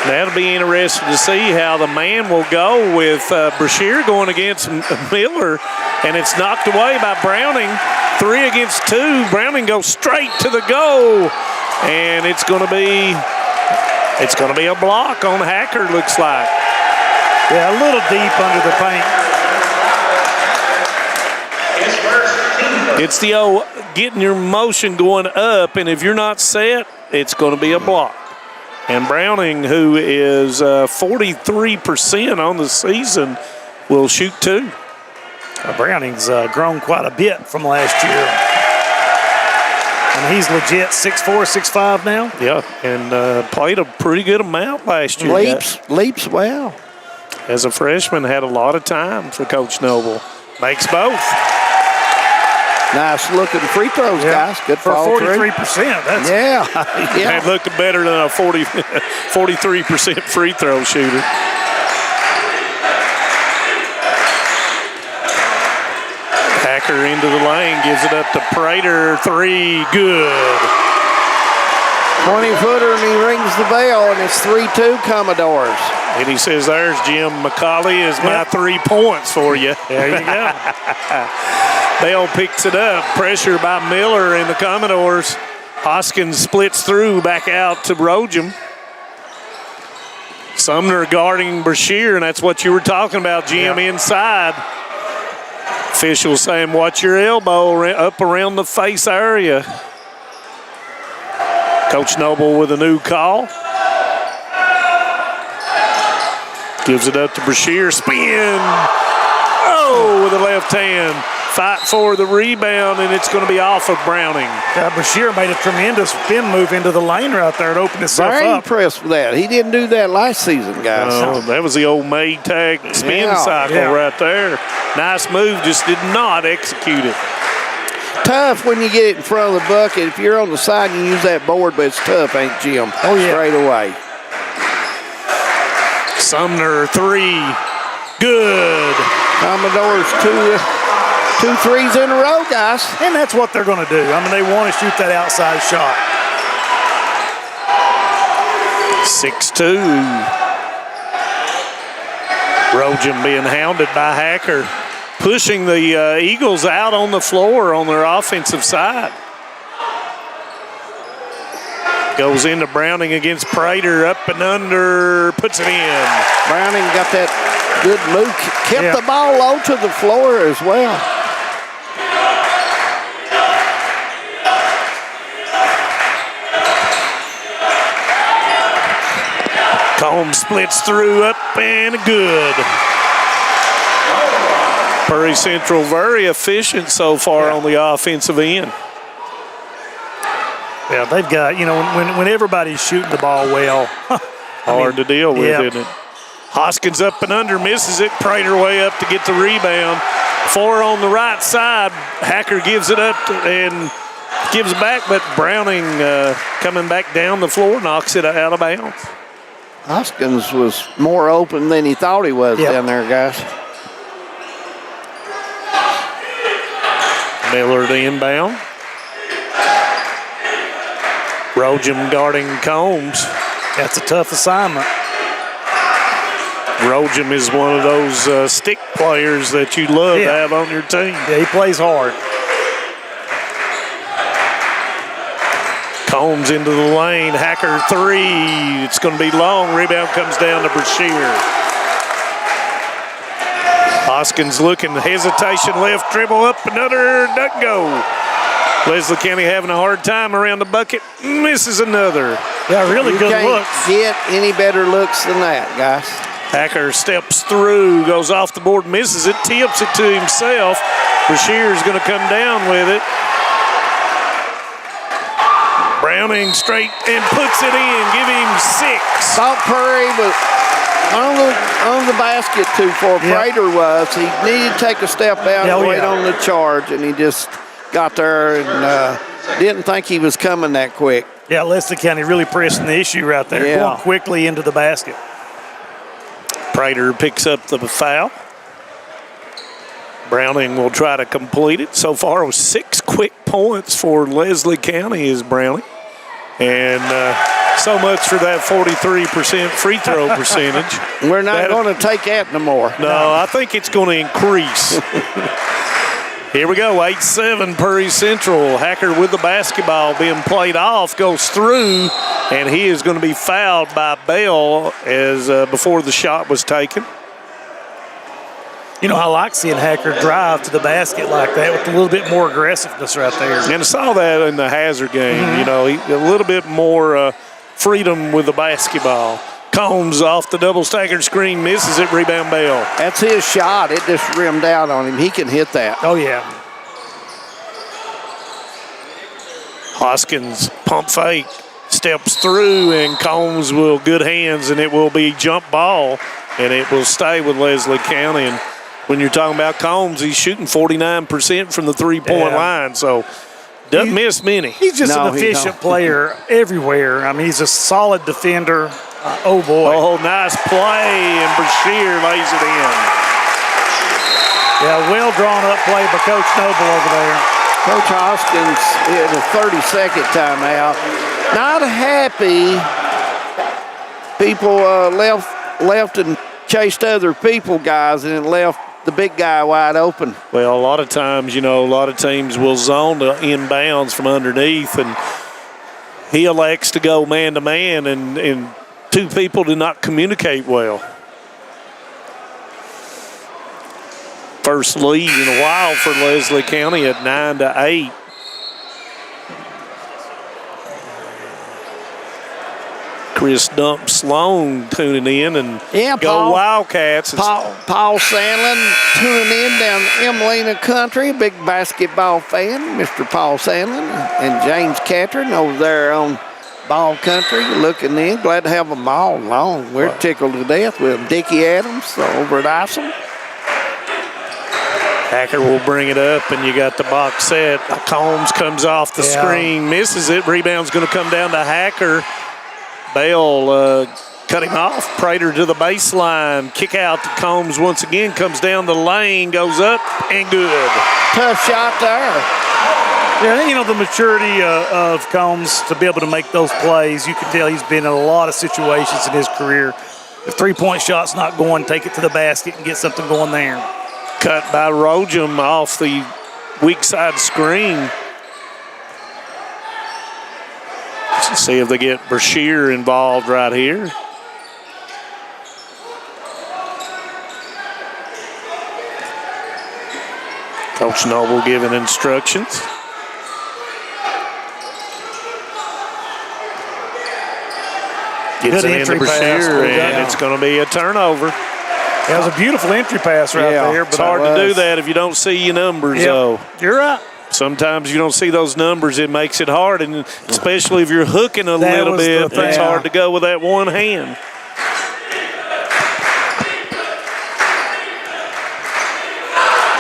That'll be interesting to see how the man will go with Brashear going against Miller. And it's knocked away by Browning. 3 against 2. Browning goes straight to the goal. And it's going to be a block on Hacker, looks like. Yeah, a little deep under the paint. It's the old getting your motion going up, and if you're not set, it's going to be a block. And Browning, who is 43% on the season, will shoot 2. Browning's grown quite a bit from last year. And he's legit 6'4", 6'5" now. Yeah, and played a pretty good amount last year. Leaps well. As a freshman, had a lot of time for Coach Noble. Makes both. Nice looking free throws, guys. Good for fall 43%. That's yeah. It looked better than a 43% free throw shooter. Hacker into the lane, gives it up to Prater. 3, good. 20-footer, and he rings the bell, and it's 3-2 Commodores. And he says, there's Jim McCauley is my 3 points for you. There you go. Bell picks it up. Pressure by Miller and the Commodores. Hoskins splits through, back out to Rojum. Sumner guarding Brashear, and that's what you were talking about, Jim, inside. Officials saying, watch your elbow up around the face area. Coach Noble with a new call. Gives it up to Brashear. Spin. Oh, with the left hand. Fight for the rebound, and it's going to be off of Browning. Yeah, Brashear made a tremendous spin move into the lane right there to open himself Very up. impressed with that. He didn't do that last season, guys. Oh, that was the old Maytag spin cycle right there. Nice move, just did not execute it. Tough when you get it in front of the bucket. If you're on the side, you use that board, but it's tough, ain't Jim? Oh, yeah. Straight away. Sumner 3, good. Commodores two threes in a row, guys. And that's what they're going to do. I mean, they want to shoot that outside shot. 6-2. Rojum being hounded by Hacker, pushing the Eagles out on the floor on their offensive side. Goes into Browning against Prater, up and under, puts it in. Browning got that good move, kept the ball low to the floor as well. Combs splits through, up and good. Prairie Central very efficient so far on the offensive end. Yeah, they've got, when everybody's shooting the ball well. Hard to deal with, isn't it? Hoskins up and under, misses it. Prater way up to get the rebound. 4 on the right side. Hacker gives it up and gives back, but Browning coming back down the floor knocks it out of bounds. Hoskins was more open than he thought he was down there, guys. Miller to inbound. Rojum guarding Combs. That's a tough assignment. Rojum is one of those stick players that you love to have on your team. Yeah, he plays hard. Combs into the lane. Hacker 3. It's going to be long. Rebound comes down to Brashear. Hoskins looking. Hesitation left. Dribble up. Another. Duck go. Leslie County having a hard time around the bucket. Misses another. Yeah, really good looks. Get any better looks than that, guys. Hacker steps through, goes off the board, misses it, tips it to himself. Brashear's going to come down with it. Browning straight and puts it in. Give him 6. Thought Prairie was on the basket too far. Prater was. He needed to take a step out and wait on the charge, and he just got there and didn't think he was coming that quick. Yeah, Leslie County really pressing the issue right there. Yeah. Going quickly into the basket. Prater picks up the foul. Browning will try to complete it. So far, it was 6 quick points for Leslie County is Browning. And so much for that 43% free throw percentage. We're not going to take that no more. No, I think it's going to increase. Here we go, 8-7 Prairie Central. Hacker with the basketball being played off, goes through, and he is going to be fouled by Bell as before the shot was taken. You know, I like seeing Hacker drive to the basket like that with a little bit more aggressiveness right there. And I saw that in the Hazard game. Mm-hmm. You know, a little bit more freedom with the basketball. Combs off the double staggered screen, misses it, rebound Bell. That's his shot. It just rimmed out on him. He can hit that. Oh, yeah. Hoskins pump fake, steps through, and Combs will good hands, and it will be jump ball, and it will stay with Leslie County. And when you're talking about Combs, he's shooting 49% from the three-point line, so doesn't miss many. He's just an efficient player everywhere. I mean, he's a solid defender. Oh, boy. Oh, nice play, and Brashear lays it in. Yeah, well-drawn-up play by Coach Noble over there. Coach Hoskins in a 30-second timeout. Not happy. People left and chased other people, guys, and left the big guy wide open. Well, a lot of times, a lot of teams will zone the inbounds from underneath, and he elects to go man-to-man, and two people do not communicate well. First lead in a while for Leslie County at 9-8. Chris Dump Sloan tuning in, and go Wildcats. Paul Sandlin tuning in down Emelina Country, big basketball fan, Mr. Paul Sandlin, and James Catron over there on Ball Country looking in. Glad to have them all along. We're tickled to death with them. Dickie Adams over at Isom. Hacker will bring it up, and you got the box set. Combs comes off the screen, misses it. Rebound's going to come down to Hacker. Bell cut him off. Prater to the baseline. Kick out to Combs once again. Comes down the lane, goes up, and good. Tough shot there. Yeah, the maturity of Combs to be able to make those plays. You can tell he's been in a lot of situations in his career. If three-point shot's not going, take it to the basket and get something going there. Cut by Rojum off the weak side screen. Let's see if they get Brashear involved right here. Coach Noble giving instructions. Gets it into Brashear, and it's going to be a turnover. That was a beautiful entry pass right there. But it's hard to do that if you don't see your numbers, though. You're right. Sometimes you don't see those numbers. It makes it hard, and especially if you're hooking a little bit, it's hard to go with that one hand.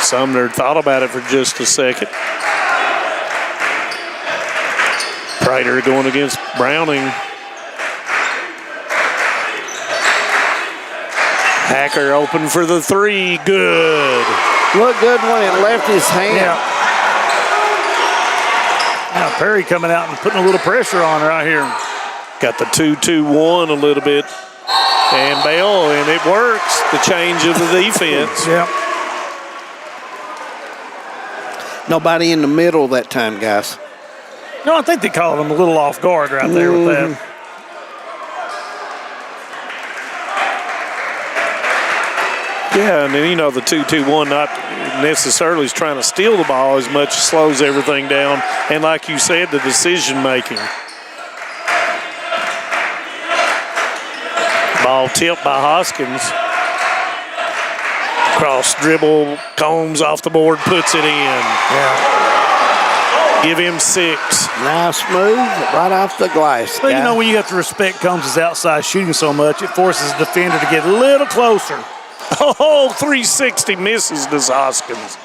Sumner thought about it for just a second. Prater going against Browning. Hacker open for the three. Good. Looked good when it left his hand. Yeah. Now Perry coming out and putting a little pressure on right here. Got the 2-2-1 a little bit. And Bell, and it works. The change of the defense. Yeah. Nobody in the middle that time, guys. No, I think they called him a little off guard right there with that. Yeah, and then, the 2-2-1 not necessarily is trying to steal the ball as much, slows everything down. And like you said, the decision-making. Ball tipped by Hoskins. Cross dribble, Combs off the board, puts it in. Yeah. Give him 6. Nice move, right off the glass. But, when you have to respect Combs' outside shooting so much, it forces the defender to get a little closer. Oh, 360 misses this Hoskins.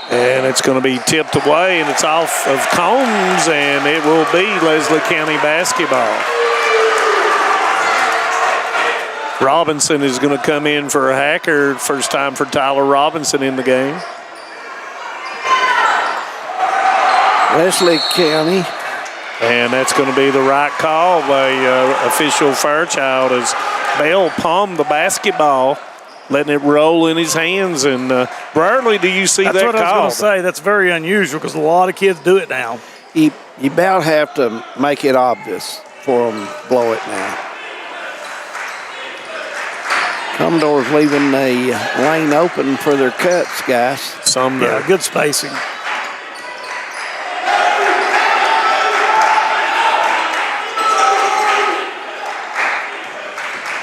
And it's going to be tipped away, and it's off of Combs, and it will be Leslie County basketball. Robinson is going to come in for a Hacker. First time for Tyler Robinson in the game. Leslie County. And that's going to be the right call by official Fairchild as Bell palmed the basketball, letting it roll in his hands. And rarely do you see that call. That's what I was going to say. That's very unusual because a lot of kids do it now. You about have to make it obvious for them to blow it now. Commodore's leaving the lane open for their cuts, guys. Yeah, good spacing.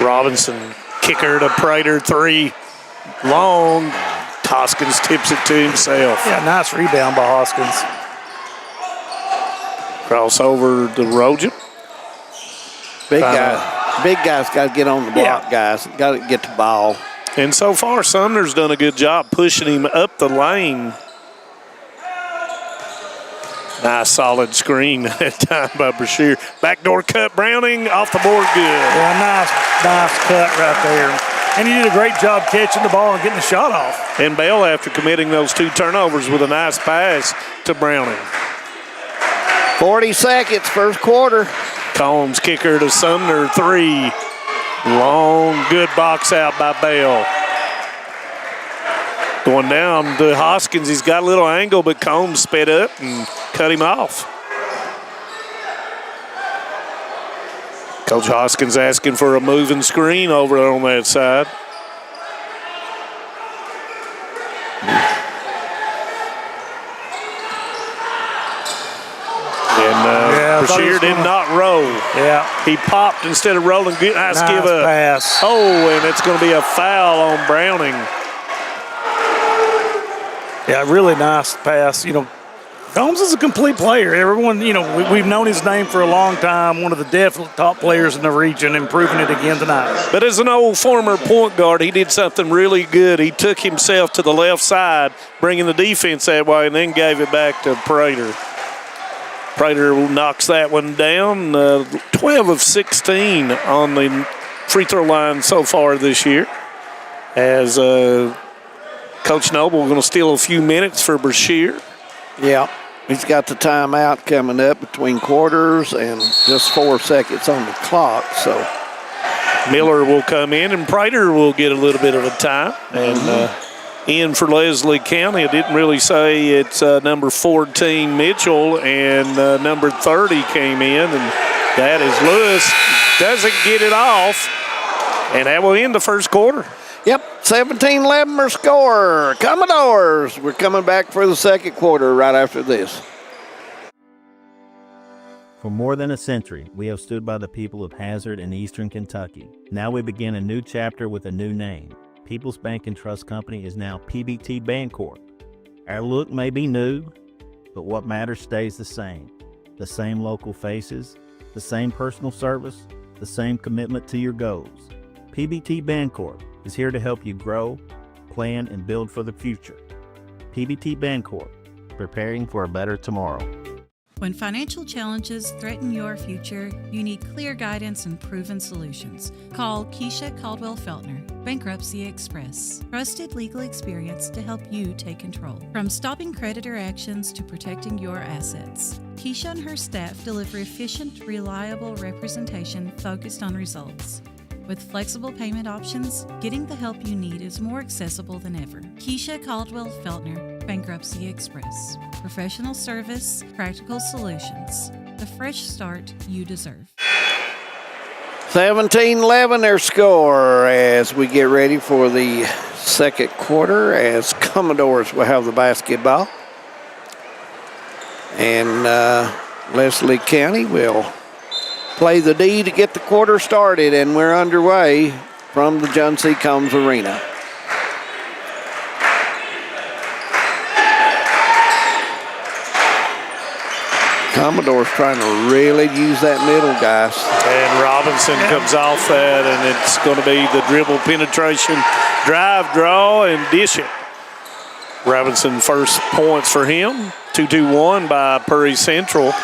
Robinson, kicker to Prater, 3. Long. Hoskins tips it to himself. Yeah, nice rebound by Hoskins. Crossover to Rojan. Big guys got to get on the block, guys. Got to get the ball. And so far, Sumner's done a good job pushing him up the lane. Nice solid screen that time by Brashear. Backdoor cut, Browning off the board, good. Yeah, nice cut right there. And he did a great job catching the ball and getting the shot off. And Bell, after committing those 2 turnovers with a nice pass to Browning. 40 seconds, first quarter. Combs kicker to Sumner, 3. Long, good box out by Bell. Going down to Hoskins. He's got a little angle, but Combs sped up and cut him off. Coach Hoskins asking for a moving screen over on that side. And Brashear did not roll. Yeah. He popped instead of rolling. Good, nice give up. Pass. Oh, and it's going to be a foul on Browning. Yeah, really nice pass. You know, Combs is a complete player. Everyone, you know, we've known his name for a long time. One of the definite top players in the region, and proving it again tonight. But as an old former point guard, he did something really good. He took himself to the left side, bringing the defense that way, and then gave it back to Prater. Prater knocks that one down. 12 of 16 on the free throw line so far this year. As Coach Noble going to steal a few minutes for Brashear. Yeah, he's got the timeout coming up between quarters and just 4 seconds on the clock. So Miller will come in and Prater will get a little bit of a time. And in for Leslie County, it didn't really say it's number 14 Mitchell and number 30 came in, and that is Lewis. Doesn't get it off, and that will end the first quarter. Yep, 17-11 our score. Commodores, we're coming back for the second quarter right after this. For more than a century, we have stood by the people of Hazard and Eastern Kentucky. Now we begin a new chapter with a new name. People's Bank and Trust Company is now PBT Bancorp. Our look may be new, but what matters stays the same. The same local faces, the same personal service, the same commitment to your goals. PBT Bancorp is here to help you grow, plan, and build for the future. PBT Bancorp, preparing for a better tomorrow. When financial challenges threaten your future, you need clear guidance and proven solutions. Call Keisha Caldwell Feltner, Bankruptcy Express. Trusted legal experience to help you take control. From stopping creditor actions to protecting your assets. Keisha and her staff deliver efficient, reliable representation focused on results. With flexible payment options, getting the help you need is more accessible than ever. Keisha Caldwell Feltner, Bankruptcy Express. Professional service, practical solutions. The fresh start you deserve. 17-11 their score as we get ready for the second quarter as Commodores will have the basketball. And Leslie County will play the D to get the quarter started, and we're underway from the John C. Combs Arena. Commodore's trying to really use that middle, guys. And Robinson comes off that, and it's going to be the dribble penetration, drive, draw, and dish it. Robinson first points for him. 2-2-1 by Prairie Central.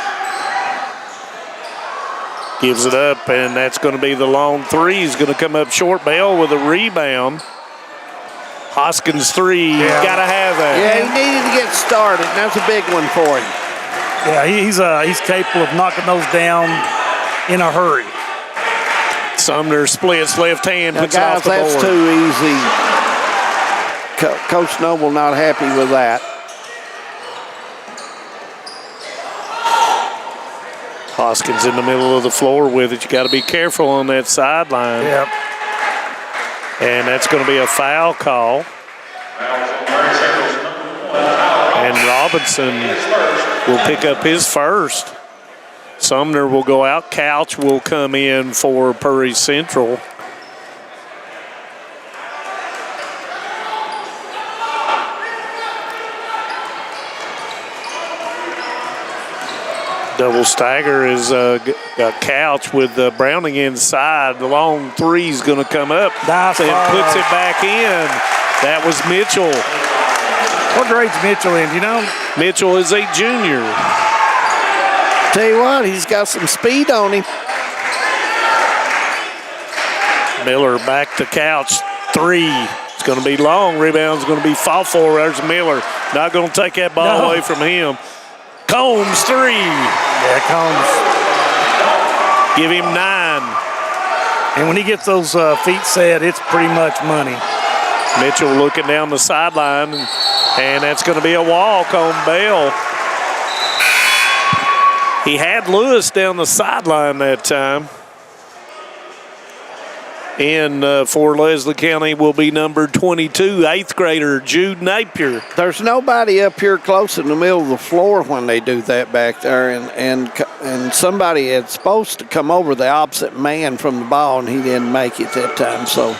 Gives it up, and that's going to be the long three. He's going to come up short. Bell with a rebound. Hoskins three. Yeah. Got to have that. Yeah, he needed to get started. That's a big one for him. Yeah, he's capable of knocking those down in a hurry. Sumner splits left hand, Now, puts guys, it off the that's board. too easy. Coach Noble not happy with that. Hoskins in the middle of the floor with it. You got to be careful on that sideline. Yep. And that's going to be a foul call. And Robinson will pick up his first. Sumner will go out. Couch will come in for Prairie Central. Double stagger is got Couch with Browning inside. The long three's going to come up. Nice and ball. puts it back in. That was Mitchell. What grade's Mitchell in, you know? Mitchell is a junior. Tell you what, he's got some speed on him. Miller back to Couch. Three. It's going to be long. Rebound's going to be fought for. There's Miller. Not going to take that ball away from him. Combs, three. Yeah, Combs. Give him 9. And when he gets those feet set, it's pretty much money. Mitchell looking down the sideline, and that's going to be a walk on Bell. He had Lewis down the sideline that time. And for Leslie County will be number 22, 8th grader Jude Napier. There's nobody up here close in the middle of the floor when they do that back there, and somebody is supposed to come over the opposite man from the ball, and he didn't make it that time. So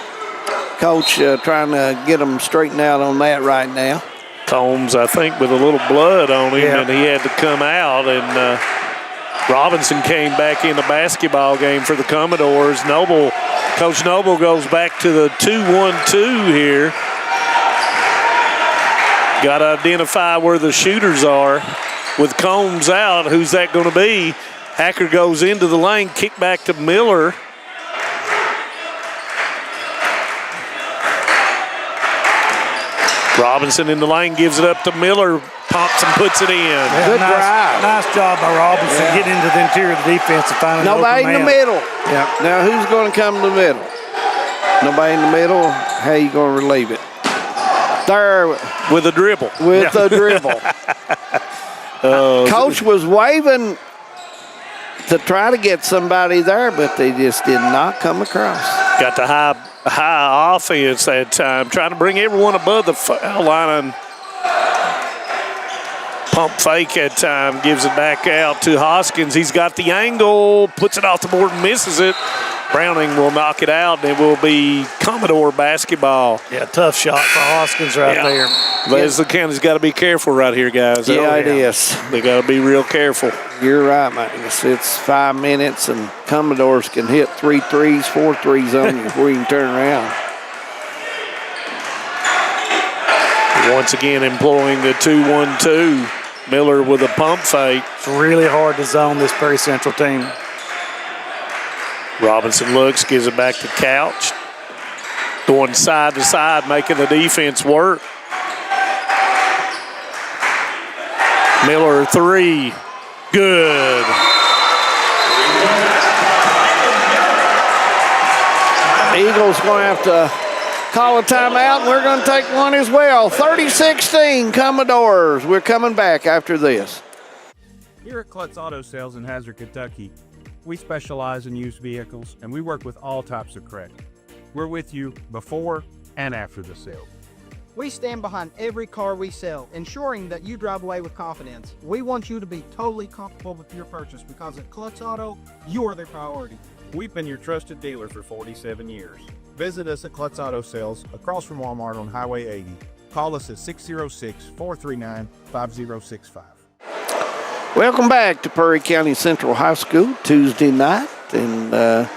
Coach trying to get them straightened out on that right now. Combs, I think, with a little blood on him, and he had to come out, and Robinson came back in the basketball game for the Commodores. Coach Noble goes back to the 2-1-2 here. Got to identify where the shooters are. With Combs out, who's that going to be? Hacker goes into the lane, kick back to Miller. Robinson in the lane, gives it up to Miller. Thompson puts it in. Yeah, Good drive. Nice job by Robinson getting into the interior of the defense and finding Nobody in the middle. Yeah. Now who's going to come to the middle? Nobody in the middle. How you going to relieve it? There. With a dribble. With a dribble. Coach was waving to try to get somebody there, but they just did not come across. Got the high offense that time, trying to bring everyone above the foul line. Pump fake at time, gives it back out to Hoskins. He's got the angle, puts it off the board and misses it. Browning will knock it out, and it will be Commodore basketball. Yeah, tough shot for Hoskins right there. Leslie County's got to be careful right here, guys. Yeah, it is. They got to be real careful. You're right, man. It's 5 minutes, and Commodores can hit 3 threes, 4 threes on you before you can turn around. Once again, employing the 2-1-2. Miller with a pump fake. It's really hard to zone this Perry Central team. Robinson looks, gives it back to Couch. Going side to side, making the defense work. Miller, 3. Good. Eagles going to have to call a timeout, and we're going to take one as well. 30-16 Commodores. We're coming back after this. Here at Klutz Auto Sales in Hazard, Kentucky, we specialize in used vehicles, and we work with all types of credit. We're with you before and after the sale. We stand behind every car we sell, ensuring that you drive away with confidence. We want you to be totally comfortable with your purchase because at Klutz Auto, you are the priority. We've been your trusted dealer for 47 years. Visit us at Klutz Auto Sales across from Walmart on Highway 80. Call us at 606-439-5065. Welcome back to Perry County Central High School, Tuesday night. And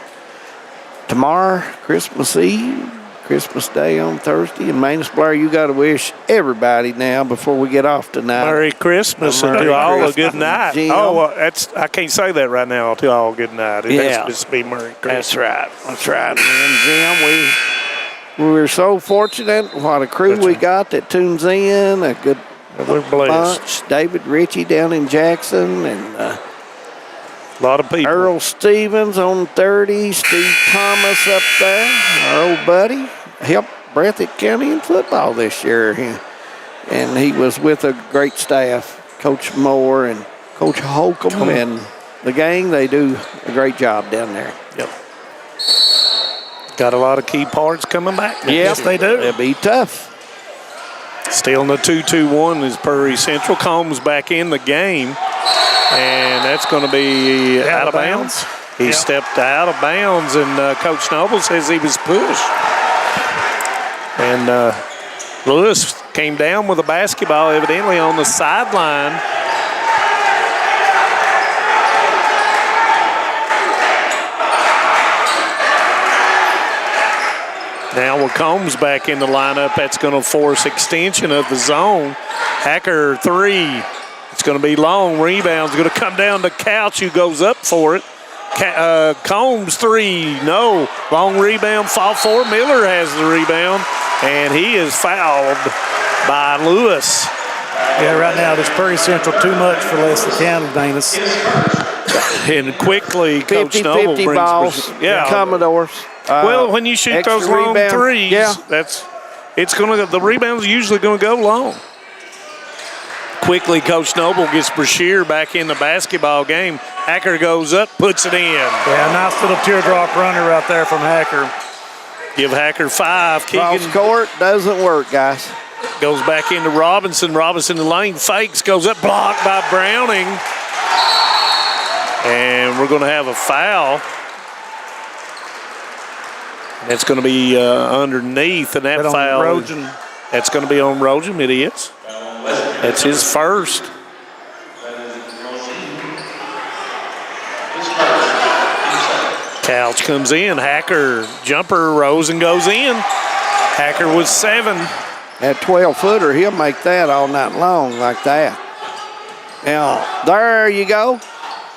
tomorrow, Christmas Eve, Christmas Day on Thursday. And Manus Blair, you got to wish everybody now before we get off tonight. Merry Christmas and to all a good night. Jim. I can't say that right now. To all a good night. It has to be Merry Christmas. That's right. And Jim, we were so fortunate. What a crew we got that tunes in. A good we're blessed. bunch. David Ritchie down in Jackson, and a lot of people. Earl Stevens on 30. Steve Thomas up there, our old buddy, helped Breathitt County in football this year, and he was with a great staff, Coach Moore and Coach Holcomb and the gang. They do a great job down there. Yep. Got a lot of key parts coming back. Yes, they do. It'll be tough. Still in the 2-2-1 is Perry Central. Combs back in the game, and that's going to be out of bounds. He stepped out of bounds, and Coach Noble says he was pushed. And Lewis came down with a basketball evidently on the sideline. Now with Combs back in the lineup, that's going to force extension of the zone. Hacker 3. It's going to be long. Rebound's going to come down to Couch, who goes up for it. Combs 3, no. Long rebound, fall 4. Miller has the rebound, and he is fouled by Lewis. Yeah, right now, this Prairie Central too much for Leslie County, Danis. And quickly, Coach 50-50 Noble brings balls, Commodores. Well, when you shoot those long rebound. threes, the rebound's usually going to go long. Quickly, Coach Noble gets Brashear back in the basketball game. Hacker goes up, puts it in. Yeah, nice little teardrop runner right there from Hacker. Give Hacker 5. Cross court doesn't work, guys. Goes back into Robinson. Robinson in the lane, fakes, goes up, blocked by Browning. And we're going to have a foul. That's going to be underneath, and that foul. Rojan. That's going to be on Rojan. It is. That's his first. Couch comes in. Hacker jumper rose and goes in. Hacker was 7. That 12-footer, he'll make that all night long like that. Now, there you go.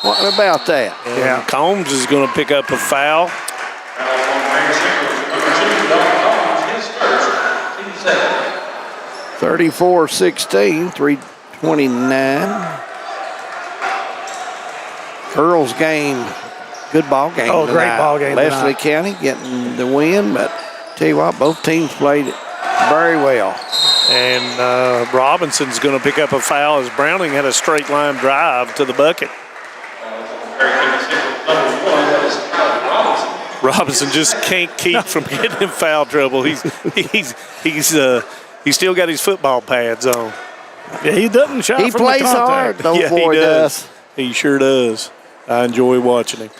What about that? And Combs is going to pick up a foul. (34-16), 3:29. Girls game, good ball game. Oh, great tonight. ball game Leslie tonight. County getting the win, but tell you what, both teams played it very well. And Robinson's going to pick up a foul as Browning had a straight line drive to the bucket. Robinson just can't keep from getting in foul trouble. He's still got his football pads on. Yeah, he doesn't shot He from plays the contact. hard, though, Yeah, boy he does. He sure does. I enjoy watching him.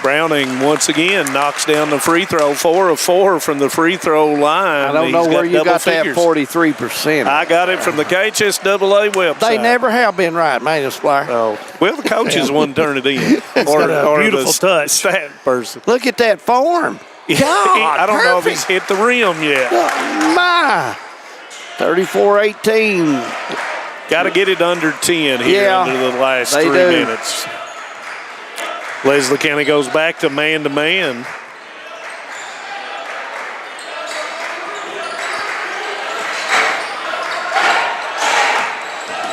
Browning once again knocks down the free throw, 4 of 4 from the free throw line. I don't know where you got that 43%. I got it from the KHSAA website. They never have been right, man, Splyer. Oh, well, the coaches wouldn't turn it in. got a beautiful the touch. Stat person. Look at that form. God, I don't know if perfect. he's hit the rim yet. My, 34-18. Got to get it under 10 here Yeah, under the last they 3 do. minutes. Leslie County goes back to man-to-man.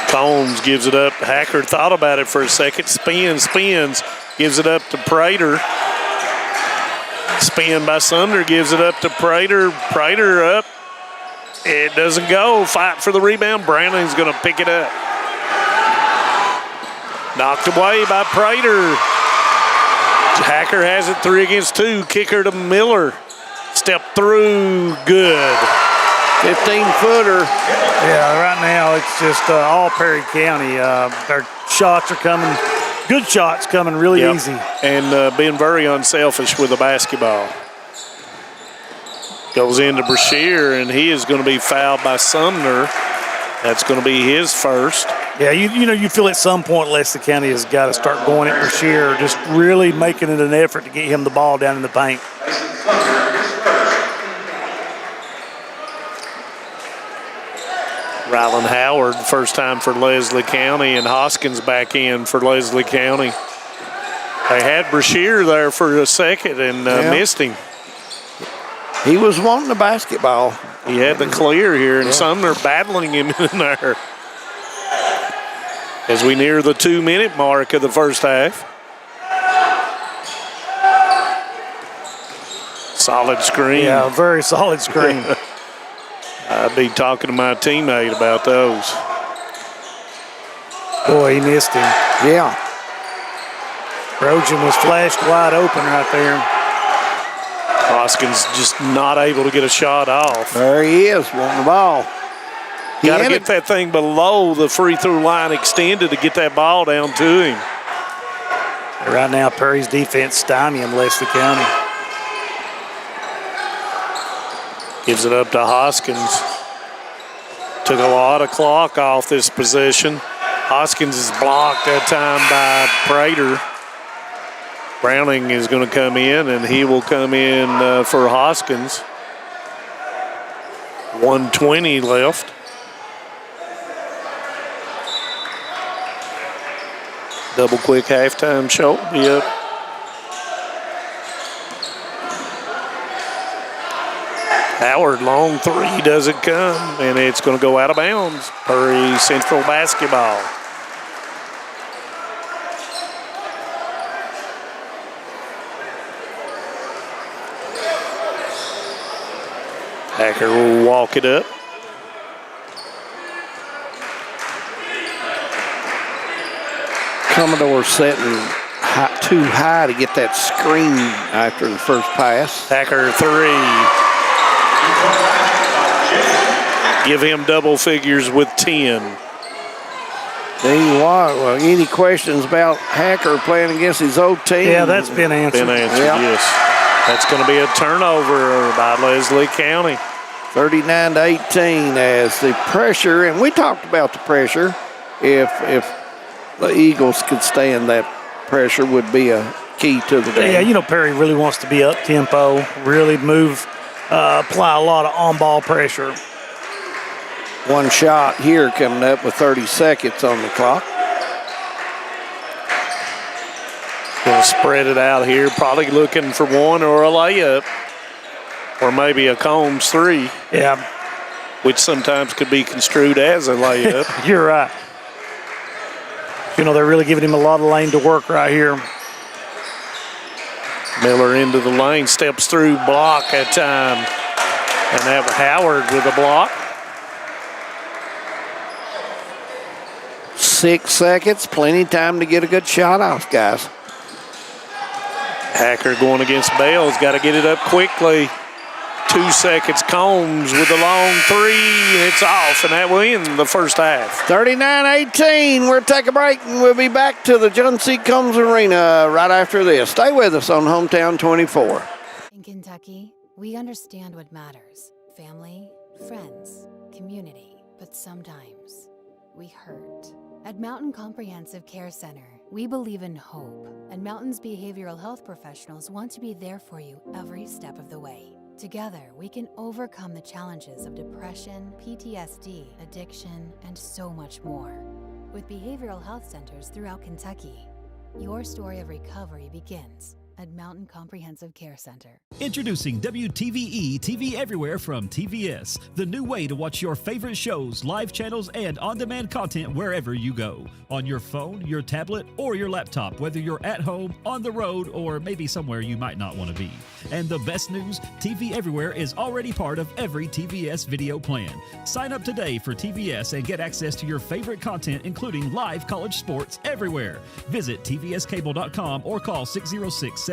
Combs gives it up. Hacker thought about it for a second. Spins, gives it up to Prater. Spin by Sumner, gives it up to Prater. Prater up. It doesn't go. Fight for the rebound. Browning's going to pick it up. Knocked away by Prater. Hacker has it 3 against 2. Kicker to Miller. Step through. Good. 15-footer. Yeah, right now it's just all Perry County. Their shots are coming, good shots coming really Yep. easy. And being very unselfish with the basketball. Goes into Brashear, and he is going to be fouled by Sumner. That's going to be his first. Yeah, you feel at some point Leslie County has got to start going at Brashear, just really making it an effort to get him the ball down in the paint. Ryland Howard, first time for Leslie County, and Hoskins back in for Leslie County. They had Brashear there for a second and missed him. He was wanting the basketball. He had the clear here, and Sumner battling him in there. As we near the 2-minute mark of the first half. Solid screen. Yeah, very solid screen. I'd be talking to my teammate about those. Boy, he missed him. Yeah. Rojan was flashed wide open right there. Hoskins just not able to get a shot off. There he is, wanting the ball. Got to get that thing below the free throw line extended to get that ball down to him. Right now, Perry's defense stymieing Leslie County. Gives it up to Hoskins. Took a lot of clock off this possession. Hoskins is blocked that time by Prater. Browning is going to come in, and he will come in for Hoskins. 1:20 left. Double quick halftime show. Yep. Howard, long three doesn't come, and it's going to go out of bounds. Prairie Central basketball. Hacker will walk it up. Commodore setting too high to get that screen after the first pass. Hacker three. Give him double figures with 10. Tell you what, well, any questions about Hacker playing against his old team? Yeah, that's been answered. Yes. That's going to be a turnover by Leslie County. 39-18 as the pressure, and we talked about the pressure. If the Eagles could stand that pressure, would be a key to the game. Yeah, Perry really wants to be up tempo, really move, apply a lot of on-ball pressure. One shot here coming up with 30 seconds on the clock. Going to spread it out here, probably looking for one or a layup, or maybe a Combs three. Yeah. Which sometimes could be construed as a layup. You're right. They're really giving him a lot of lane to work right here. Miller into the lane, steps through, block at time. And have Howard with a block. 6 seconds, plenty of time to get a good shot off, guys. Hacker going against Bales, got to get it up quickly. 2 seconds, Combs with a long three, and it's off, and that will end the first half. 39-18, we'll take a break, and we'll be back to the John C. Combs Arena right after this. Stay with us on Hometown 24. In Kentucky, we understand what matters. Family, friends, community, but sometimes we hurt. At Mountain Comprehensive Care Center, we believe in hope, and Mountain's behavioral health professionals want to be there for you every step of the way. Together, we can overcome the challenges of depression, PTSD, addiction, and so much more. With behavioral health centers throughout Kentucky, your story of recovery begins at Mountain Comprehensive Care Center. Introducing WTVE TV Everywhere from TVS, the new way to watch your favorite shows, live channels, and on-demand content wherever you go. On your phone, your tablet, or your laptop, whether you're at home, on the road, or maybe somewhere you might not want to be. And the best news, TV Everywhere is already part of every TVS video plan. Sign up today for TVS and get access to your favorite content, including live college sports everywhere. Visit tvscable.com or call 606-785-3450.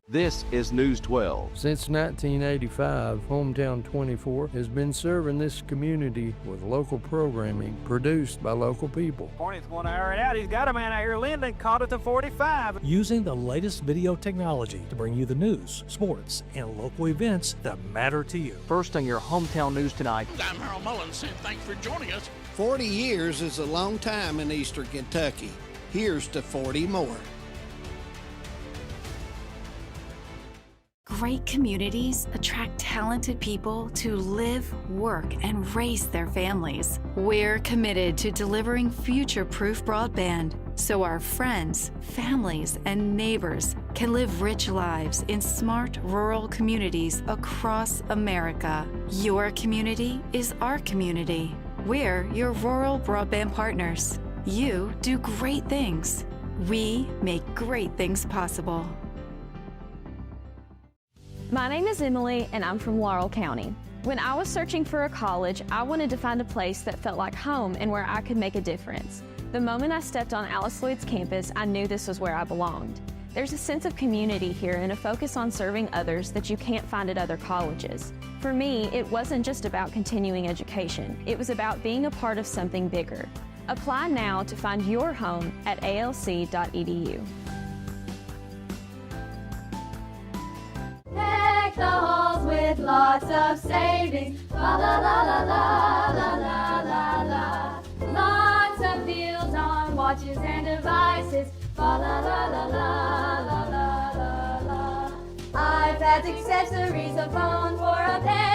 This is News 12. Since 1985, Hometown 24 has been serving this community with local programming produced by local people. Hornets want to air it out. He's got a man out here. Linden caught it to 45. Using the latest video technology to bring you the news, sports, and local events that matter to you. First on your Hometown News tonight. I'm Harold Mullins, and thanks for joining us. 40 years is a long time in Eastern Kentucky. Here's to 40 more. Great communities attract talented people to live, work, and raise their families. We're committed to delivering future-proof broadband so our friends, families, and neighbors can live rich lives in smart rural communities across America. Your community is our community. We're your rural broadband partners. You do great things. We make great things possible. My name is Emily, and I'm from Laurel County. When I was searching for a college, I wanted to find a place that felt like home and where I could make a difference. The moment I stepped on Alice Lloyd's campus, I knew this was where I belonged. There's a sense of community here and a focus on serving others that you can't find at other colleges. For me, it wasn't just about continuing education. It was about being a part of something bigger. Apply now to find your home at alc.edu. Deck the halls with lots of savings. La la la la la la la la la. Lots of deals on watches and devices. La la la la la la la la la. iPads, accessories, a phone for a parent.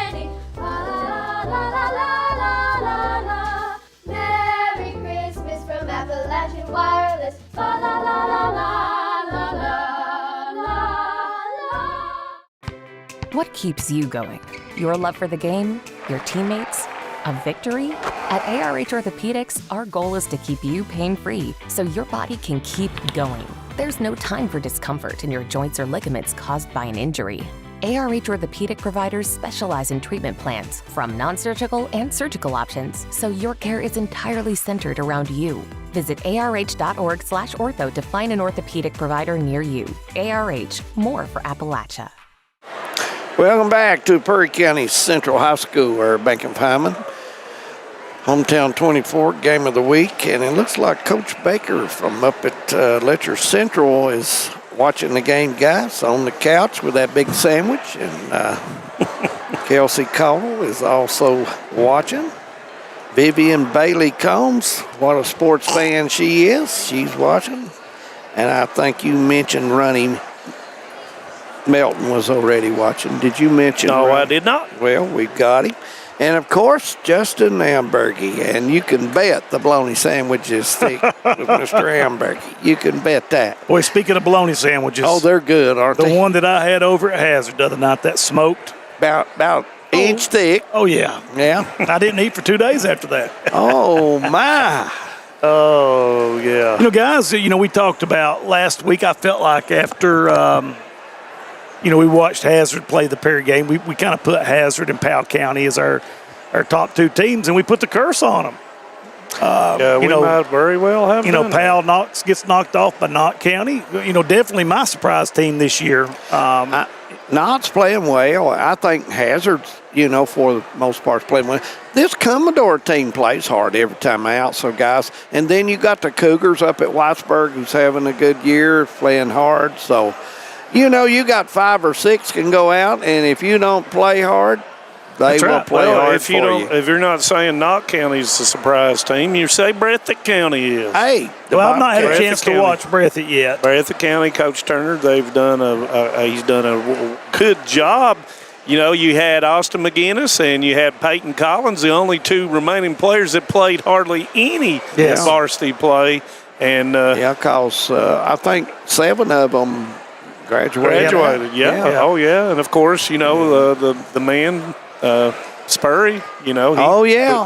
What keeps you going? Your love for the game? Your teammates? A victory? At ARH Orthopedics, our goal is to keep you pain-free so your body can keep going. There's no time for discomfort in your joints or ligaments caused by an injury. ARH Orthopedic providers specialize in treatment plans, from non-surgical and surgical options, so your care is entirely centered around you. Visit arh.org/ortho to find an orthopedic provider near you. ARH, more for Appalachia. Welcome back to Perry County Central High School, where Bank of Hyman, Hometown 24 game of the week, and it looks like Coach Baker from up at Letcher Central is watching the game, guys, on the couch with that big sandwich, and Kelsey Caldwell is also watching. Vivian Bailey Combs, what a sports fan she is, she's watching. And I think you mentioned Ronnie Melton was already watching. Did you mention? No, Ronnie? I did not. Well, we've got him. And, of course, Justin Ambergy. And you can bet the bologna sandwich is thick with Mr. Ambergy. You can bet that. Boy, speaking of bologna sandwiches. Oh, they're good, aren't they? The one that I had over at Hazard the other night, that smoked. About inch thick. Oh, yeah. Yeah. I didn't eat for 2 days after that. Oh, my. Oh, yeah. You know, guys, we talked about last week, I felt like after, we watched Hazard play the Perry game, we kind of put Hazard and Powell County as our top two teams, and we put the curse on them. We might very well have done Powell gets knocked off by Knott County. Definitely my surprise team this year. Knott's playing well. I think Hazard's, for the most part, playing well. This Commodore team plays hard every time out, so guys. And then you got the Cougars up at Whitesburg, who's having a good year, playing hard. So, you got 5 or 6 can go out, and if you don't play hard, they will play hard if you're not saying Knott County's the surprise team, you say Breathitt County is. Hey, I've not had a chance to watch Breathitt yet. Breathitt County, Coach Turner, they've done he's done a good job. You had Austin McGinnis and you had Peyton Collins, the only 2 remaining players that played hardly any varsity play. And because I think 7 of them graduated. Yeah. Oh, yeah. And, of course, the man, Spurry, he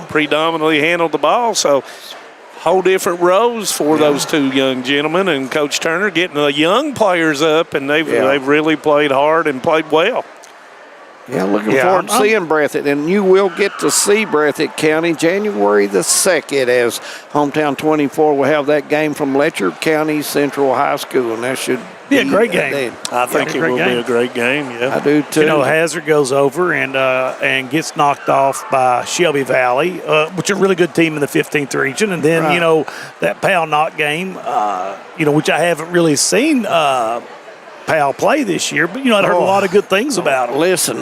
predominantly handled the ball. So, whole different rows for those 2 young gentlemen. And Coach Turner getting the young players up, and they've really played hard and played well. Yeah, looking forward to seeing Breathitt. And you will get to see Breathitt County January the 2nd, as Hometown 24 will have that game from Letcher County Central High School, and that should be a great game. I think it will be a great game, yeah. I do, too. Hazard goes over and gets knocked off by Shelby Valley, which is a really good team in the 15th region. And then, that Powell-Knott game, which I haven't really seen Powell play this year, but I'd heard a lot of good things about him. Listen,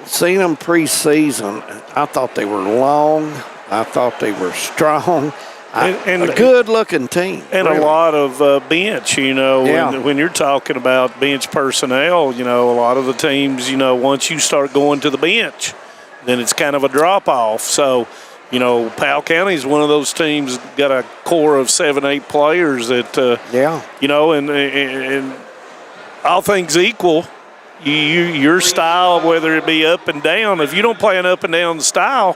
seeing them preseason, I thought they were long. I thought they were strong. And a good-looking team. And a lot of bench, when you're talking about bench personnel, a lot of the teams, once you start going to the bench, then it's kind of a drop-off. So, Powell County is one of those teams, got a core of 7-8 players that, and all things equal, your style, whether it be up and down, if you don't play an up and down style,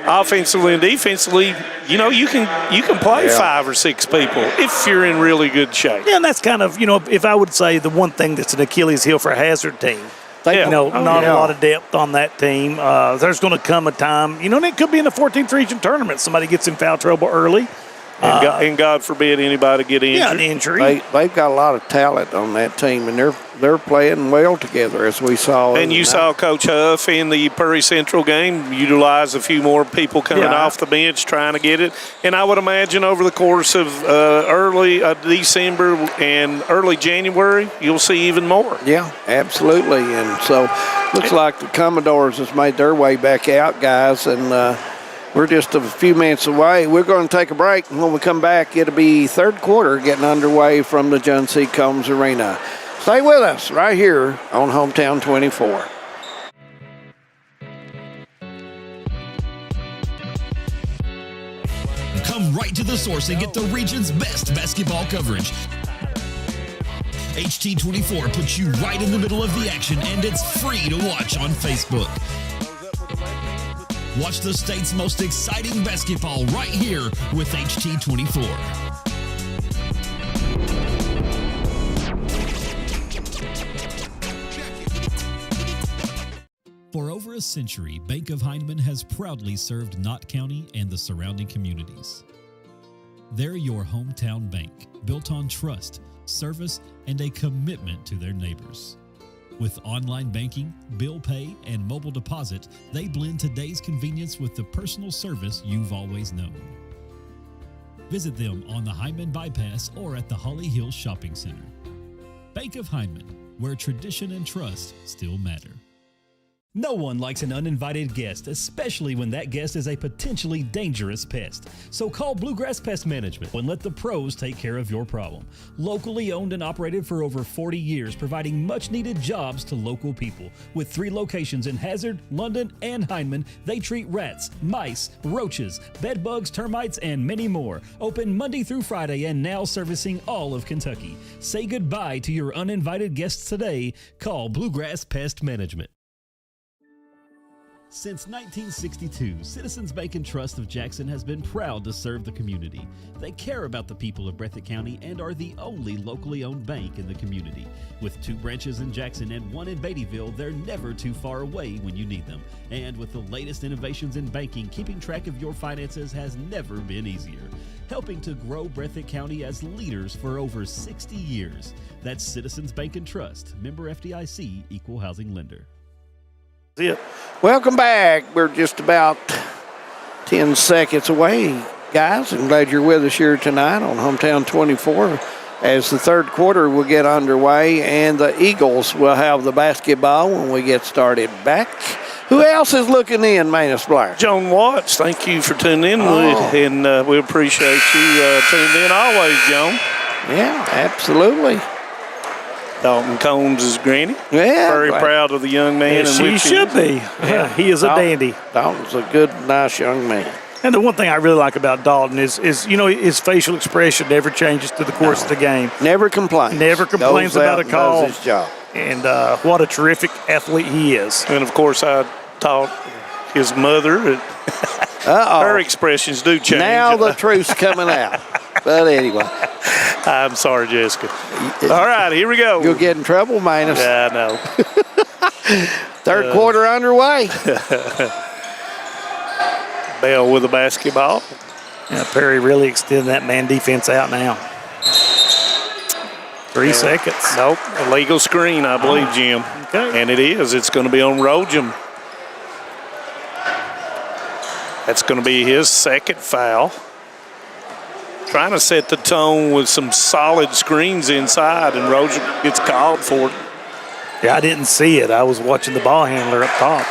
offensively and defensively, you can play 5 or 6 people if you're in really good shape. Yeah, and that's kind of, if I would say the one thing that's an Achilles heel for a Hazard team. Not a lot of depth on that team. There's going to come a time, and it could be in the 14th region tournament. Somebody gets in foul trouble early. And God forbid anybody get injured. Yeah, an injury. They've got a lot of talent on that team, and they're playing well together, as we saw. And you saw Coach Huff in the Perry Central game utilize a few more people coming off the bench trying to get it. And I would imagine over the course of early December and early January, you'll see even more. Yeah, absolutely. And so looks like the Commodores has made their way back out, guys, and we're just a few minutes away. We're going to take a break. And when we come back, it'll be third quarter getting underway from the John C. Combs Arena. Stay with us right here on Hometown 24. Come right to the source and get the region's best basketball coverage. HT24 puts you right in the middle of the action, and it's free to watch on Facebook. Watch the state's most exciting basketball right here with HT24. For over a century, Bank of Heinemann has proudly served Knott County and the surrounding communities. They're your hometown bank, built on trust, service, and a commitment to their neighbors. With online banking, bill pay, and mobile deposit, they blend today's convenience with the personal service you've always known. Visit them on the Hyman Bypass or at the Holly Hills Shopping Center. Bank of Heinemann, where tradition and trust still matter. No one likes an uninvited guest, especially when that guest is a potentially dangerous pest. So call Bluegrass Pest Management and let the pros take care of your problem. Locally owned and operated for over 40 years, providing much-needed jobs to local people. With 3 locations in Hazard, London, and Heinemann, they treat rats, mice, roaches, bed bugs, termites, and many more. Open Monday through Friday and now servicing all of Kentucky. Say goodbye to your uninvited guests today. Call Bluegrass Pest Management. Since 1962, Citizens Bank and Trust of Jackson has been proud to serve the community. They care about the people of Breathitt County and are the only locally owned bank in the community. With 2 branches in Jackson and 1 in Beattyville, they're never too far away when you need them. And with the latest innovations in banking, keeping track of your finances has never been easier. Helping to grow Breathitt County as leaders for over 60 years. That's Citizens Bank and Trust, member FDIC, equal housing lender. Welcome back. We're just about 10 seconds away, guys. I'm glad you're with us here tonight on Hometown 24 as the third quarter will get underway and the Eagles will have the basketball when we get started back. Who else is looking in, Manus Blair? Joan Watts, thank you for tuning in, and we appreciate you tuning in always, Joan. Yeah, absolutely. Dalton Combs is granny. Yeah. Very proud of the young man. Yes, he should be. Yeah, he is a dandy. Dalton's a good, nice young man. And the one thing I really like about Dalton is his facial expression never changes through the course of the game. Never complains. Never complains about a call. Does his job. And what a terrific athlete he is. And, of course, I taught his mother. Her expressions do change. Now the truth's coming out. But anyway. I'm sorry, Jessica. All right, here we go. You'll get in trouble, Manus. Yeah, I know. Third quarter underway. Bell with the basketball. Yeah, Perry really extending that man defense out now. 3 seconds. Nope, illegal screen, I believe, Jim. Okay. And it is. It's going to be on Rojum. That's going to be his second foul. Trying to set the tone with some solid screens inside, and Rojum gets called for it. Yeah, I didn't see it. I was watching the ball handler up top.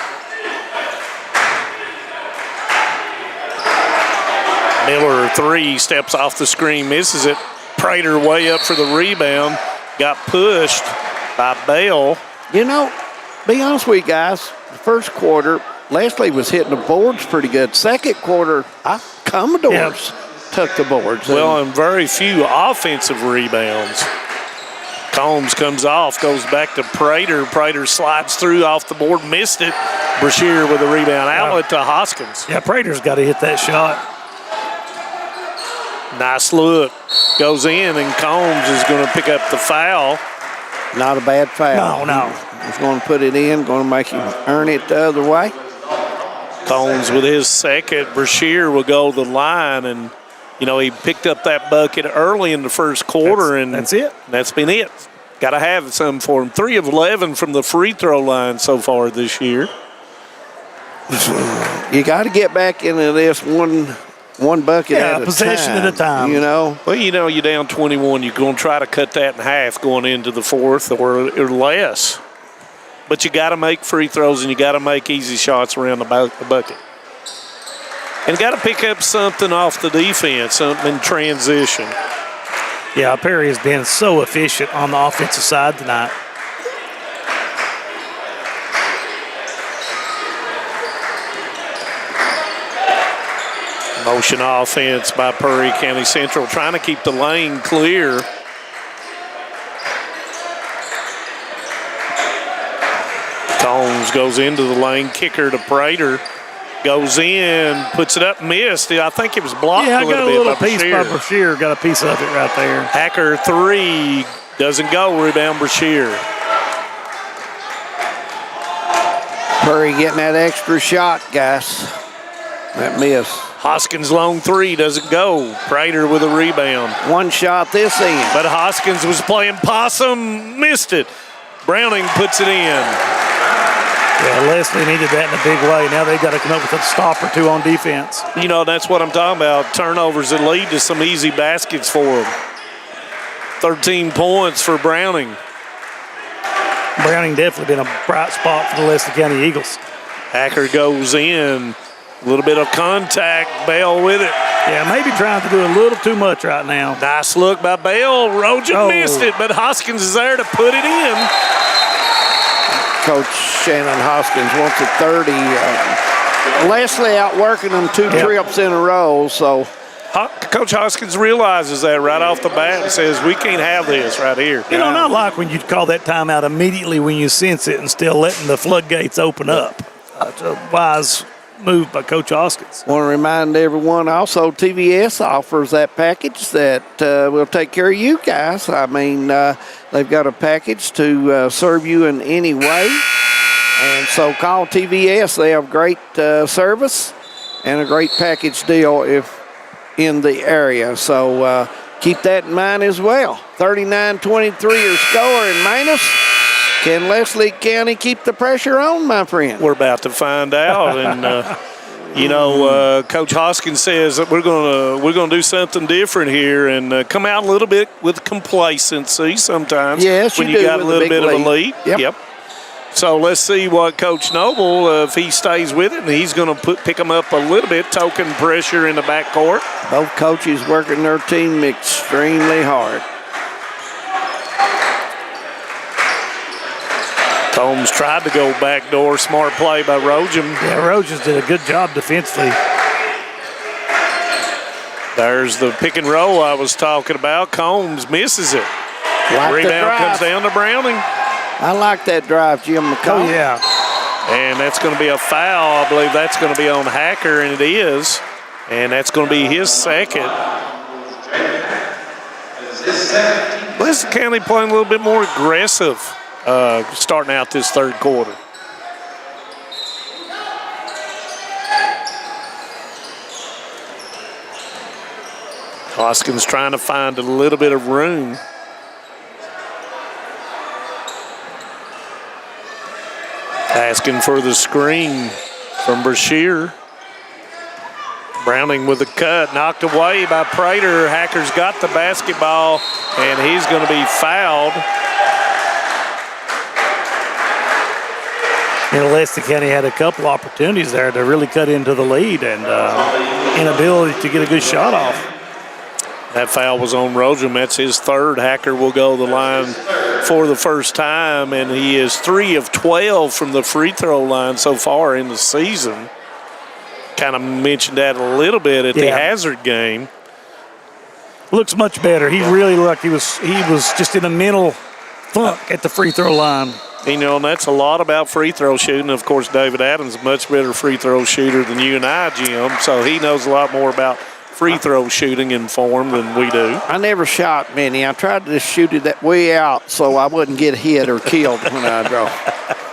Miller, 3, steps off the screen, misses it. Prater way up for the rebound. Got pushed by Bell. You know, be honest with you guys, the first quarter, Leslie was hitting the boards pretty good. Second quarter, Commodores took the boards. Well, and very few offensive rebounds. Combs comes off, goes back to Prater. Prater slides through off the board, missed it. Brashear with a rebound. Outlet to Hoskins. Yeah, Prater's got to hit that shot. Nice look. Goes in, and Combs is going to pick up the foul. Not a bad foul. No. He's going to put it in, going to make him earn it the other way. Combs with his second. Brashear will go to the line, and he picked up that bucket early in the first quarter, and that's it. That's been it. Got to have some for him. 3 of 11 from the free throw line so far this year. You got to get back into this one bucket at a possession time. at a time. Well, you're down 21. You're going to try to cut that in half going into the fourth or less. But you got to make free throws and you got to make easy shots around the bucket. And got to pick up something off the defense, something in transition. Yeah, Perry has been so efficient on the offensive side tonight. Motion offense by Perry County Central, trying to keep the lane clear. goes into the lane. Kicker to Prater. Goes in, puts it up, missed. I think it was blocked a little bit. Yeah, got a little piece by Brashear. Got a piece of it right there. Hacker 3 doesn't go. Rebound Brashear. Prairie getting that extra shot, guys. That miss. Hoskins long 3 doesn't go. Prater with a rebound. One shot this end. But Hoskins was playing possum, missed it. Browning puts it in. Yeah, Leslie needed that in a big way. Now they've got to come up with a stop or two on defense. You know, that's what I'm talking about. Turnovers that lead to some easy baskets for them. 13 points for Browning. Browning definitely been a bright spot for the Leslie County Eagles. Hacker goes in. A little bit of contact. Bell with it. Yeah, maybe trying to do a little too much right now. Nice look by Bell. Rojan missed it, but Hoskins is there to put it in. Coach Shannon Hoskins wants a 30. Leslie outworking them 2 trips in a row, so. Coach Hoskins realizes that right off the bat and says, we can't have this right here. You know, not like when you call that timeout immediately when you sense it and still letting the floodgates open up. It's a wise move by Coach Hoskins. Want to remind everyone also TVS offers that package that will take care of you guys. I mean, they've got a package to serve you in any way. And so call TVS. They have great service and a great package deal if in the area. So keep that in mind as well. 39-23 your score in Manus. Can Leslie County keep the pressure on, my friend? We're about to find out. And, you know, Coach Hoskins says that we're gonna do something different here and come out a little bit with complacency sometimes. Yes, when you got a with little a big bit of a lead. Yep. So let's see what Coach Noble, if he stays with it, and he's going to pick them up a little bit, token pressure in the backcourt. Both coaches working their team extremely hard. Combs tried to go backdoor. Smart play by Rojan. Yeah, Rojan did a good job defensively. There's the pick and roll I was talking about. Combs misses it. Rebound comes down to Browning. I like that drive, Jim McCall. Oh, yeah. And that's going to be a foul. I believe that's going to be on Hacker, and it is. And that's going to be his second. Leslie County playing a little bit more aggressive starting out this third quarter. Hoskins trying to find a little bit of room. Asking for the screen from Brashear. Browning with a cut, knocked away by Prater. Hacker's got the basketball, and he's going to be fouled. You know, Leslie County had a couple opportunities there to really cut into the lead and inability to get a good shot off. That foul was on Rojan. That's his third. Hacker will go to the line for the first time, and he is 3 of 12 from the free throw line so far in the season. Kind of mentioned that a little bit at the Hazard game. Looks much better. He really looked like he was just in a mental funk at the free throw line. You know, and that's a lot about free throw shooting. Of course, David Adams is a much better free throw shooter than you and I, Jim, so he knows a lot more about free throw shooting in form than we do. I never shot many. I tried to shoot it that way out so I wouldn't get hit or killed when I draw.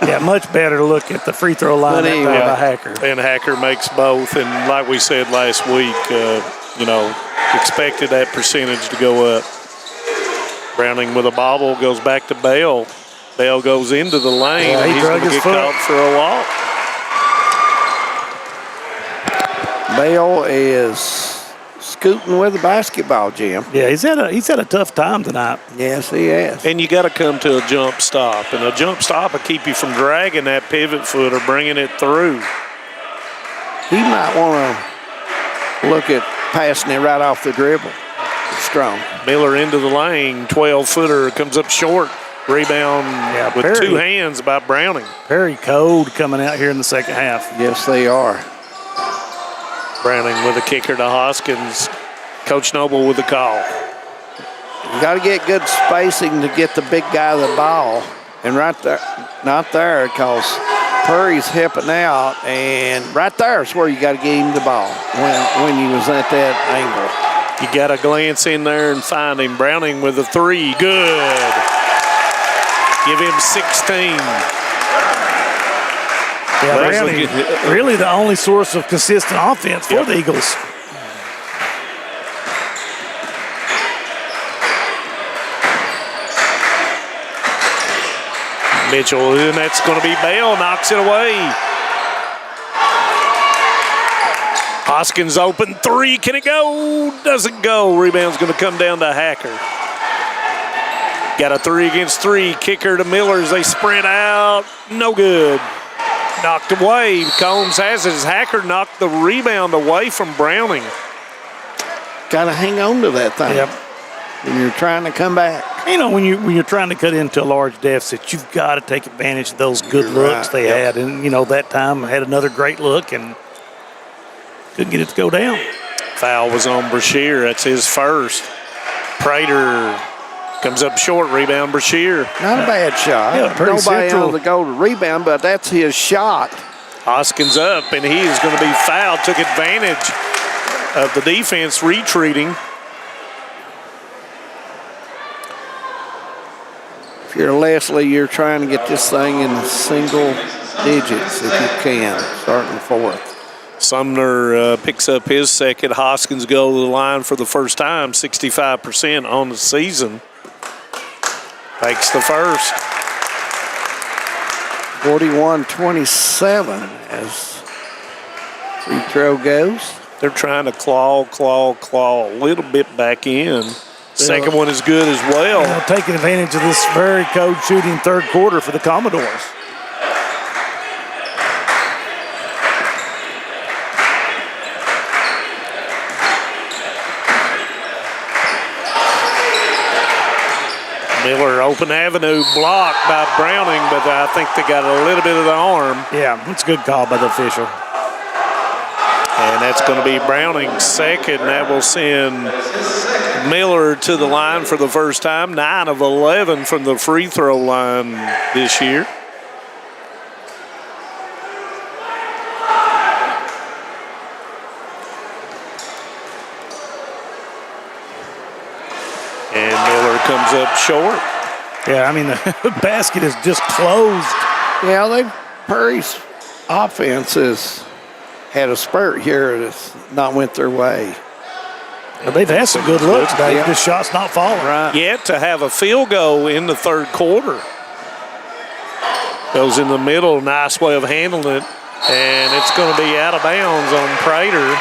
Yeah, much better to look at the free throw line than by Hacker. And Hacker makes both. And like we said last week, you know, expected that percentage to go up. Browning with a bobble goes back to Bell. Bell goes into the lane, and he's going to get caught for a walk. Bell is scooting with the basketball, Jim. Yeah, he's had a tough time tonight. Yes, he has. And you got to come to a jump stop, and a jump stop will keep you from dragging that pivot foot or bringing it through. He might want to look at passing it right off the dribble. Strong. Miller into the lane, 12-footer comes up short. Rebound with two hands by Browning. Very cold coming out here in the second half. Yes, they are. Browning with a kicker to Hoskins. Coach Noble with the call. You got to get good spacing to get the big guy the ball. And right there, not there, because Purry's helping out, and right there is where you got to get him the ball when he was at that angle. You got to glance in there and find him. Browning with a 3. Good. Give him 16. Yeah, Browning, really the only source of consistent offense for the Eagles. Mitchell, and that's going to be Bell, knocks it away. Hoskins open 3, can it go? Doesn't go. Rebound's going to come down to Hacker. Got a 3 against 3, kicker to Miller as they sprint out. No good. Knocked away. Combs has it as Hacker knocked the rebound away from Browning. Got to hang on to that thing. Yep. When you're trying to come back. You know, when you're trying to cut into a large deficit, you've got to take advantage of those good looks they had. And, you know, that time had another great look and couldn't get it to go down. Foul was on Brashear. That's his first. Prater comes up short. Rebound, Brashear. Not a bad shot. Yeah, pretty Nobody central. able to go to rebound, but that's his shot. Hoskins up, and he is going to be fouled. Took advantage of the defense retreating. If you're Leslie, you're trying to get this thing in single digits if you can, starting fourth. Sumner picks up his second. Hoskins go to the line for the first time, 65% on the season. Makes the first. 41-27 as free throw goes. They're trying to claw a little bit back in. Second one is good as well. Taking advantage of this very cold shooting third quarter for the Commodores. Miller, open avenue, blocked by Browning, but I think they got a little bit of the arm. Yeah, it's a good call by the official. And that's going to be Browning's second. That will send Miller to the line for the first time. 9 of 11 from the free throw line this year. And Miller comes up short. Yeah, I mean, the basket is just closed. Yeah, Purry's offense has had a spurt here that's not went their way. But they've had some good looks, Dave. Yeah. The shot's not falling. Right. Yet to have a field goal in the third quarter. Goes in the middle, nice way of handling it. And it's going to be out of bounds on Prater.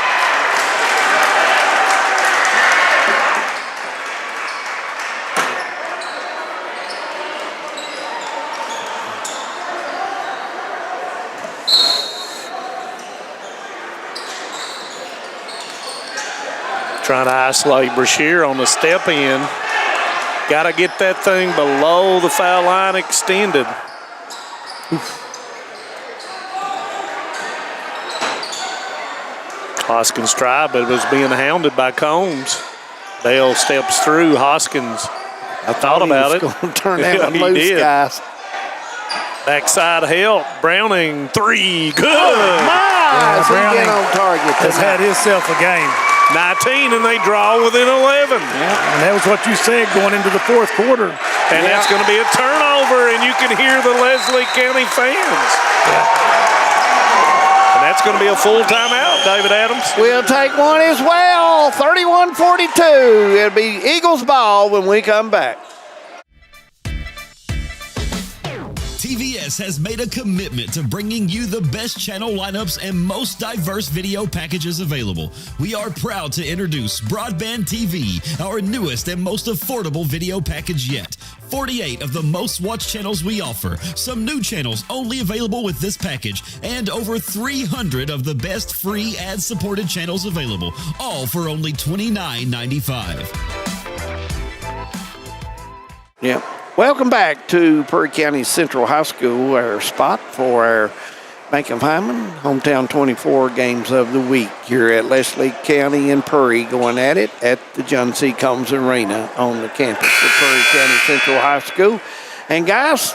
Trying to isolate Brashear on the step in. Got to get that thing below the foul line extended. Hoskins tried, but it was being hounded by Combs. Bell steps through. Hoskins thought about it. Going to turn that one loose, guys. Backside help. Browning, 3. Good. Yeah, Browning on target has had himself a game. 19, and they draw within 11. Yeah, and that was what you said going into the fourth quarter. And that's going to be a turnover, and you can hear the Leslie County fans. And that's going to be a full timeout, David Adams. We'll take one as well. 31-42. It'll be Eagles ball when we come back. TVS has made a commitment to bringing you the best channel lineups and most diverse video packages available. We are proud to introduce Broadband TV, our newest and most affordable video package yet. 48 of the most watched channels we offer, some new channels only available with this package, and over 300 of the best free ad-supported channels available, all for only $29.95. Yep. Welcome back to Perry County Central High School, our spot for our Bank of Hyman Hometown 24 games of the week here at Leslie County and Perry, going at it at the John C. Combs Arena on the campus of Perry County Central High School. And guys,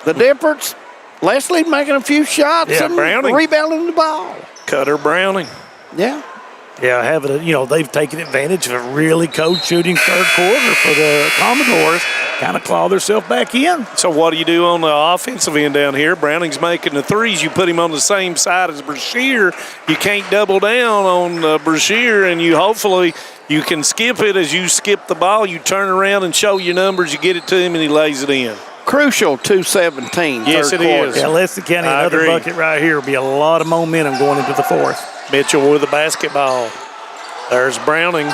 the difference, Leslie making a few shots and Browning rebounding the ball. Cutter Browning. Yeah. Yeah, they've taken advantage of a really cold shooting third quarter for the Commodores. Kind of claw themselves back in. So what do you do on the offensive end down here? Browning's making the threes. You put him on the same side as Brashear. You can't double down on Brashear, and hopefully you can skip it. As you skip the ball, you turn around and show your numbers. You get it to him, and he lays it in. Crucial 2:17. Yes, it is. Yeah, Leslie County, another bucket right here will be a lot of momentum going into the fourth. Mitchell with the basketball. There's Browning.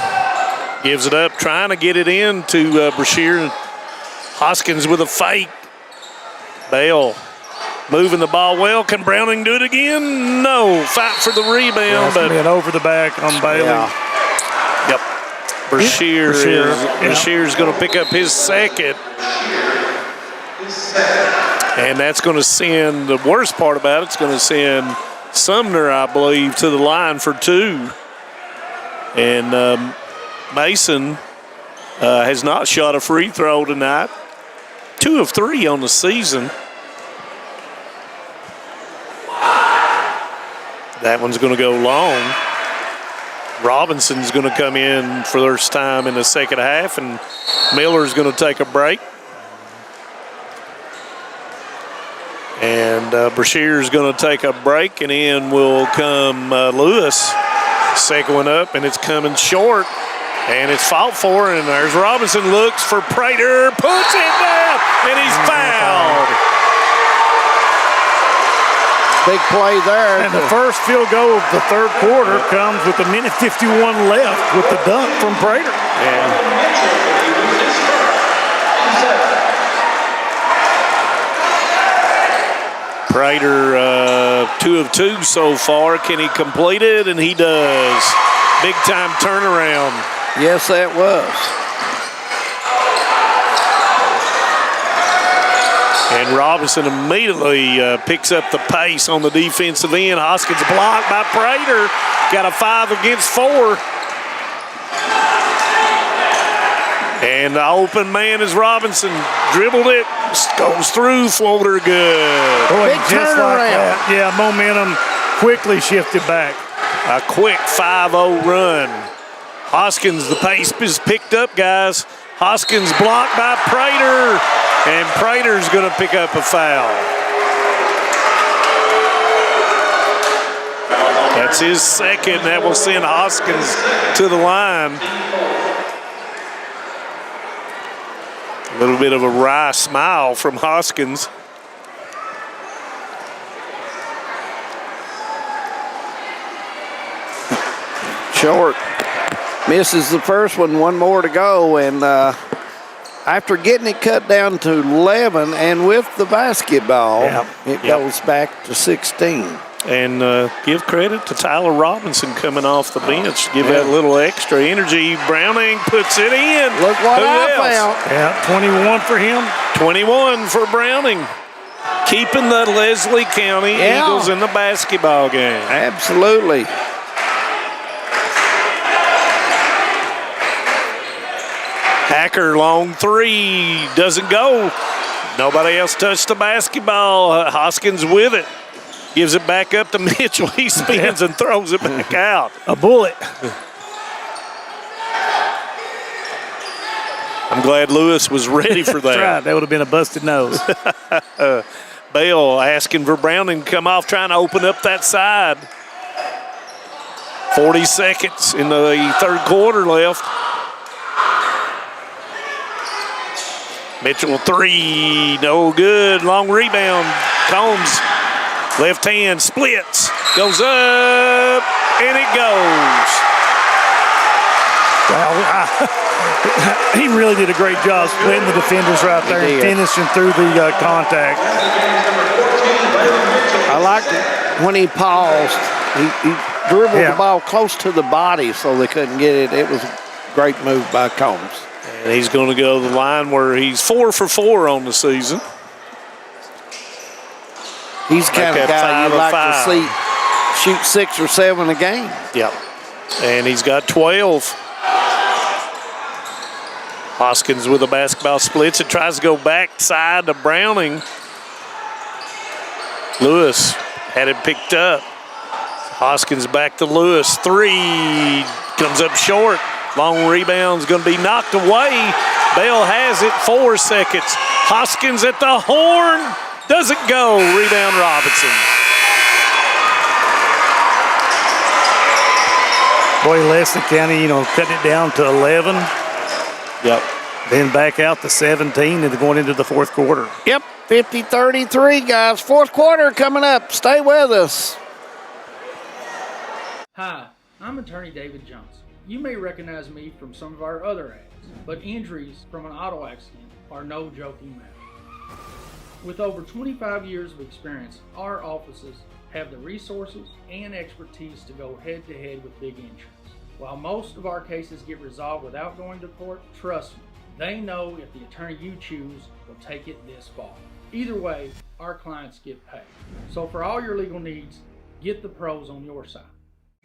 Gives it up, trying to get it in to Brashear. Hoskins with a fake. Bell moving the ball well. Can Browning do it again? No. Fight for the rebound. But over the back on Bailey. Yeah. Yep. Brashear's going to pick up his second. And that's going to send, the worst part about it's going to send Sumner, I believe, to the line for two. And Mason has not shot a free throw tonight. 2 of 3 on the season. That one's going to go long. Robinson's going to come in for the first time in the second half, and Miller's going to take a break. And Brashear's going to take a break, and in will come Lewis. Second one up, and it's coming short. And it's fought for, and there's Robinson, looks for Prater, puts it down, and he's fouled. Big play there. And the first field goal of the third quarter comes with a minute 51 left with the dunk from Prater. Prater, 2 of 2 so far. Can he complete it? And he does. Big time turnaround. Yes, that was. And Robinson immediately picks up the pace on the defensive end. Hoskins blocked by Prater. Got a 5 against 4. And the open man is Robinson. Dribbled it, goes through, floater good. Boy, big turnaround. Like yeah, momentum quickly shifted back. A quick 5-0 run. Hoskins, the pace is picked up, guys. Hoskins blocked by Prater, and Prater's going to pick up a foul. That's his second. That will send Hoskins to the line. A little bit of a wry smile from Hoskins. Short. Misses the first one, 1 more to go, and after getting it cut down to 11 and with the basketball, it goes back to 16. And give credit to Tyler Robinson coming off the bench. Give that little extra energy. Browning puts it in. Look what I found. Yeah, 21 for him. 21 for Browning. Keeping the Leslie County Eagles in the basketball game. Absolutely. Hacker, long 3, doesn't go. Nobody else touched the basketball. Hoskins with it. Gives it back up to Mitchell. He spins and throws it back out. A bullet. I'm glad Lewis was ready for that. That's right. That would have been a busted nose. Bell asking for Browning to come off, trying to open up that side. 40 seconds in the third quarter left. Mitchell 3, no good. Long rebound. Combs, left hand, splits, goes up, and it goes. Well, he really did a great job splitting the defenders right there and finishing through the contact. I liked it when he paused. He dribbled the ball close to the body so they couldn't get it. It was a great move by Combs. And he's going to go to the line where he's 4 for 4 on the season. He's the kind of guy you'd like to see shoot 6 or 7 a game. Yep. And he's got 12. Hoskins with a basketball, splits it, tries to go backside to Browning. Lewis had it picked up. Hoskins back to Lewis. 3 comes up short. Long rebound's going to be knocked away. Bell has it. 4 seconds. Hoskins at the horn. Doesn't go. Rebound Robinson. Boy, Leslie County, cutting it down to 11. Yep. Then back out to 17 and going into the fourth quarter. Yep, 50-33, guys. Fourth quarter coming up. Stay with us. Hi, I'm attorney David Johnson. You may recognize me from some of our other ads, but injuries from an auto accident are no joking matter. With over 25 years of experience, our offices have the resources and expertise to go head-to-head with big insurance. While most of our cases get resolved without going to court, trust me, they know if the attorney you choose will take it this far. Either way, our clients get paid. So for all your legal needs, get the pros on your side.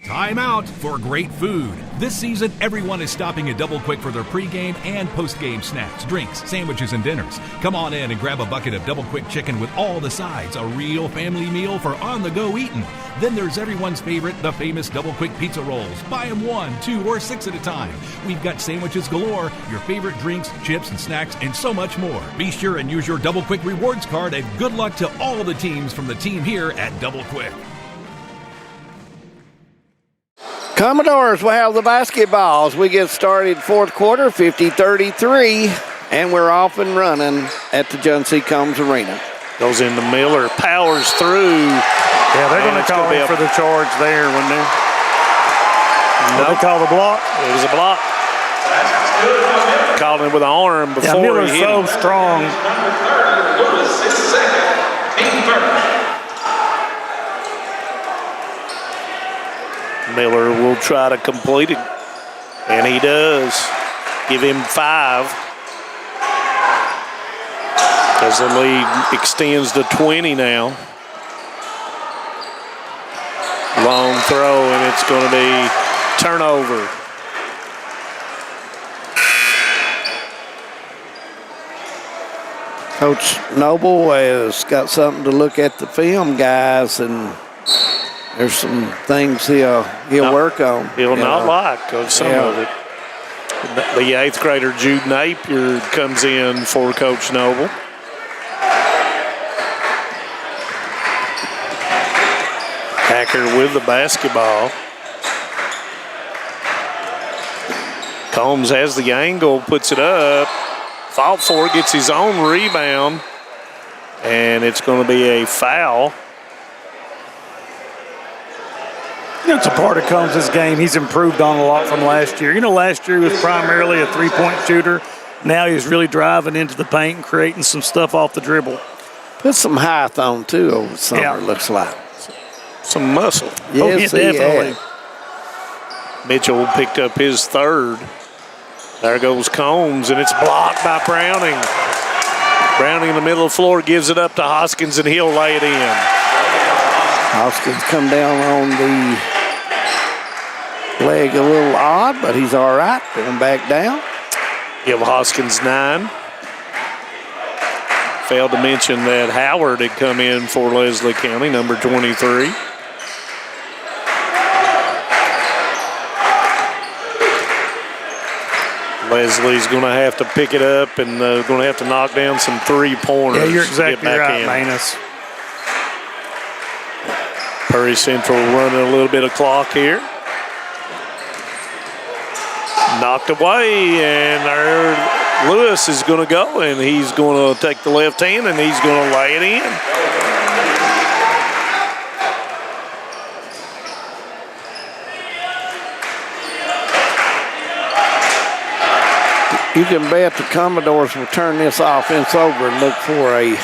Time out for great food. This season, everyone is stopping at Double Quick for their pregame and postgame snacks, drinks, sandwiches, and dinners. Come on in and grab a bucket of Double Quick chicken with all the sides, a real family meal for on-the-go eating. Then there's everyone's favorite, the famous Double Quick pizza rolls. Buy them 1, 2, or 6 at a time. We've got sandwiches galore, your favorite drinks, chips, and snacks, and so much more. Be sure and use your Double Quick rewards card, and good luck to all the teams from the team here at Double Quick. Commodores will have the basketball as we get started fourth quarter, 50-33, and we're off and running at the John C. Combs Arena. Goes into Miller, powers through. Yeah, they're going to call him for the charge there when they're. No, they call the block. It was a block. Called him with an arm before Miller's he hit so him. strong. Miller will try to complete it, and he does. Give him 5. As the lead extends to 20 now. Long throw, and it's going to be turnover. Coach Noble has got something to look at the film, guys, and there's some things he'll work on. He'll not like of some of it. The 8th grader Jude Napier comes in for Coach Noble. Hacker with the basketball. Combs has the angle, puts it up. Fought for, gets his own rebound, and it's going to be a foul. It's a part of Combs' game he's improved on a lot from last year. Last year he was primarily a three-point shooter. Now he's really driving into the paint and creating some stuff off the dribble. Put some height on, too, over the summer, it looks like. Some muscle. Yes, definitely. Mitchell picked up his 3rd. There goes Combs, and it's blocked by Browning. Browning in the middle of the floor gives it up to Hoskins, and he'll lay it in. Hoskins come down on the leg a little odd, but he's all right. Going back down. Give Hoskins 9. Failed to mention that Howard had come in for Leslie County, number 23. Leslie's going to have to pick it up and going to have to knock down some 3-pointers. Yeah, you're exactly right, in. Manus. Prairie Central running a little bit of clock here. Knocked away, and there Lewis is going to go, and he's going to take the left hand, and he's going to lay it in. You can bet the Commodores will turn this offense over and look for a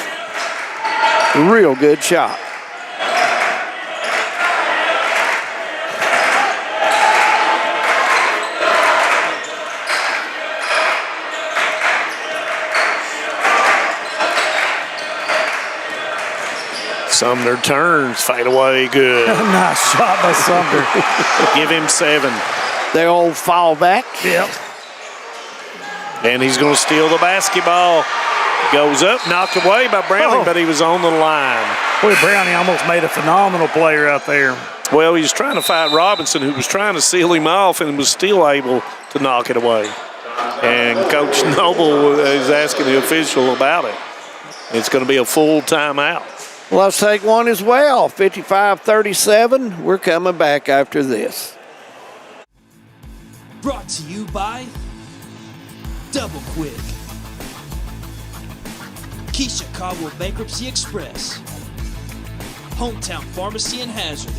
real good shot. Sumner turns, fade away, good. Nice shot by Sumner. Give him 7. The old fallback. Yep. And he's going to steal the basketball. Goes up, knocked away by Browning, but he was on the line. Boy, Browning almost made a phenomenal player out there. Well, he was trying to fight Robinson, who was trying to seal him off and was still able to knock it away. And Coach Noble is asking the official about it. It's going to be a full timeout. Well, let's take one as well. 55-37. We're coming back after this. Brought to you by Double Quick, Keisha Caldwell Bankruptcy Express, Hometown Pharmacy in Hazard,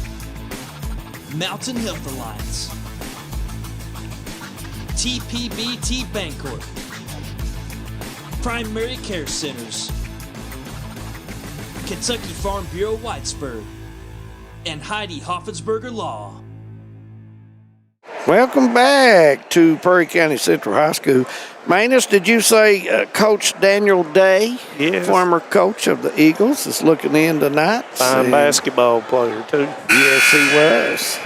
Mountain Health Alliance, TPBT Bancorp, Primary Care Centers, Kentucky Farm Bureau Whitesburg, and Heidi Hoffensberger Law. Welcome back to Prairie County Central High School. Manus, did you say Coach Daniel Day, yes, former coach of the Eagles, is looking in tonight? Fine basketball player, too. Yes, he was.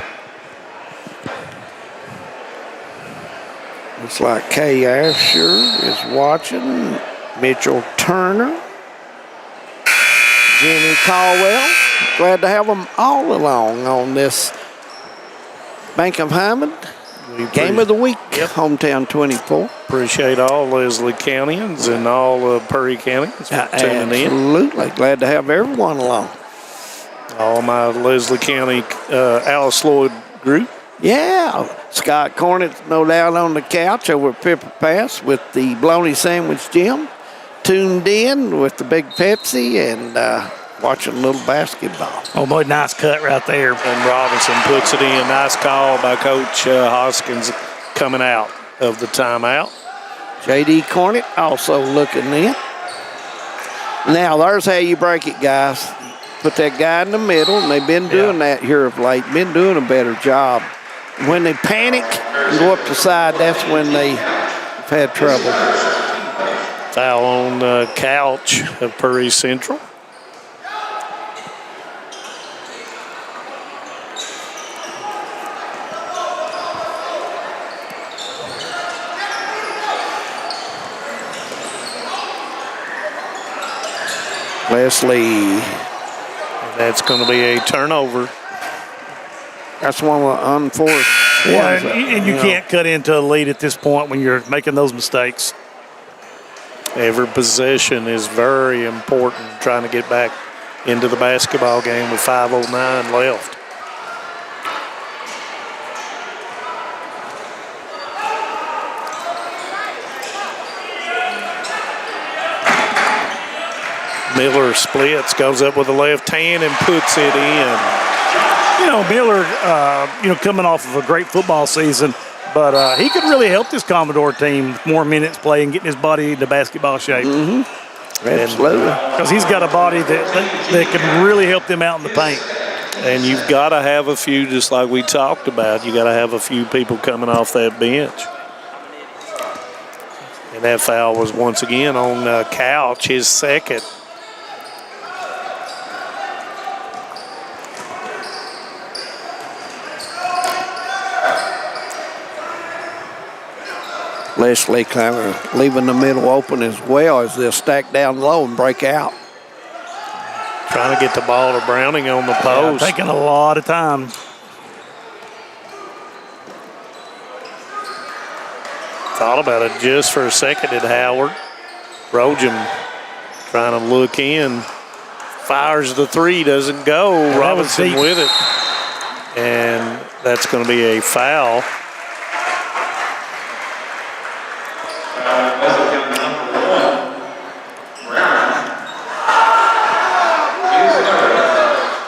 Looks like Kay Asher is watching. Mitchell Turner. Jenny Caldwell. Glad to have them all along on this Bank of Hyman Game of the Week, Hometown 24. Appreciate all Leslie Countyans and all of Prairie County for tuning in. Absolutely. Glad to have everyone along. All my Leslie County Alice Lloyd group. Yeah. Scott Cornett, no doubt, on the couch over at Pepper Pass with the Bologna Sandwich Gym. Tuned in with the big Pepsi and watching a little basketball. Oh, boy, nice cut right there. And Robinson puts it in. Nice call by Coach Hoskins coming out of the timeout. J.D. Cornett also looking in. Now, there's how you break it, guys. Put that guy in the middle, and they've been doing that here of late, been doing a better job. When they panic and go up the side, that's when they've had trouble. Foul on the couch of Prairie Central. Leslie. That's going to be a turnover. That's one of the unforced. Yeah, and you can't cut into a lead at this point when you're making those mistakes. Every possession is very important, trying to get back into the basketball game with 5:09 left. Miller splits, goes up with the left hand and puts it in. You know, Miller, coming off of a great football season, but he could really help this Commodore team with more minutes play and getting his body into basketball shape. Mm-hmm. Absolutely. Because he's got a body that can really help them out in the paint. And you've got to have a few, just like we talked about, you got to have a few people coming off that bench. And that foul was once again on Couch, his second. Leslie kind of leaving the middle open as well as they'll stack down low and break out. Trying to get the ball to Browning on the post. Yeah, taking a lot of time. Thought about it just for a second at Howard. Rogem trying to look in. Fires the three, doesn't go. Yeah, Robinson with it. And that's going to be a foul.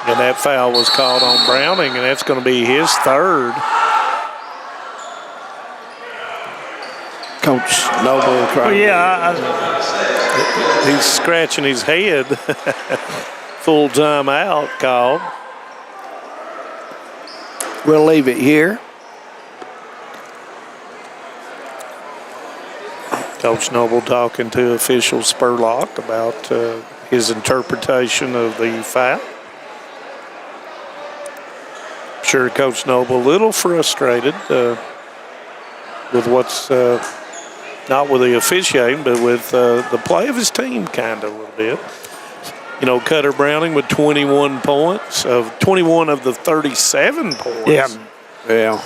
And that foul was called on Browning, and that's going to be his third. Coach Noble trying. He's scratching his head. Full time out called. We'll leave it here. Coach Noble talking to official Spurlock about his interpretation of the foul. Sure, Coach Noble a little frustrated with what's not with the officiating, but with the play of his team kind of a little bit. You know, Cutter Browning with 21 points, of 21 of the 37 points. Yeah.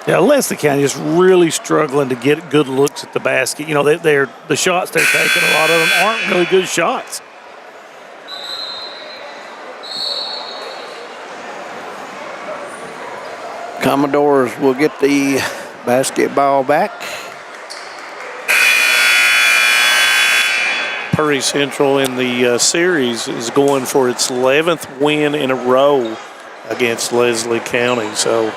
Yeah, Leslie County is really struggling to get good looks at the basket. You know, the shots they're taking, a lot of them aren't really good shots. Commodores will get the basketball back. Perry Central in the series is going for its 11th win in a row against Leslie County. So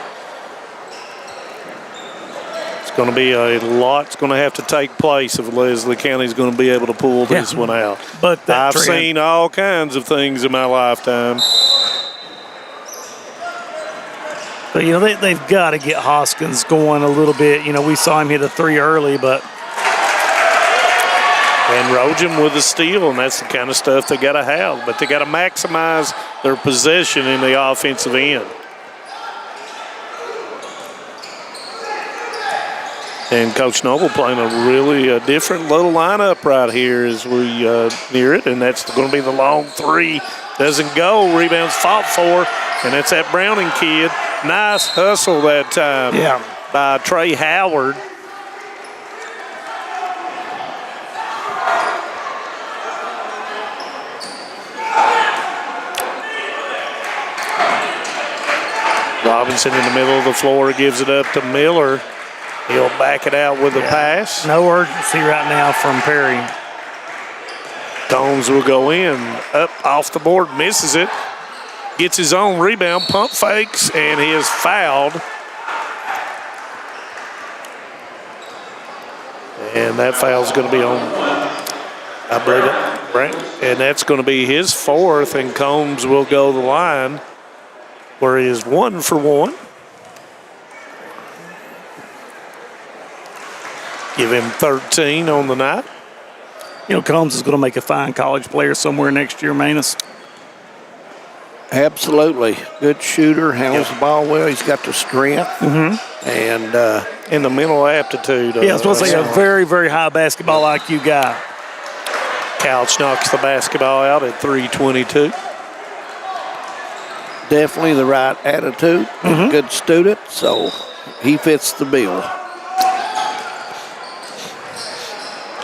it's going to be a lot's going to have to take place if Leslie County is going to be able to pull this one out. But I've seen all kinds of things in my lifetime. But, you know, they've got to get Hoskins going a little bit. You know, we saw him hit a 3 early, but. And Rojan with a steal, and that's the kind of stuff they got to have. But they got to maximize their possession in the offensive end. And Coach Noble playing a really different little lineup right here as we near it, and that's going to be the long 3. Doesn't go. Rebounds fought for, and that's that Browning kid. Nice hustle that time by Trey Howard. Robinson in the middle of the floor gives it up to Miller. He'll back it out with a pass. No urgency right now from Perry. Combs will go in, up off the board, misses it. Gets his own rebound, pump fakes, and he is fouled. And that foul's going to be on, I believe it, Brent. And that's going to be his 4th, and Combs will go the line where he is 1 for 1. Give him 13 on the night. You know, Combs is going to make a fine college player somewhere next year, Manus. Absolutely. Good shooter, handles the ball well. He's got the strength and the mental aptitude. Yeah, I was supposed to say a very, very high basketball IQ guy. Couch knocks the basketball out at 3:22. Definitely the right attitude. Good student, so he fits the bill.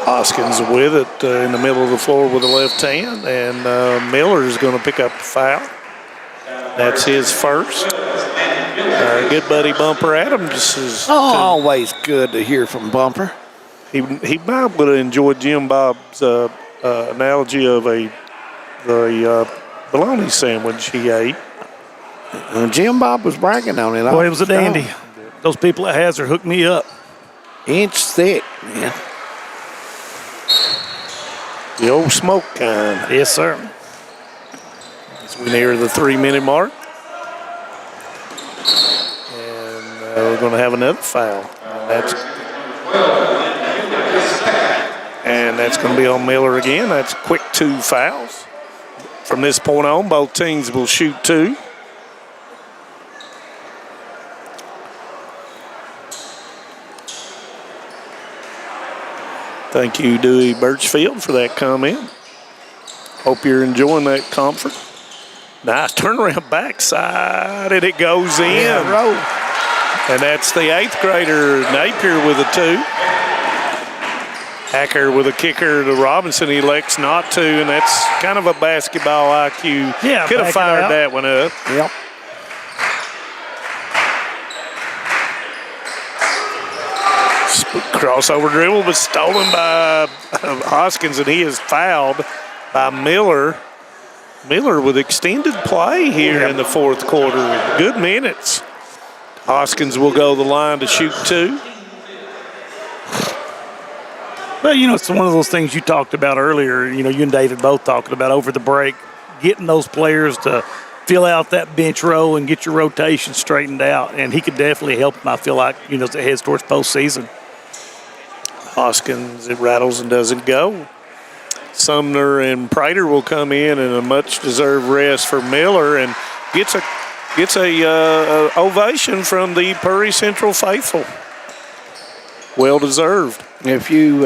Hoskins with it in the middle of the floor with the left hand, and Miller is going to pick up the foul. That's his first. Our good buddy Bumper Adams is always good to hear from Bumper. He might would have enjoyed Jim Bob's analogy of the bologna sandwich he ate. Jim Bob was bragging on it. Boy, it was a dandy. Those people at Hazard hooked me up. Inch thick, man. The old smoke kind. Yes, sir. As we near the 3-minute mark. And we're going to have another foul. And that's going to be on Miller again. That's quick 2 fouls. From this point on, both teams will shoot 2. Thank you, Dewey Birchfield, for that comment. Hope you're enjoying that comfort. Nice turnaround backside, and it goes in. And that's the 8th grader, Napier, with a 2. Hacker with a kicker to Robinson. He elects not to, and that's kind of a basketball IQ. Yeah, could have fired that one up. Yep. Crossover dribble, but stolen by Hoskins, and he is fouled by Miller. Miller with extended play here in the 4th quarter. Good minutes. Hoskins will go the line to shoot 2. Well, you know, it's one of those things you talked about earlier. You know, you and David both talking about over the break, getting those players to fill out that bench row and get your rotation straightened out. And he could definitely help them, I feel like, you know, as it heads towards postseason. Hoskins, it rattles and doesn't go. Sumner and Prater will come in, and a much-deserved rest for Miller, and gets a gets a ovation from the Prairie Central faithful. Well deserved. If you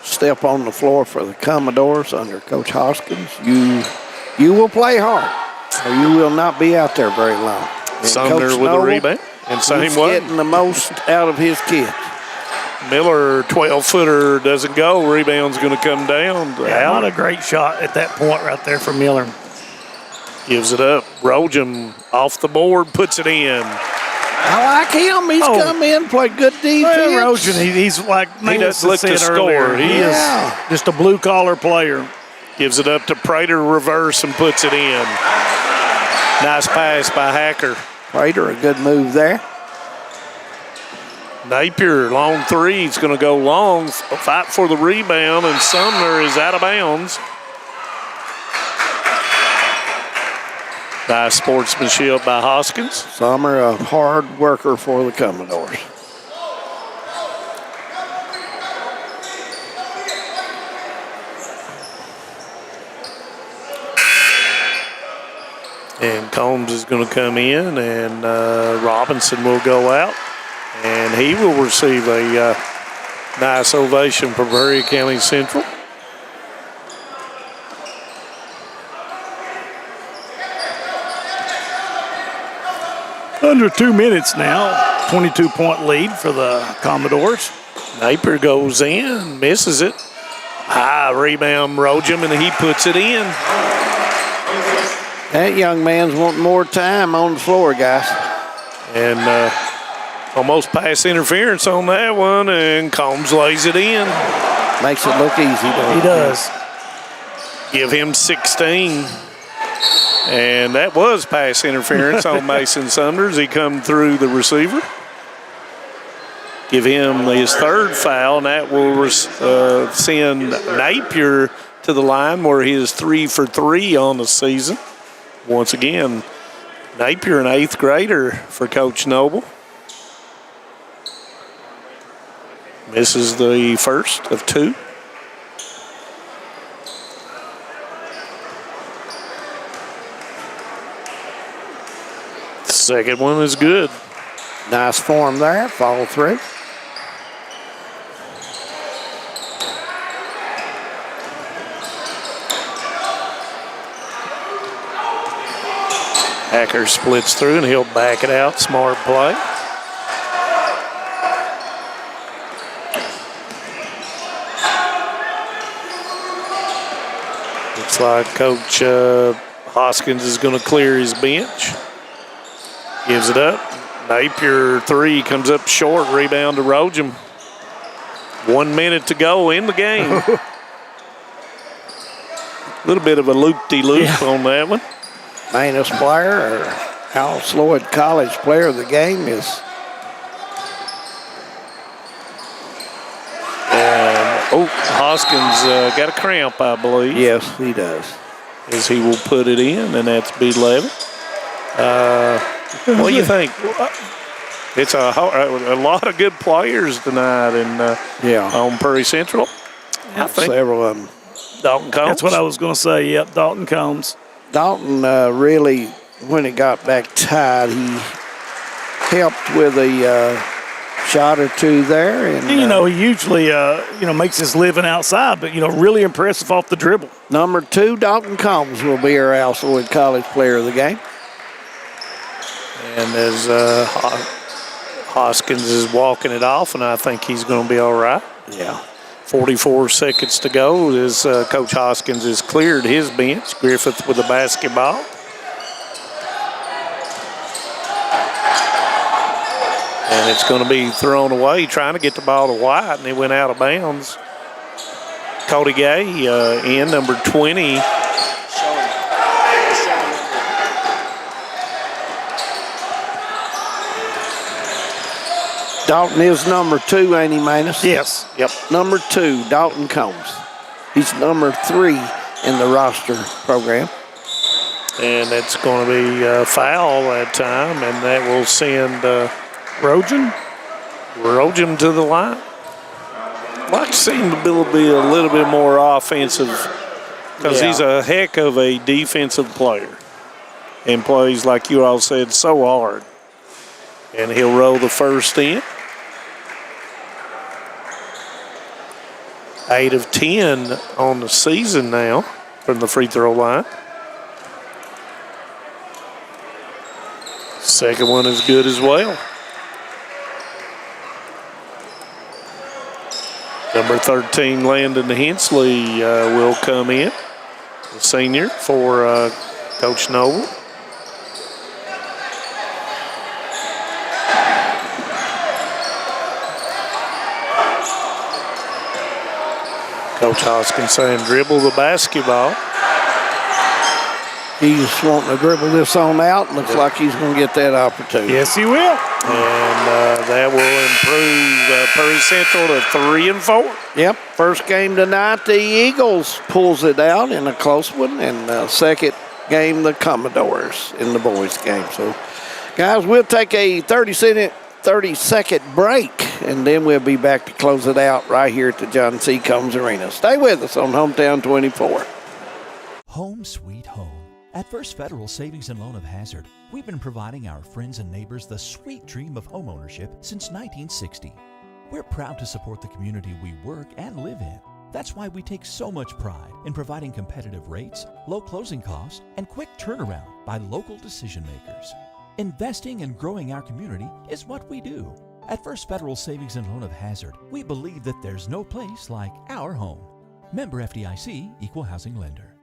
step on the floor for the Commodores under Coach Hoskins, you will play hard, or you will not be out there very long. And Sumner Coach with Noble, a rebound. And same he's way. getting the most out of his kids. Miller, 12-footer, doesn't go. Rebound's going to come down. Not a great shot at that point right there for Miller. Gives it up. Rojum off the board, puts it in. I like him. He's come in, played good defense. Well, Rojan, he's like He doesn't look to score. He is just a blue-collar player. Gives it up to Prater, reverse, and puts it in. Nice pass by Hacker. Prater, a good move there. Napier, long three. He's going to go long, fight for the rebound, and Sumner is out of bounds. Nice sportsmanship by Hoskins. Sumner, a hard worker for the Commodores. And Combs is going to come in, and Robinson will go out. And he will receive a nice ovation from Prairie County Central. Under 2 minutes now, 22-point lead for the Commodores. Napier goes in, misses it. High rebound, Rojum, and he puts it in. That young man's wanting more time on the floor, guys. And almost pass interference on that one, and Combs lays it in. Makes it look easy, though. He does. Give him 16. And that was pass interference on Mason Sumner. He come through the receiver. Give him his third foul, and that will send Napier to the line where he is 3 for 3 on the season. Once again, Napier, an 8th grader for Coach Noble. Misses the first of 2. The second one is good. Nice form there, follow through. Hacker splits through, and he'll back it out. Smart play. Looks like Coach Hoskins is going to clear his bench. Gives it up. Napier, 3 comes up short. Rebound to Rojum. 1 minute to go in the game. A little bit of a loop-de-loop on that one. Manus player, or Al Sloyd College player of the game is. Hoskins got a cramp, I believe. Yes, he does. As he will put it in, and that's B11. What do you think? It's a lot of good players tonight on Prairie Central. I think several of them. Dalton Combs. That's what I was going to say. Yep, Dalton Combs. Dalton really, when it got back tied, he helped with a shot or two there. And he usually makes his living outside, but really impressive off the dribble. Number 2, Dalton Combs will be our Al Sloyd College player of the game. And as Hoskins is walking it off, and I think he's going to be all right. Yeah. 44 seconds to go as Coach Hoskins has cleared his bench. Griffith with the basketball. And it's going to be thrown away, trying to get the ball to White, and he went out of bounds. Cody Gay in, number 20. Dalton is number 2, ain't he, Manus? Yes. Yep. Number 2, Dalton Combs. He's number 3 in the roster program. And that's going to be a foul that time, and that will send Rojum to the line. I'd like to see him to be a little bit more offensive because he's a heck of a defensive player. and plays, like you all said, so hard. And he'll roll the first in. 8 of 10 on the season now from the free throw line. Second one is good as well. Number 13, Landon Hensley, will come in, the senior for Coach Noble. Coach Hoskins saying dribble the basketball. He's wanting to dribble this on out. Looks like he's going to get that opportunity. Yes, he will. And that will improve Perry Central to 3 and 4. Yep, first game tonight, the Eagles pulls it out in a close one, and second game, the Commodores in the boys' game. So, guys, we'll take a 30-second break, and then we'll be back to close it out right here at the John C. Combs Arena. Stay with us on Hometown 24. Home sweet home. At First Federal Savings and Loan of Hazard, we've been providing our friends and neighbors the sweet dream of homeownership since 1960. We're proud to support the community we work and live in. That's why we take so much pride in providing competitive rates, low closing costs, and quick turnaround by local decision makers. Investing and growing our community is what we do. At First Federal Savings and Loan of Hazard, we believe that there's no place like our home. Member FDIC, Equal Housing Lender.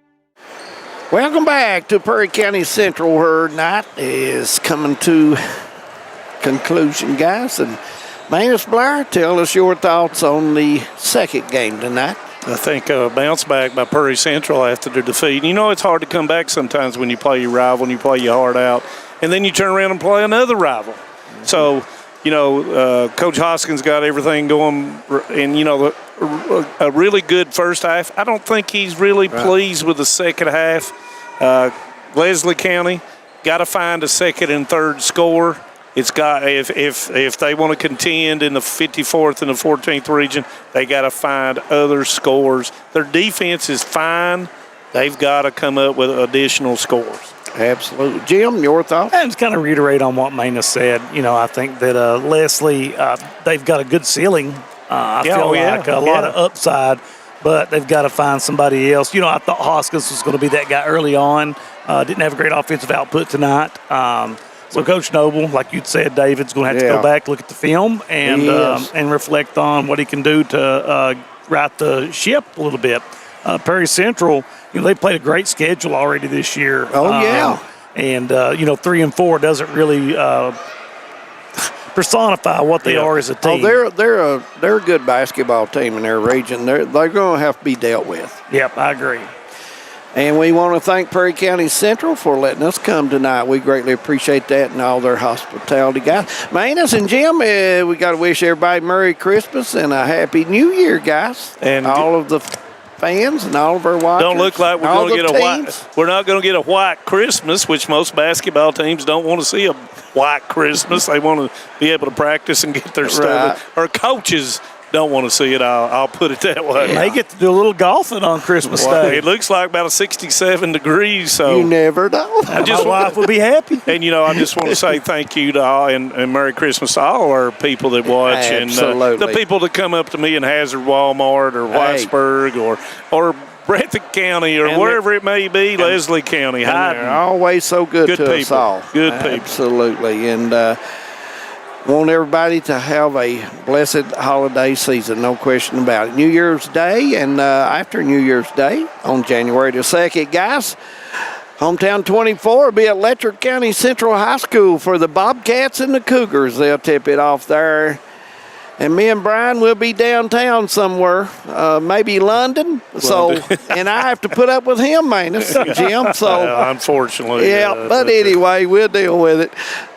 Welcome back to Perry County Central, where night is coming to conclusion, guys. And Manus Blair, tell us your thoughts on the second game tonight. I think a bounce back by Perry Central after the defeat. You know, it's hard to come back sometimes when you play your rival and you play your heart out, and then you turn around and play another rival. Mm-hmm. So, you know, Coach Hoskins got everything going, and, you know, a really good first half. I don't think he's really pleased with the second half. Leslie County got to find a second and third score. It's got if they want to contend in the 54th and the 14th region, they got to find other scores. Their defense is fine. They've got to come up with additional scores. Absolutely. Jim, your thoughts? I just kind of reiterate on what Manus said. You know, I think that Leslie, they've got a good ceiling. I feel like a lot of upside, but they've got to find somebody else. You know, I thought Hoskins was going to be that guy early on. Didn't have a great offensive output tonight. So Coach Noble, like you said, David's going to have to go back, look at the film, and reflect on what he can do to right the ship a little bit. Perry Central, you know, they played a great schedule already this year. And, you know, 3 and 4 doesn't really personify what they are as a team. Oh, they're a good basketball team in their region. They're going to have to be dealt with. Yep, I agree. And we want to thank Perry County Central for letting us come tonight. We greatly appreciate that and all their hospitality, guys. Manus and Jim, we got to wish everybody Merry Christmas and a Happy New Year, guys. And all of the fans and all of our watchers. Don't look like we're going to get a white. We're not going to get a white Christmas, which most basketball teams don't want to see a white Christmas. They want to be able to practice and get their stuff. Or coaches don't want to see it. I'll put it that way. They get to do a little golfing on Christmas Day. It looks like about 67 degrees. So you never know. My wife will be happy. And, you know, I just want to say thank you to all and Merry Christmas to all our people that watch. Absolutely. And the people that come up to me in Hazard Walmart or Whitesburg or Breathitt County or wherever it may be, Leslie County. They're always so good to people. Us all. Good people. Absolutely. And want everybody to have a blessed holiday season, no question about it. New Year's Day and after New Year's Day on January the 2nd, guys, Hometown 24 will be at Letcher County Central High School for the Bobcats and the Cougars. They'll tip it off there. And me and Brian will be downtown somewhere, maybe London. So, and I have to put up with him, Manus, Jim. So, unfortunately. Yeah, but anyway, we'll deal with it.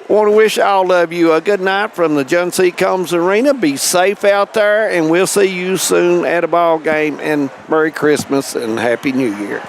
Want to wish all of you a good night from the John C. Combs Arena. Be safe out there, and we'll see you soon at a ball game. And Merry Christmas and Happy New Year.